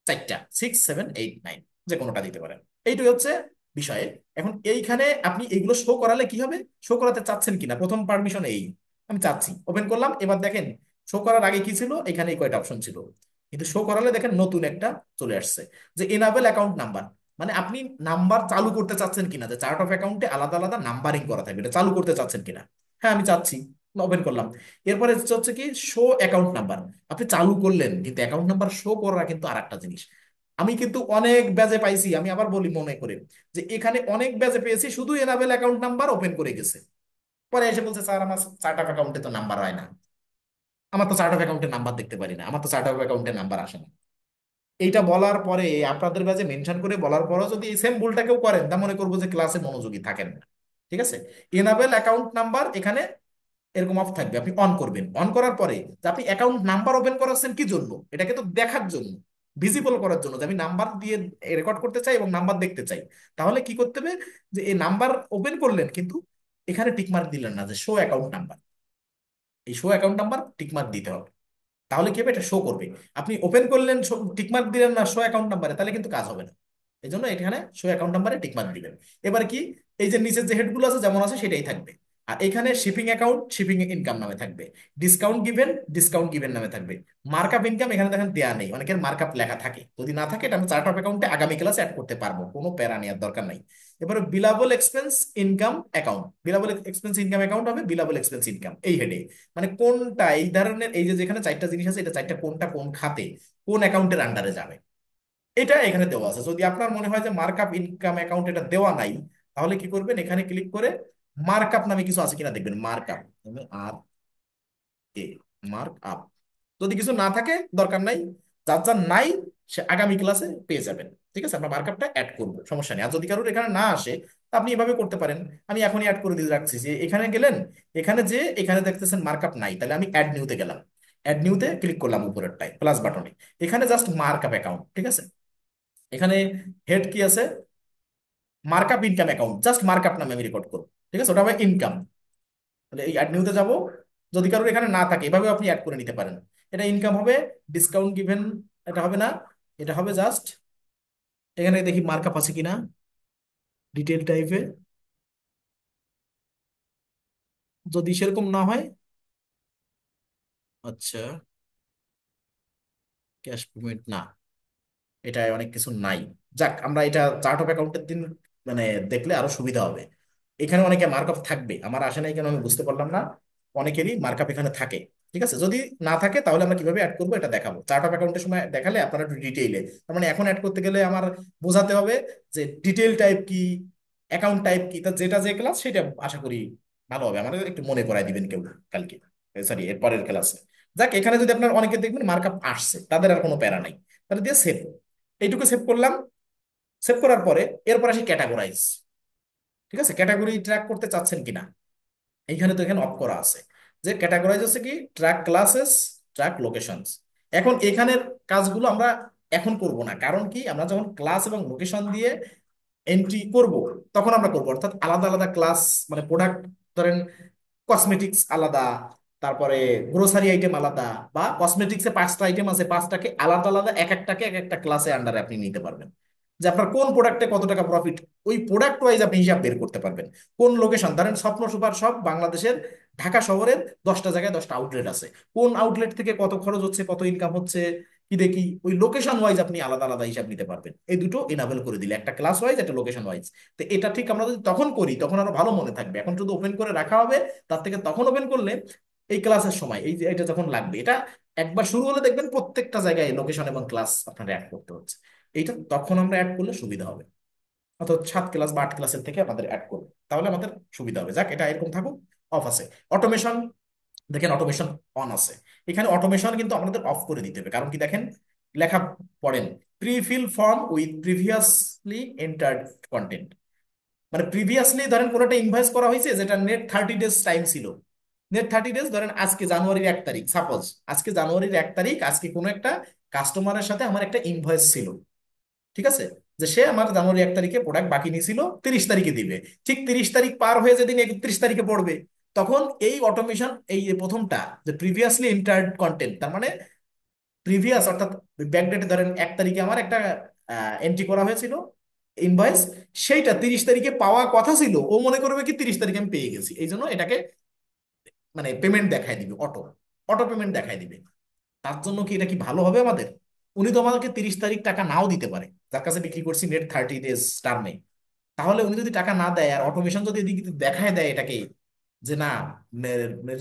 চারটা, 6 7 8 9, যে কোনোটা দিতে পারেন। এইটাই হচ্ছে বিষয়ে। এখন এইখানে আপনি এইগুলো শো করালে কি হবে, শো করাতে চাচ্ছেন কিনা, প্রথম পারমিশন এই, আমি চাচ্ছি, ওপেন করলাম। এবার দেখেন শো করার আগে কি ছিল, এখানে এই কয়টা অপশন ছিল, কিন্তু শো করালে দেখেন নতুন একটা চলে আসছে, যে এনাবেল অ্যাকাউন্ট নাম্বার। মানে আপনি নাম্বার চালু করতে চাচ্ছেন কিনা, যে চার্ট অফ অ্যাকাউন্টে আলাদা আলাদা নাম্বারিং করা থাকবে, এটা চালু করতে চাচ্ছেন কিনা। হ্যাঁ আমি চাচ্ছি, ওপেন করলাম। এরপরে হচ্ছে কি, শো অ্যাকাউন্ট নাম্বার। আপনি চালু করলেন, কিন্তু অ্যাকাউন্ট নাম্বার শো করা কিন্তু আর একটা জিনিস। আমি কিন্তু অনেক ব্যাচে পাইছি, আমি আবার বলি মনে করে, যে এখানে অনেক ব্যাচে পেয়েছি শুধু এনাবেল অ্যাকাউন্ট নাম্বার ওপেন করে গেছে, পরে এসে বলছে স্যার আমার চার্ট অফ অ্যাকাউন্টে তো নাম্বার হয় না, আমার তো চার্ট অফ অ্যাকাউন্টের নাম্বার দেখতে পারি না, আমার তো চার্ট অফ অ্যাকাউন্টের নাম্বার আসে না। এইটা বলার পরে, আপনাদের ব্যাচে মেনশন করে বলার পরও যদি এই সেম ভুলটা কেউ করেন, তা মনে করবো যে ক্লাসে মনোযোগী থাকেন না। ঠিক আছে, এনাবেল অ্যাকাউন্ট নাম্বার এখানে এরকম অফ থাকবে, আপনি অন করবেন। অন করার পরে যে আপনি অ্যাকাউন্ট নাম্বার ওপেন করাচ্ছেন কি জন্য, এটাকে তো দেখার জন্য, ভিজিবল করার জন্য, যে আমি নাম্বার দিয়ে রেকর্ড করতে চাই এবং নাম্বার দেখতে চাই। তাহলে কি করতে হবে, যে এই নাম্বার ওপেন করলেন কিন্তু এখানে টিকমার্ক দিলেন না, যে শো অ্যাকাউন্ট নাম্বার, এই শো অ্যাকাউন্ট নাম্বার টিকমার্ক দিতে হবে। তাহলে কি হবে, এটা শো করবে। আপনি ওপেন করলেন, টিকমার্ক দিলেন না শো অ্যাকাউন্ট নাম্বারে, তাহলে কিন্তু কাজ হবে না। এই জন্য এখানে শো অ্যাকাউন্ট নাম্বারে টিকমার্ক দিবেন। এবার কি, এই যে নিচের যে হেডগুলো আছে যেমন আছে সেটাই থাকবে। আর এখানে শিপিং অ্যাকাউন্ট শিপিং ইনকাম নামে থাকবে, ডিসকাউন্ট গিভেন নামে থাকবে। মার্কআপ ইনকাম এখানে দেখেন দেয়া নেই, অনেকের মার্কআপ লেখা থাকে, যদি না থাকে এটা আমি চার্ট অফ অ্যাকাউন্টে আগামী ক্লাসে অ্যাড করতে পারবো, কোনো প্যারা নেওয়ার দরকার নাই। এবারে Bilawal expense income account, Bilawal expense income account হবে বিলাবল এক্সপেন্স ইনকাম এই হেডে। মানে কোনটা এই ধরনের, এই যে যেখানে চারটা জিনিস আছে, এটা চারটা কোনটা কোন খাতে কোন অ্যাকাউন্টের আন্ডারে যাবে, এটা এখানে দেওয়া আছে। যদি আপনার মনে হয় যে মার্কআপ ইনকাম অ্যাকাউন্ট এটা দেওয়া নাই, তাহলে কি করবেন, এখানে ক্লিক করে মার্কআপ নামে কিছু আছে কিনা দেখবেন, মার্কআপ, আর এ মার্ক আপ, যদি কিছু না থাকে দরকার নাই, যার যার নাই সে আগামী ক্লাসে পেয়ে যাবেন। ঠিক আছে, আমরা মার্কআপটা অ্যাড করবো, সমস্যা নেই। আর যদি কারোর এখানে না আসে, তা আপনি এভাবে করতে পারেন। আমি এখনই অ্যাড করে দিয়ে রাখছি, যে এখানে গেলেন, এখানে যে এখানে দেখতেছেন মার্কআপ নাই, তাহলে আমি অ্যাড নিউতে গেলাম, অ্যাড নিউতে ক্লিক করলাম উপরেরটায় প্লাস বাটনে, এখানে জাস্ট মার্কআপ অ্যাকাউন্ট। ঠিক আছে, এখানে হেড কি আছে, markup income account, just markup নামে আমি রেকর্ড করবো। ঠিক আছে, ওটা হবে ইনকাম। তাহলে এই অ্যাড নিউতে যাব, যদি কারোর এখানে না থাকে এভাবে আপনি অ্যাড করে নিতে পারেন। এটা ইনকাম হবে, ডিসকাউন্ট গিভেন এটা হবে না, এটা হবে জাস্ট, এখানে দেখি মার্কআপ আছে কিনা ডিটেল টাইপে, যদি সেরকম না হয়, আচ্ছা ক্যাশ পেমেন্ট না, এটায় অনেক কিছু নাই। যাক, আমরা এটা চার্ট অফ অ্যাকাউন্টের দিন মানে দেখলে আরো সুবিধা হবে। এখানে অনেকে মার্কআপ থাকবে, আমার আসে নাই কেন আমি বুঝতে পারলাম না, অনেকেরই মার্কআপ এখানে থাকে। ঠিক আছে, যদি না থাকে তাহলে আমরা কিভাবে অ্যাড করবো এটা দেখাবো, চার্ট অফ অ্যাকাউন্টের সময় দেখালে আপনারা একটু ডিটেইলে, তার মানে এখন অ্যাড করতে গেলে আমার বোঝাতে হবে যে ডিটেল টাইপ কি, অ্যাকাউন্ট টাইপ কি, তা যেটা যে ক্লাস সেটা আশা করি ভালো হবে। আমাদের একটু মনে করাই দিবেন কেউ কালকে, সরি এর পরের ক্লাসে। যাক, এখানে যদি আপনার অনেকে দেখবেন মার্কআপ আসছে, তাদের আর কোনো প্যারা নাই, তাহলে দিয়ে সেভ, এইটুকু সেভ করলাম। সেভ করার পরে এরপর আসি ক্যাটাগরাইজ। ঠিক আছে, ক্যাটাগরি ট্র্যাক করতে চাচ্ছেন কিনা, এইখানে তো এখানে অফ করা আছে, যে ক্যাটাগরাইজ হচ্ছে কি ট্র্যাক ক্লাসেস, ট্র্যাক লোকেশনস। এখন এখানের কাজগুলো আমরা এখন করব না, কারণ কি আমরা যখন ক্লাস এবং লোকেশন দিয়ে এন্ট্রি করব তখন আমরা করবো, অর্থাৎ আলাদা আলাদা ক্লাস, মানে প্রোডাক্ট ধরেন কসমেটিক্স আলাদা, তারপরে গ্রোসারি আইটেম আলাদা, বা কসমেটিক্সে 5টা আইটেম আছে, 5টাকে আলাদা আলাদা এক একটাকে এক একটা ক্লাসে আন্ডারে আপনি নিতে পারবেন, যে আপনার কোন প্রোডাক্টে কত টাকা প্রফিট, ওই প্রোডাক্ট ওয়াইজ আপনি হিসাব বের করতে পারবেন। কোন লোকেশন, ধরেন স্বপ্ন সুপার শপ বাংলাদেশের ঢাকা শহরের 10টা জায়গায় 10টা আউটলেট আছে, কোন আউটলেট থেকে কত খরচ হচ্ছে, কত ইনকাম হচ্ছে, কি দেখি ওই লোকেশন ওয়াইজ আপনি আলাদা আলাদা হিসাব নিতে পারবেন। এই দুটো এনাবেল করে দিলে, একটা ক্লাস ওয়াইজ একটা লোকেশন ওয়াইজ। তো এটা ঠিক আমরা যদি তখন করি তখন আরো ভালো মনে থাকবে, এখন শুধু ওপেন করে রাখা হবে, তার থেকে তখন ওপেন করলে এই ক্লাসের সময় এই যে এটা যখন লাগবে, এটা একবার শুরু হলে দেখবেন প্রত্যেকটা জায়গায় লোকেশন এবং ক্লাস আপনার অ্যাড করতে হচ্ছে, এইটা তখন আমরা অ্যাড করলে সুবিধা হবে। অর্থাৎ 7 ক্লাস বা 8 ক্লাসের থেকে আমাদের অ্যাড করবে, তাহলে আমাদের সুবিধা হবে। যাক, এটা এরকম থাকুক। অফ আছে অটোমেশন, দেখেন অটোমেশন অন আছে, এখানে অটোমেশন কিন্তু আমাদের অফ করে দিতে হবে, কারণ কি দেখেন লেখা পড়েন, prefill form with previously entered content. মানে প্রিভিয়াসলি ধরেন কোনো একটা ইনভয়েস করা হয়েছে যেটা নেট 30 ডেজ টাইম ছিল, নেট 30 ডেজ, ধরেন আজকে জানুয়ারির 1 তারিখ, সাপোজ আজকে জানুয়ারির 1 তারিখ, আজকে কোনো একটা কাস্টমারের সাথে আমার একটা ইনভয়েস ছিল। ঠিক আছে, যে সে আমার জানুয়ারি 1 তারিখে প্রোডাক্ট বাকি নিয়েছিল, 30 তারিখে দিবে। ঠিক 30 তারিখ পার হয়ে যেদিন 31 তারিখে পড়বে, তখন এই অটোমেশন, এই যে প্রথমটা যে প্রিভিয়াসলি এন্টার্ড কন্টেন্ট, তার মানে প্রিভিয়াস অর্থাৎ ব্যাকডেটে ধরেন 1 তারিখে আমার একটা এন্ট্রি করা হয়েছিল ইনভয়েস, সেইটা 30 তারিখে পাওয়া কথা ছিল, ও মনে করবে কি 30 তারিখে আমি পেয়ে গেছি, এই জন্য এটাকে মানে পেমেন্ট দেখায় দিবে, অটো অটো পেমেন্ট দেখায় দিবে। তার জন্য কি এটা কি ভালো হবে আমাদের, উনি তো আমাদেরকে 30 তারিখ টাকা নাও দিতে পারে, যার কাছে বিক্রি করছি নেট 30 ডেজ টার্মে। তাহলে উনি যদি টাকা না দেয় আর অটোমেশন যদি এদিকে দেখায় দেয় এটাকে, যে না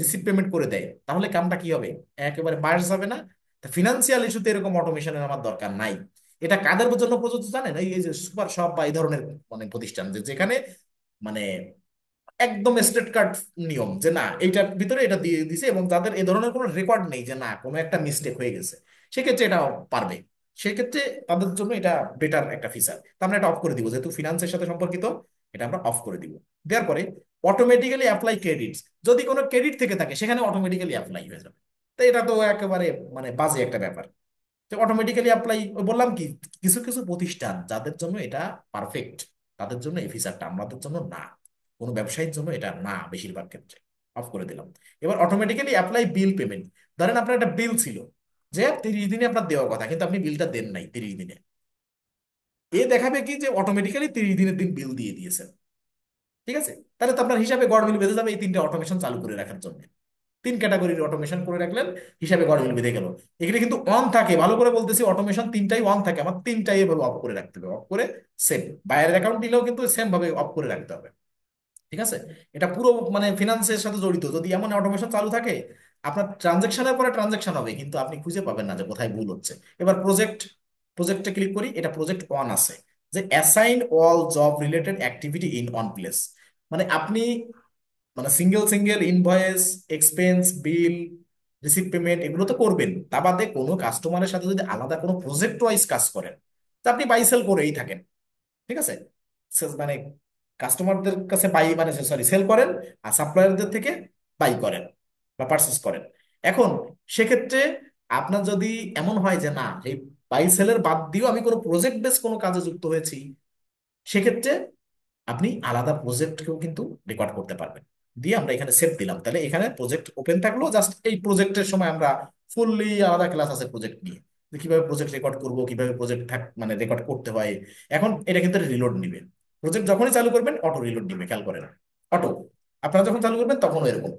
রিসিভ পেমেন্ট করে দেয়, তাহলে কামটা কি হবে, একেবারে বায়াস যাবে না। ফিনান্সিয়াল ইস্যুতে এরকম অটোমেশনের আমার দরকার নাই। এটা কাদের জন্য প্রযোজ্য জানেন, এই যে সুপার শপ বা এই ধরনের মানে প্রতিষ্ঠান, যে যেখানে মানে একদম স্ট্রেট কাট নিয়ম, যে না এইটার ভিতরে এটা দিয়ে দিছে, এবং যাদের এই ধরনের কোনো রেকর্ড নেই যে না কোনো একটা মিস্টেক হয়ে গেছে, সেক্ষেত্রে এটা পারবে। সেক্ষেত্রে তাদের জন্য এটা বেটার একটা ফিচার, তো আমরা এটা অফ করে দিব, যেহেতু ফিনান্সের সাথে সম্পর্কিত, এটা আমরা অফ করে দিব। দেওয়ার পরে অটোমেটিক্যালি অ্যাপ্লাই ক্রেডিটস, যদি কোনো ক্রেডিট থেকে থাকে সেখানে অটোমেটিক্যালি অ্যাপ্লাই হয়ে যাবে। তো এটা তো একেবারে মানে বাজে একটা ব্যাপার, তো অটোমেটিক্যালি অ্যাপ্লাই, বললাম কি কিছু কিছু প্রতিষ্ঠান যাদের জন্য এটা পারফেক্ট, তাদের জন্য এই ফিচারটা, আমাদের জন্য না, কোনো ব্যবসায়ীর জন্য এটা না বেশিরভাগ ক্ষেত্রে। অফ করে দিলাম। এবার অটোমেটিক্যালি অ্যাপ্লাই বিল পেমেন্ট, ধরেন আপনার একটা বিল ছিল যে 30 দিনে আপনার দেওয়ার কথা, কিন্তু আপনি বিলটা দেন নাই 30 দিনে, এ দেখাবে কি যে অটোমেটিক্যালি 30 দিনের দিন বিল দিয়ে দিয়েছেন। ঠিক আছে, তাহলে তো আপনার হিসাবে গড় বিল বেঁধে যাবে এই 3টে অটোমেশন চালু করে রাখার জন্য। তিন ক্যাটাগরির অটোমেশন করে রাখলেন, হিসাবে গড়মিল বেঁধে গেল। এখানে কিন্তু অন থাকে, ভালো করে বলতেছি, অটোমেশন তিনটাই অন থাকে, আমার তিনটাই এভাবে অফ করে রাখতে হবে, অফ করে সেম। বাইরের অ্যাকাউন্ট দিলেও কিন্তু সেম ভাবে অফ করে রাখতে হবে। ঠিক আছে? এটা পুরো মানে ফিনান্সের সাথে জড়িত। যদি এমন অটোমেশন চালু থাকে, আপনার ট্রানজেকশনের পরে ট্রানজেকশন হবে কিন্তু আপনি খুঁজে পাবেন না যে কোথায় ভুল হচ্ছে। এবার প্রজেক্টে ক্লিক করি, এটা প্রজেক্ট ওয়ান আছে, যে assign all job related activity in one place. মানে আপনি মানে সিঙ্গেল সিঙ্গেল ইনভয়েস, এক্সপেন্স, বিল, রিসিভ পেমেন্ট এগুলো তো করবেন, তা বাদে কোনো কাস্টমারের সাথে যদি আলাদা কোনো প্রজেক্ট ওয়াইজ কাজ করেন, তা আপনি বাই সেল করেই থাকেন। ঠিক আছে? মানে কাস্টমারদের কাছে বাই মানে সরি সেল করেন, আর সাপ্লায়ারদের থেকে বাই করেন বা পারচেস করেন। এখন সেক্ষেত্রে আপনার যদি এমন হয় যে না, এই বাই সেলের বাদ দিয়েও আমি কোনো প্রজেক্ট বেস কোনো কাজে যুক্ত হয়েছি, সেক্ষেত্রে আপনি আলাদা প্রজেক্টকেও কিন্তু রেকর্ড করতে পারবেন। দিয়ে আমরা এখানে সেভ দিলাম, তাহলে এখানে প্রজেক্ট ওপেন থাকলো। জাস্ট এই প্রজেক্টের সময় আমরা ফুললি আলাদা ক্লাস আছে প্রজেক্ট নিয়ে, যে কিভাবে প্রজেক্ট রেকর্ড করব, কিভাবে প্রজেক্ট মানে রেকর্ড করতে হয়। এখন এটা কিন্তু রিলোড নিবে, প্রজেক্ট যখনই চালু করবেন অটো রিলোড নিবে, খেয়াল করেন, অটো। আপনারা যখন চালু করবেন তখনও এরকম।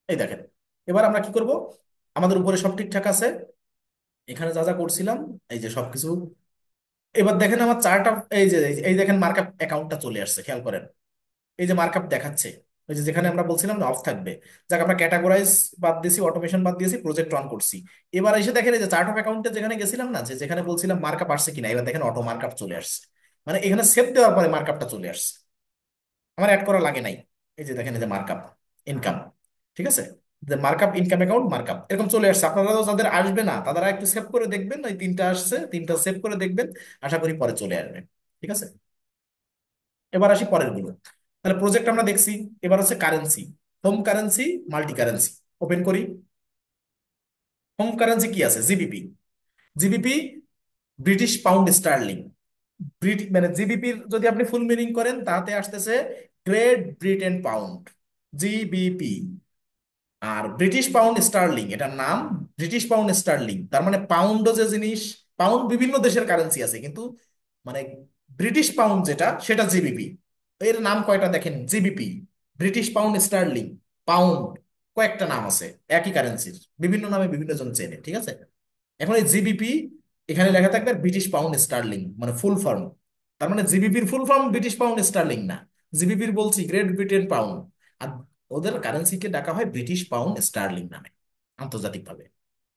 এই দেখেন, এবার আমরা কি করব, আমাদের উপরে সব ঠিকঠাক আছে, এখানে যা যা করছিলাম, এই যে সবকিছু। এবার দেখেন আমার চার্ট, এই দেখেন মার্কআপ অ্যাকাউন্টটা চলে আসছে, খেয়াল করেন। এই যে মার্কআপ দেখাচ্ছে, ওই যে যেখানে আমরা বলছিলাম না অফ থাকবে, যাক আমরা ক্যাটাগরাইজ বাদ দিয়েছি, অটোমেশন বাদ দিয়েছি, প্রজেক্ট অন করছি। এবার এসে দেখেন এই যে চার্ট অফ অ্যাকাউন্টে যেখানে গেছিলাম না, যে যেখানে বলছিলাম মার্কআপ আসছে কিনা, এবার দেখেন অটো মার্কআপ চলে আসছে। মানে এখানে সেভ দেওয়ার পরে মার্কআপটা চলে আসছে, আমার অ্যাড করা লাগে নাই। এই যে দেখেন, এই যে মার্কআপ ইনকাম, ঠিক আছে, যে মার্কআপ ইনকাম অ্যাকাউন্ট মার্কআপ এরকম চলে আসছে। আপনারাও যাদের আসবে না তারা একটু সেভ করে দেখবেন, ওই তিনটা আসছে, তিনটা সেভ করে দেখবেন, আশা করি পরে চলে আসবে। ঠিক আছে? এবার আসি পরের গুলো। তাহলে প্রজেক্ট আমরা দেখছি, এবার হচ্ছে currency, home currency, multi currency. Open করি, হোম কারেন্সি কি আছে, GBP. GBP British pound sterling. মানে জিবিপির যদি আপনি ফুল মিনিং করেন তাতে আসতেছে গ্রেট ব্রিটেন পাউন্ড, জিবিপি। আর ব্রিটিশ পাউন্ড স্টার্লিং এটার নাম, ব্রিটিশ পাউন্ড স্টার্লিং, তার মানে পাউন্ডও যে জিনিস, পাউন্ড বিভিন্ন দেশের কারেন্সি আছে কিন্তু মানে ব্রিটিশ পাউন্ড যেটা সেটা জিবিপি। এর নাম কয়টা দেখেন, GBP, British pound sterling, pound, কয়েকটা নাম আছে একই কারেন্সির, বিভিন্ন নামে বিভিন্ন জন চেনে। ঠিক আছে? এখন এই জিবিপি এখানে লেখা থাকবে ব্রিটিশ পাউন্ড স্টার্লিং মানে ফুল ফর্ম। তার মানে জিবিপির full form British pound sterling না, জিবিপির বলছি গ্রেট ব্রিটেন পাউন্ড। আর ওদের কারেন্সিকে ডাকা হয় ব্রিটিশ পাউন্ড স্টার্লিং নামে আন্তর্জাতিকভাবে।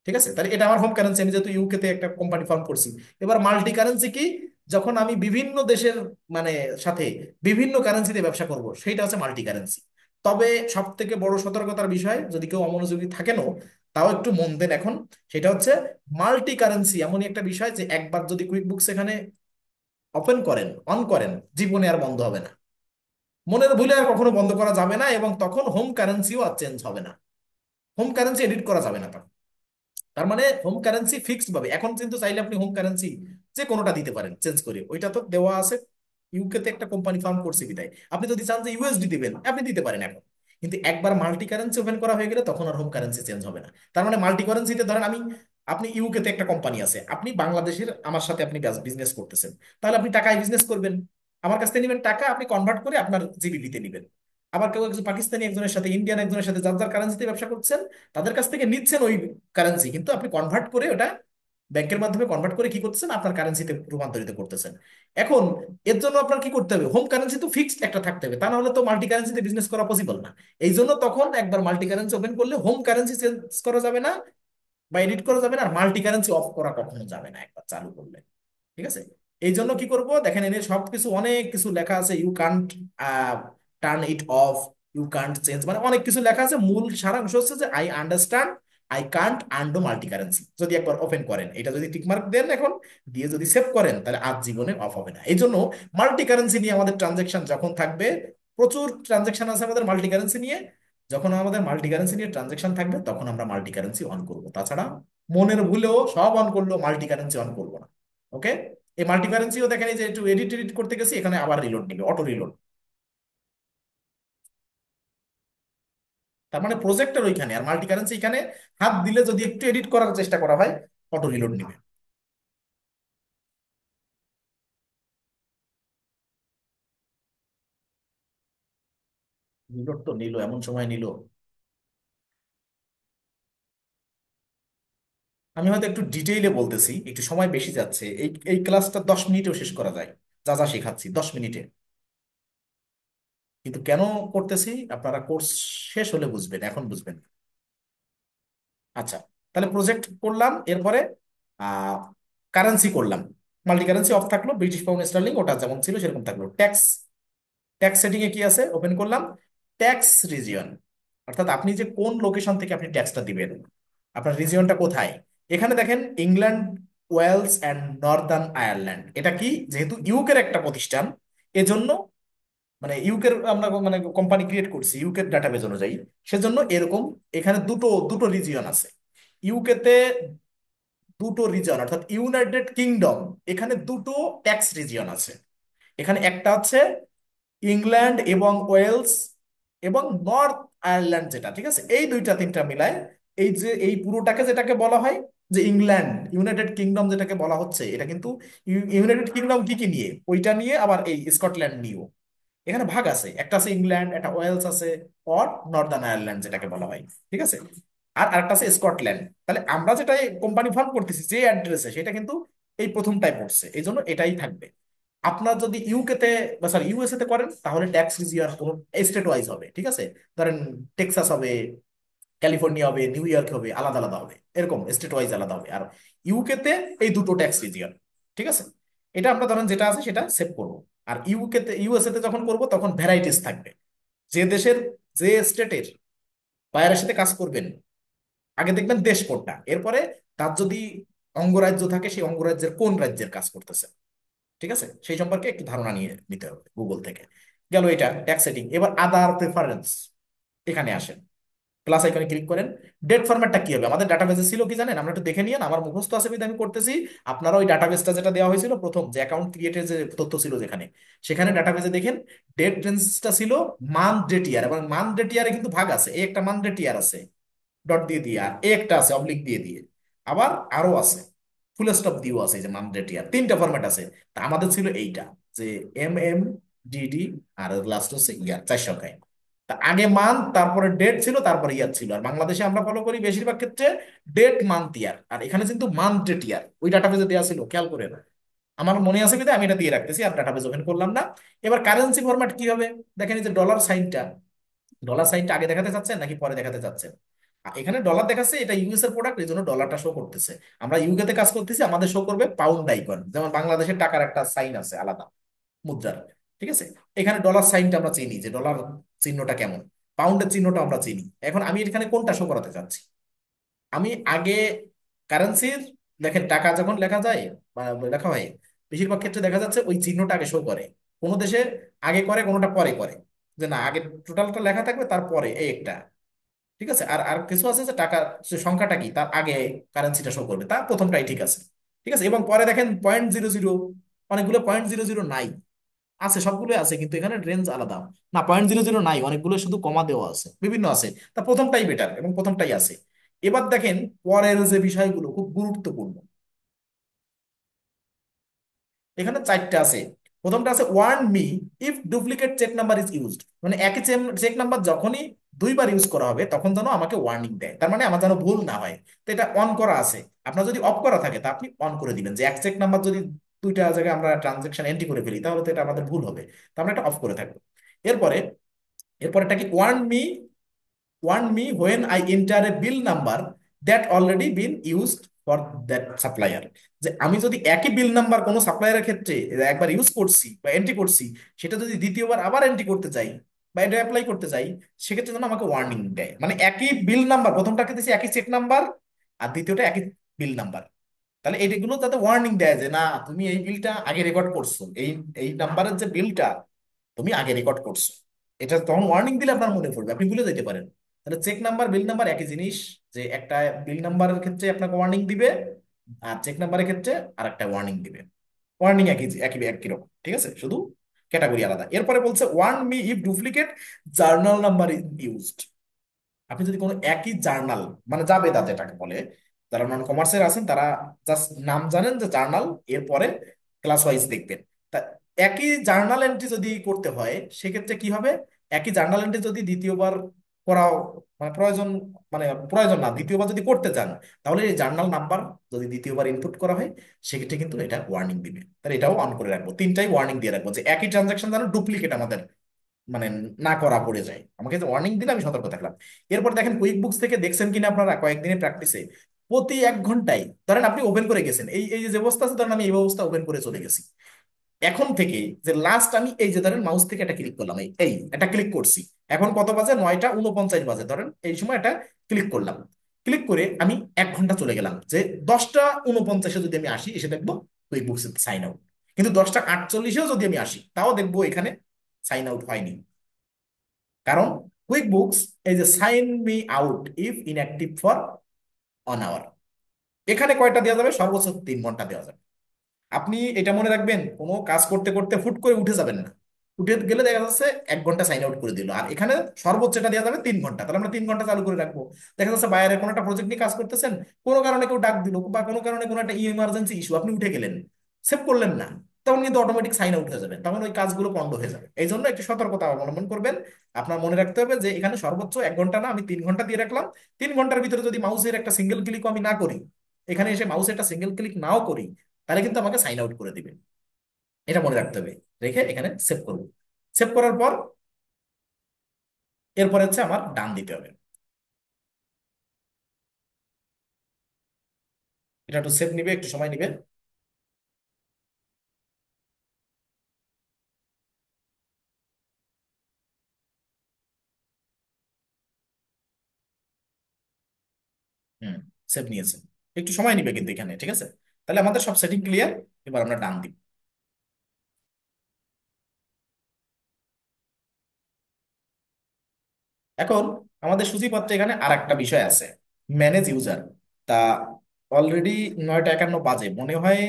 ঠিক আছে? তাহলে এটা আমার হোম কারেন্সি, আমি যেহেতু ইউকে তে একটা কোম্পানি ফর্ম করছি। এবার মাল্টি কারেন্সি কি, যখন আমি বিভিন্ন দেশের মানে সাথে বিভিন্ন কারেন্সিতে ব্যবসা করব, সেইটা হচ্ছে মাল্টি কারেন্সি। তবে সব থেকে বড় সতর্কতার বিষয়, যদি কেউ অমনোযোগী থাকেনও, তাও একটু মন দেন এখন, সেটা হচ্ছে মাল্টি কারেন্সি এমনই একটা বিষয় যে একবার যদি কুইক বুকস এখানে ওপেন করেন, অন করেন, জীবনে আর বন্ধ হবে না। মনের ভুলে আর কখনো বন্ধ করা যাবে না, এবং তখন হোম কারেন্সিও আর চেঞ্জ হবে না, হোম কারেন্সি এডিট করা যাবে না তখন। তার মানে হোম কারেন্সি ফিক্সড ভাবে এখন কিন্তু চাইলে আপনি হোম কারেন্সি যে কোনোটা দিতে পারেন চেঞ্জ করে, ওইটা তো দেওয়া আছে। ইউকে তে একটা কোম্পানি ফার্ম করছে বিদায় আপনি যদি চান যে ইউএসডি দিবেন আপনি দিতে পারেন এখন। কিন্তু একবার মাল্টি কারেন্সি ওপেন করা হয়ে গেলে তখন আর হোম কারেন্সি চেঞ্জ হবে না। তার মানে মাল্টি কারেন্সিতে ধরেন আমি, আপনি ইউকে তে একটা কোম্পানি আছে, আপনি বাংলাদেশের আমার সাথে আপনি বিজনেস করতেছেন, তাহলে আপনি টাকায় বিজনেস করবেন, আমার কাছ থেকে নেবেন টাকা, আপনি কনভার্ট করে আপনার জিবিপিতে নেবেন। আবার কেউ একজন পাকিস্তানি একজনের সাথে, ইন্ডিয়ান একজনের সাথে, যার যার কারেন্সিতে ব্যবসা করছেন, তাদের কাছ থেকে নিচ্ছেন ওই কারেন্সি, কিন্তু আপনি কনভার্ট করে ওটা ব্যাংকের মাধ্যমে কনভার্ট করে কি করতেছেন, আপনার কারেন্সিতে রূপান্তরিত করতেছেন। এখন এর জন্য আপনার কি করতে হবে, হোম কারেন্সি তো ফিক্সড একটা থাকতে হবে, তা না হলে তো মাল্টি কারেন্সিতে বিজনেস করা পসিবল না। এই জন্য তখন একবার মাল্টি কারেন্সি ওপেন করলে হোম কারেন্সি চেঞ্জ করা যাবে না বা এডিট করা যাবে না, আর মাল্টি কারেন্সি অফ করা কখনো যাবে না একবার চালু করলে। ঠিক আছে? এই জন্য কি করব দেখেন, এনে সবকিছু অনেক কিছু লেখা আছে, you can't turn it off, you can't change, মানে অনেক কিছু লেখা আছে। মূল সারাংশ হচ্ছে যে I understand, I can't undo multi currency. যদি একবার ওপেন করেন, এটা যদি টিকমার্ক দেন এখন, দিয়ে যদি সেভ করেন, তাহলে আজ জীবনে অফ হবে না। এই জন্য মাল্টি কারেন্সি নিয়ে আমাদের ট্রানজেকশন যখন থাকবে, প্রচুর ট্রানজেকশন আছে আমাদের মাল্টি কারেন্সি নিয়ে, যখন আমাদের মাল্টি কারেন্সি নিয়ে ট্রানজেকশন থাকবে তখন আমরা মাল্টি কারেন্সি অন করবো, তাছাড়া মনের ভুলেও সব অন করলেও মাল্টি কারেন্সি অন করবো না। ওকে? এই মাল্টি কারেন্সিও দেখেন, এই যে একটু এডিট এডিট করতে গেছি, এখানে আবার রিলোড নিবে, অটো রিলোড। তার মানে প্রজেক্টের ওইখানে আর মাল্টি কারেন্সি এখানে হাত দিলে যদি একটু এডিট করার চেষ্টা করা হয়, অটো রিলোড নিবে। রিলোড তো নিল, এমন সময় নিল। আমি হয়তো একটু ডিটেইলে বলতেছি, একটু সময় বেশি যাচ্ছে। এই এই ক্লাসটা 10 মিনিটেও শেষ করা যায়, যা যা শেখাচ্ছি 10 মিনিটে। কিন্তু কেন করতেছি আপনারা কোর্স শেষ হলে বুঝবেন, এখন বুঝবেন না। আচ্ছা, তাহলে প্রজেক্ট করলাম, এরপরে কারেন্সি করলাম। মাল্টি কারেন্সি অফ থাকলো, ব্রিটিশ পাউন্ড স্টার্লিং ওটা যেমন ছিল সেরকম থাকলো। ট্যাক্স, ট্যাক্স সেটিং এ কি আছে ওপেন করলাম। ট্যাক্স রিজিয়ন, অর্থাৎ আপনি যে কোন লোকেশন থেকে আপনি ট্যাক্সটা দিবেন, আপনার রিজিয়নটা কোথায়। এখানে দেখেন England, Wales and Northern Ireland. এটা কি, যেহেতু ইউকের একটা প্রতিষ্ঠান, এজন্য মানে ইউকের আমরা মানে কোম্পানি ক্রিয়েট করছি ইউকের ডাটাবেজ অনুযায়ী, সেজন্য এরকম এখানে দুটো দুটো রিজিয়ন আছে। ইউকেতে দুটো রিজন, অর্থাৎ ইউনাইটেড কিংডম, এখানে দুটো ট্যাক্স রিজিয়ন আছে। এখানে একটা হচ্ছে ইংল্যান্ড এবং ওয়েলস এবং নর্থ আয়ারল্যান্ড, যেটা ঠিক আছে, এই দুইটা তিনটা মিলায় এই যে এই পুরোটাকে যেটাকে বলা হয় যে ইংল্যান্ড, ইউনাইটেড কিংডম যেটাকে বলা হচ্ছে, এটা কিন্তু ইউনাইটেড কিংডম কি কি নিয়ে, ওইটা নিয়ে আবার এই স্কটল্যান্ড নিয়েও এখানে ভাগ আছে। একটা আছে ইংল্যান্ড, একটা ওয়েলস আছে, অর নর্দার্ন আয়ারল্যান্ড যেটাকে বলা হয়, ঠিক আছে। আর আরেকটা আছে স্কটল্যান্ড। তাহলে আমরা যেটা কোম্পানি ফার্ম করতেছি যে অ্যাড্রেসে, সেটা কিন্তু এই প্রথমটাই পড়ছে, এই জন্য এটাই থাকবে। আপনার যদি ইউকেতে বা সরি ইউএসএ তে করেন, তাহলে ট্যাক্স রিজিয়ন কোন স্টেট ওয়াইজ হবে, ঠিক আছে। ধরেন টেক্সাস হবে, ক্যালিফোর্নিয়া হবে, নিউ ইয়র্ক হবে, আলাদা আলাদা হবে, এরকম স্টেট ওয়াইজ আলাদা হবে। আর ইউকেতে এই দুটো ট্যাক্স রিজিয়ন, ঠিক আছে। এটা আমরা ধরেন যেটা আছে সেটা সেভ করব। আর ইউএসএ তে যখন করব তখন ভ্যারাইটিস থাকবে। যে দেশের, যে স্টেটের বায়ারের সাথে কাজ করবেন, আগে দেখবেন দেশ কোনটা, এরপরে তার যদি অঙ্গরাজ্য থাকে সেই অঙ্গরাজ্যের কোন রাজ্যের কাজ করতেছে, ঠিক আছে, সেই সম্পর্কে একটু ধারণা নিয়ে নিতে হবে গুগল থেকে। গেল এটা ট্যাক্স সেটিং। এবার আদার প্রেফারেন্স, এখানে আসেন, প্লাস আইকনে ক্লিক করেন। ডেট ফরম্যাটটা কি হবে, আমাদের ডাটাবেসে ছিল কি জানেন, আমরা একটু দেখে নিন, আমার মুখস্থ আছে বিধায় আমি করতেছি। আপনারা ওই ডাটাবেসটা যেটা দেওয়া হয়েছিল প্রথম, যে অ্যাকাউন্ট ক্রিয়েটের যে তথ্য ছিল যেখানে, সেখানে ডাটাবেসে দেখেন ডেট রেঞ্জটা ছিল মান্থ ডেট ইয়ার, এবং মান্থ ডেট ইয়ারে কিন্তু ভাগ আছে, এই একটা মান্থ ডেট ইয়ার আছে ডট দিয়ে দিয়ে, আর এ একটা আছে অবলিক দিয়ে দিয়ে, আবার আরো আছে ফুল স্টপ দিয়েও আছে, এই যে মান্থ ডেট ইয়ার, তিনটা ফরম্যাট আছে। তা আমাদের ছিল এইটা, যে MMDD, আর লাস্ট হচ্ছে ইয়ার, 4 সংখ্যায়। তা আগে মান্থ, তারপরে ডেট ছিল, তারপরে ইয়ার ছিল। আর বাংলাদেশে আমরা ফলো করি বেশিরভাগ ক্ষেত্রে ডেট মান্থ ইয়ার, আর এখানে কিন্তু মান্থ ডেট ইয়ার ওই ডাটাবেজে দেওয়া ছিল, খেয়াল করে না। আমার মনে আছে বিধায় আমি এটা দিয়ে রাখতেছি, আর ডাটাবেজ ওপেন করলাম না। এবার কারেন্সি ফরম্যাট কি হবে, দেখেন এই যে ডলার সাইনটা, ডলার সাইনটা আগে দেখাতে চাচ্ছেন নাকি পরে দেখাতে চাচ্ছেন। এখানে ডলার দেখাচ্ছে, এটা ইউএস এর প্রোডাক্ট, এই জন্য ডলারটা শো করতেছে। আমরা ইউকে তে কাজ করতেছি, আমাদের শো করবে পাউন্ড আইকন, যেমন বাংলাদেশের টাকার একটা সাইন আছে আলাদা মুদ্রার, ঠিক আছে। এখানে ডলার সাইনটা আমরা চিনি যে ডলার চিহ্নটা কেমন, পাউন্ডের চিহ্নটা আমরা চিনি। এখন আমি এখানে কোনটা শো করাতে চাচ্ছি, আমি আগে কারেন্সির, দেখেন টাকা যখন লেখা যায় বা লেখা হয়, বেশিরভাগ ক্ষেত্রে দেখা যাচ্ছে ওই চিহ্নটা আগে শো করে। কোনো দেশে আগে করে, কোনোটা পরে করে, যে না আগে টোটালটা লেখা থাকবে তারপরে এই একটা, ঠিক আছে। আর আর কিছু আছে যে টাকা, যে সংখ্যাটা কি তার আগে কারেন্সিটা শো করবে, তার প্রথমটাই ঠিক আছে, ঠিক আছে। এবং পরে দেখেন 0.00, অনেকগুলো 0.00 নাই, আছে সবগুলো আছে কিন্তু এখানে রেঞ্জ আলাদা। না 0.00 নাই, অনেকগুলো শুধু কমা দেওয়া আছে, বিভিন্ন আছে। তা প্রথমটাই বেটার এবং প্রথমটাই আছে। এবার দেখেন পরের যে বিষয়গুলো খুব গুরুত্বপূর্ণ, এখানে 4টা আছে। প্রথমটা আছে warn me if duplicate check number is used, মানে একই চেক নাম্বার যখনই দুইবার ইউজ করা হবে তখন যেন আমাকে ওয়ার্নিং দেয়, তার মানে আমার যেন ভুল না হয়। তো এটা অন করা আছে, আপনার যদি অফ করা থাকে তা আপনি অন করে দিবেন, যে এক চেক নাম্বার যদি দুইটা জায়গায় আমরা ট্রানজেকশন এন্ট্রি করে ফেলি তাহলে তো এটা আমাদের ভুল হবে, তো আমরা এটা অফ করে থাকবো। এরপরে, এরপরেটা কি, warn me when I enter a bill number that already been used for that supplier, যে আমি যদি একই বিল নাম্বার কোনো সাপ্লায়ারের ক্ষেত্রে একবার ইউজ করছি বা এন্ট্রি করছি, সেটা যদি দ্বিতীয়বার আবার এন্ট্রি করতে চাই বা এটা অ্যাপ্লাই করতে চাই, সেক্ষেত্রে যেন আমাকে ওয়ার্নিং দেয়। মানে একই বিল নাম্বার, প্রথমটাকে দিয়েছি একই চেক নাম্বার, আর দ্বিতীয়টা একই বিল নাম্বার, তাহলে এইগুলো যাতে ওয়ার্নিং দেয় যে না তুমি এই বিলটা আগে রেকর্ড করছো, এই এই নাম্বারের যে বিলটা তুমি আগে রেকর্ড করছো, এটা তখন ওয়ার্নিং দিলে আপনার মনে পড়বে, আপনি ভুলে যেতে পারেন। তাহলে চেক নাম্বার বিল নাম্বার একই জিনিস, যে একটা বিল নাম্বারের ক্ষেত্রে আপনাকে ওয়ার্নিং দিবে, আর চেক নাম্বারের ক্ষেত্রে আর একটা ওয়ার্নিং দিবে। ওয়ার্নিং একই একই একই রকম, ঠিক আছে, শুধু ক্যাটাগরি আলাদা। এরপরে বলছে warn me if duplicate journal number is used, আপনি যদি কোনো একই জার্নাল, মানে জাবেদা যেটাকে বলে, যারা নন কমার্সের আছেন তারা জাস্ট নাম জানেন যে জার্নাল, এরপরে ক্লাস ওয়াইজ দেখবেন। তা একই জার্নাল এন্ট্রি যদি করতে হয় সেক্ষেত্রে কি হবে? একই জার্নাল এন্ট্রি যদি দ্বিতীয়বার করা মানে প্রয়োজন, মানে প্রয়োজন না, দ্বিতীয়বার যদি করতে চান, তাহলে এই জার্নাল নাম্বার যদি দ্বিতীয়বার ইনপুট করা হয় সেক্ষেত্রে কিন্তু এটা ওয়ার্নিং দিবে। তাহলে এটাও অন করে রাখবো, তিনটাই ওয়ার্নিং দিয়ে রাখবো যে একই ট্রানজাকশন যেন ডুপ্লিকেট আমাদের মানে না করা পড়ে যায়। আমাকে যে ওয়ার্নিং দিলে আমি সতর্ক থাকলাম। এরপর দেখেন কুইক বুকস থেকে দেখছেন কিনা আপনারা কয়েকদিনের প্র্যাকটিসে, প্রতি 1 ঘন্টায় ধরেন আপনি ওপেন করে গেছেন, এই যে অবস্থা আছে, ধরেন আমি এই অবস্থা ওপেন করে চলে গেছি, এখন থেকে যে লাস্ট আমি এই যে ধরেন মাউস থেকে একটা ক্লিক করলাম, এই এই এটা ক্লিক করছি, এখন কত বাজে? 9টা 49 বাজে, ধরেন এই সময় এটা ক্লিক করলাম। ক্লিক করে আমি 1 ঘন্টা চলে গেলাম, যে 10টা 49-এ যদি আমি আসি এসে দেখবো কুইক বুকস সাইন আউট। কিন্তু 10টা 48-এও যদি আমি আসি তাও দেখবো এখানে সাইন আউট হয়নি। কারণ কুইক বুকস এই যে sign me out if inactive for 1 hour, এখানে কয়টা দেওয়া যাবে? সর্বোচ্চ 3 ঘন্টা দেওয়া যাবে। আপনি এটা মনে রাখবেন, কোনো কাজ করতে করতে হুট করে উঠে যাবেন না। উঠে গেলে দেখা যাচ্ছে 1 ঘন্টা সাইন আউট করে দিল, আর এখানে সর্বোচ্চ এটা দেওয়া যাবে 3 ঘন্টা, তাহলে আমরা 3 ঘন্টা চালু করে রাখবো। দেখা যাচ্ছে বাইরে কোনো একটা প্রজেক্ট নিয়ে কাজ করতেছেন, কোনো কারণে কেউ ডাক দিল বা কোনো কারণে কোনো একটা ইমার্জেন্সি ইস্যু, আপনি উঠে গেলেন, সেভ করলেন না, তখন কিন্তু অটোমেটিক সাইন আউট হয়ে যাবে, তখন ওই কাজগুলো পন্ড হয়ে যাবে। এই জন্য একটু সতর্কতা অবলম্বন করবেন। আপনার মনে রাখতে হবে যে এখানে সর্বোচ্চ 1 ঘন্টা না, আমি 3 ঘন্টা দিয়ে রাখলাম। 3 ঘন্টার ভিতরে যদি মাউসের একটা সিঙ্গেল ক্লিকও আমি না করি, এখানে এসে মাউসের একটা সিঙ্গেল ক্লিক নাও করি, তাহলে কিন্তু আমাকে সাইন আউট করে দিবে। এটা মনে রাখতে হবে। রেখে এখানে সেভ করব। সেভ করার পর এরপর হচ্ছে আমার ডান দিতে হবে। এটা একটু সেভ নিবে, একটু সময় নিবে। হুম, সেভ নিয়েছে, একটু সময় নিবে কিন্তু এখানে, ঠিক আছে। তাহলে আমাদের সব সেটিং ক্লিয়ার। এবার আমরা ডান দিব। এখন আমাদের সূচিপত্রে এখানে আর একটা বিষয় আছে, ম্যানেজ ইউজার। তা অলরেডি 9টা 51 বাজে মনে হয়।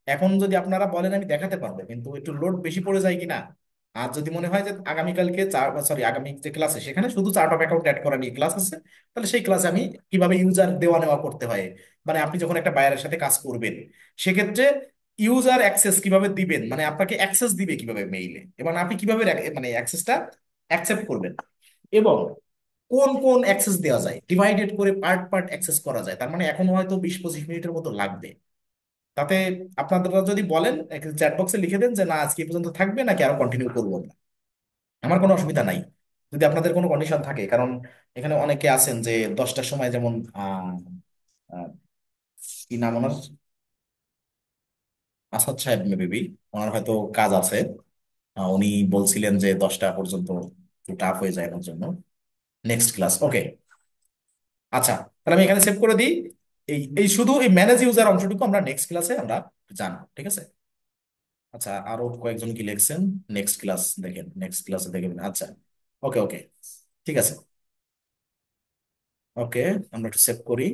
এখন যদি আপনারা বলেন আমি দেখাতে পারবো, কিন্তু একটু লোড বেশি পড়ে যায় কিনা। আর যদি মনে হয় যে আগামীকালকে আগামী যে ক্লাসে সেখানে শুধু চার্ট অফ অ্যাকাউন্ট অ্যাড করা নিয়ে ক্লাস আছে, তাহলে সেই ক্লাসে আমি কিভাবে ইউজার দেওয়া নেওয়া করতে হয়, মানে আপনি যখন একটা বায়ারের সাথে কাজ করবেন সেক্ষেত্রে ইউজার অ্যাক্সেস কিভাবে দিবেন, মানে আপনাকে অ্যাক্সেস দিবে কিভাবে মেইলে, এবং আপনি কিভাবে মানে অ্যাক্সেসটা অ্যাকসেপ্ট করবেন, এবং কোন কোন অ্যাক্সেস দেওয়া যায়, ডিভাইডেড করে পার্ট পার্ট অ্যাক্সেস করা যায়। তার মানে এখন হয়তো 20-25 মিনিটের মতো লাগবে। তাতে আপনারা যদি বলেন চ্যাট বক্সে লিখে দেন যে না আজকে এই পর্যন্ত থাকবে নাকি আরো কন্টিনিউ করবো আমরা, আমার কোনো অসুবিধা নাই যদি আপনাদের কোনো কন্ডিশন থাকে। কারণ এখানে অনেকে আছেন যে 10টার সময়, যেমন আহ, কি নাম ওনার, আসাদ সাহেব মেবি, ওনার হয়তো কাজ আছে। উনি বলছিলেন যে 10টা পর্যন্ত একটু টাফ হয়ে যায় ওনার জন্য। নেক্সট ক্লাস, ওকে। আচ্ছা, তাহলে আমি এখানে সেভ করে দিই। এই এই শুধু এই ম্যানেজ ইউজার অংশটুকু আমরা নেক্সট ক্লাসে আমরা জানবো, ঠিক আছে। আচ্ছা, আরো কয়েকজন কি লিখছেন? নেক্সট ক্লাস দেখেন, নেক্সট ক্লাসে দেখবেন। আচ্ছা, ওকে ওকে, ঠিক আছে। ওকে, আমরা একটু সেভ করি।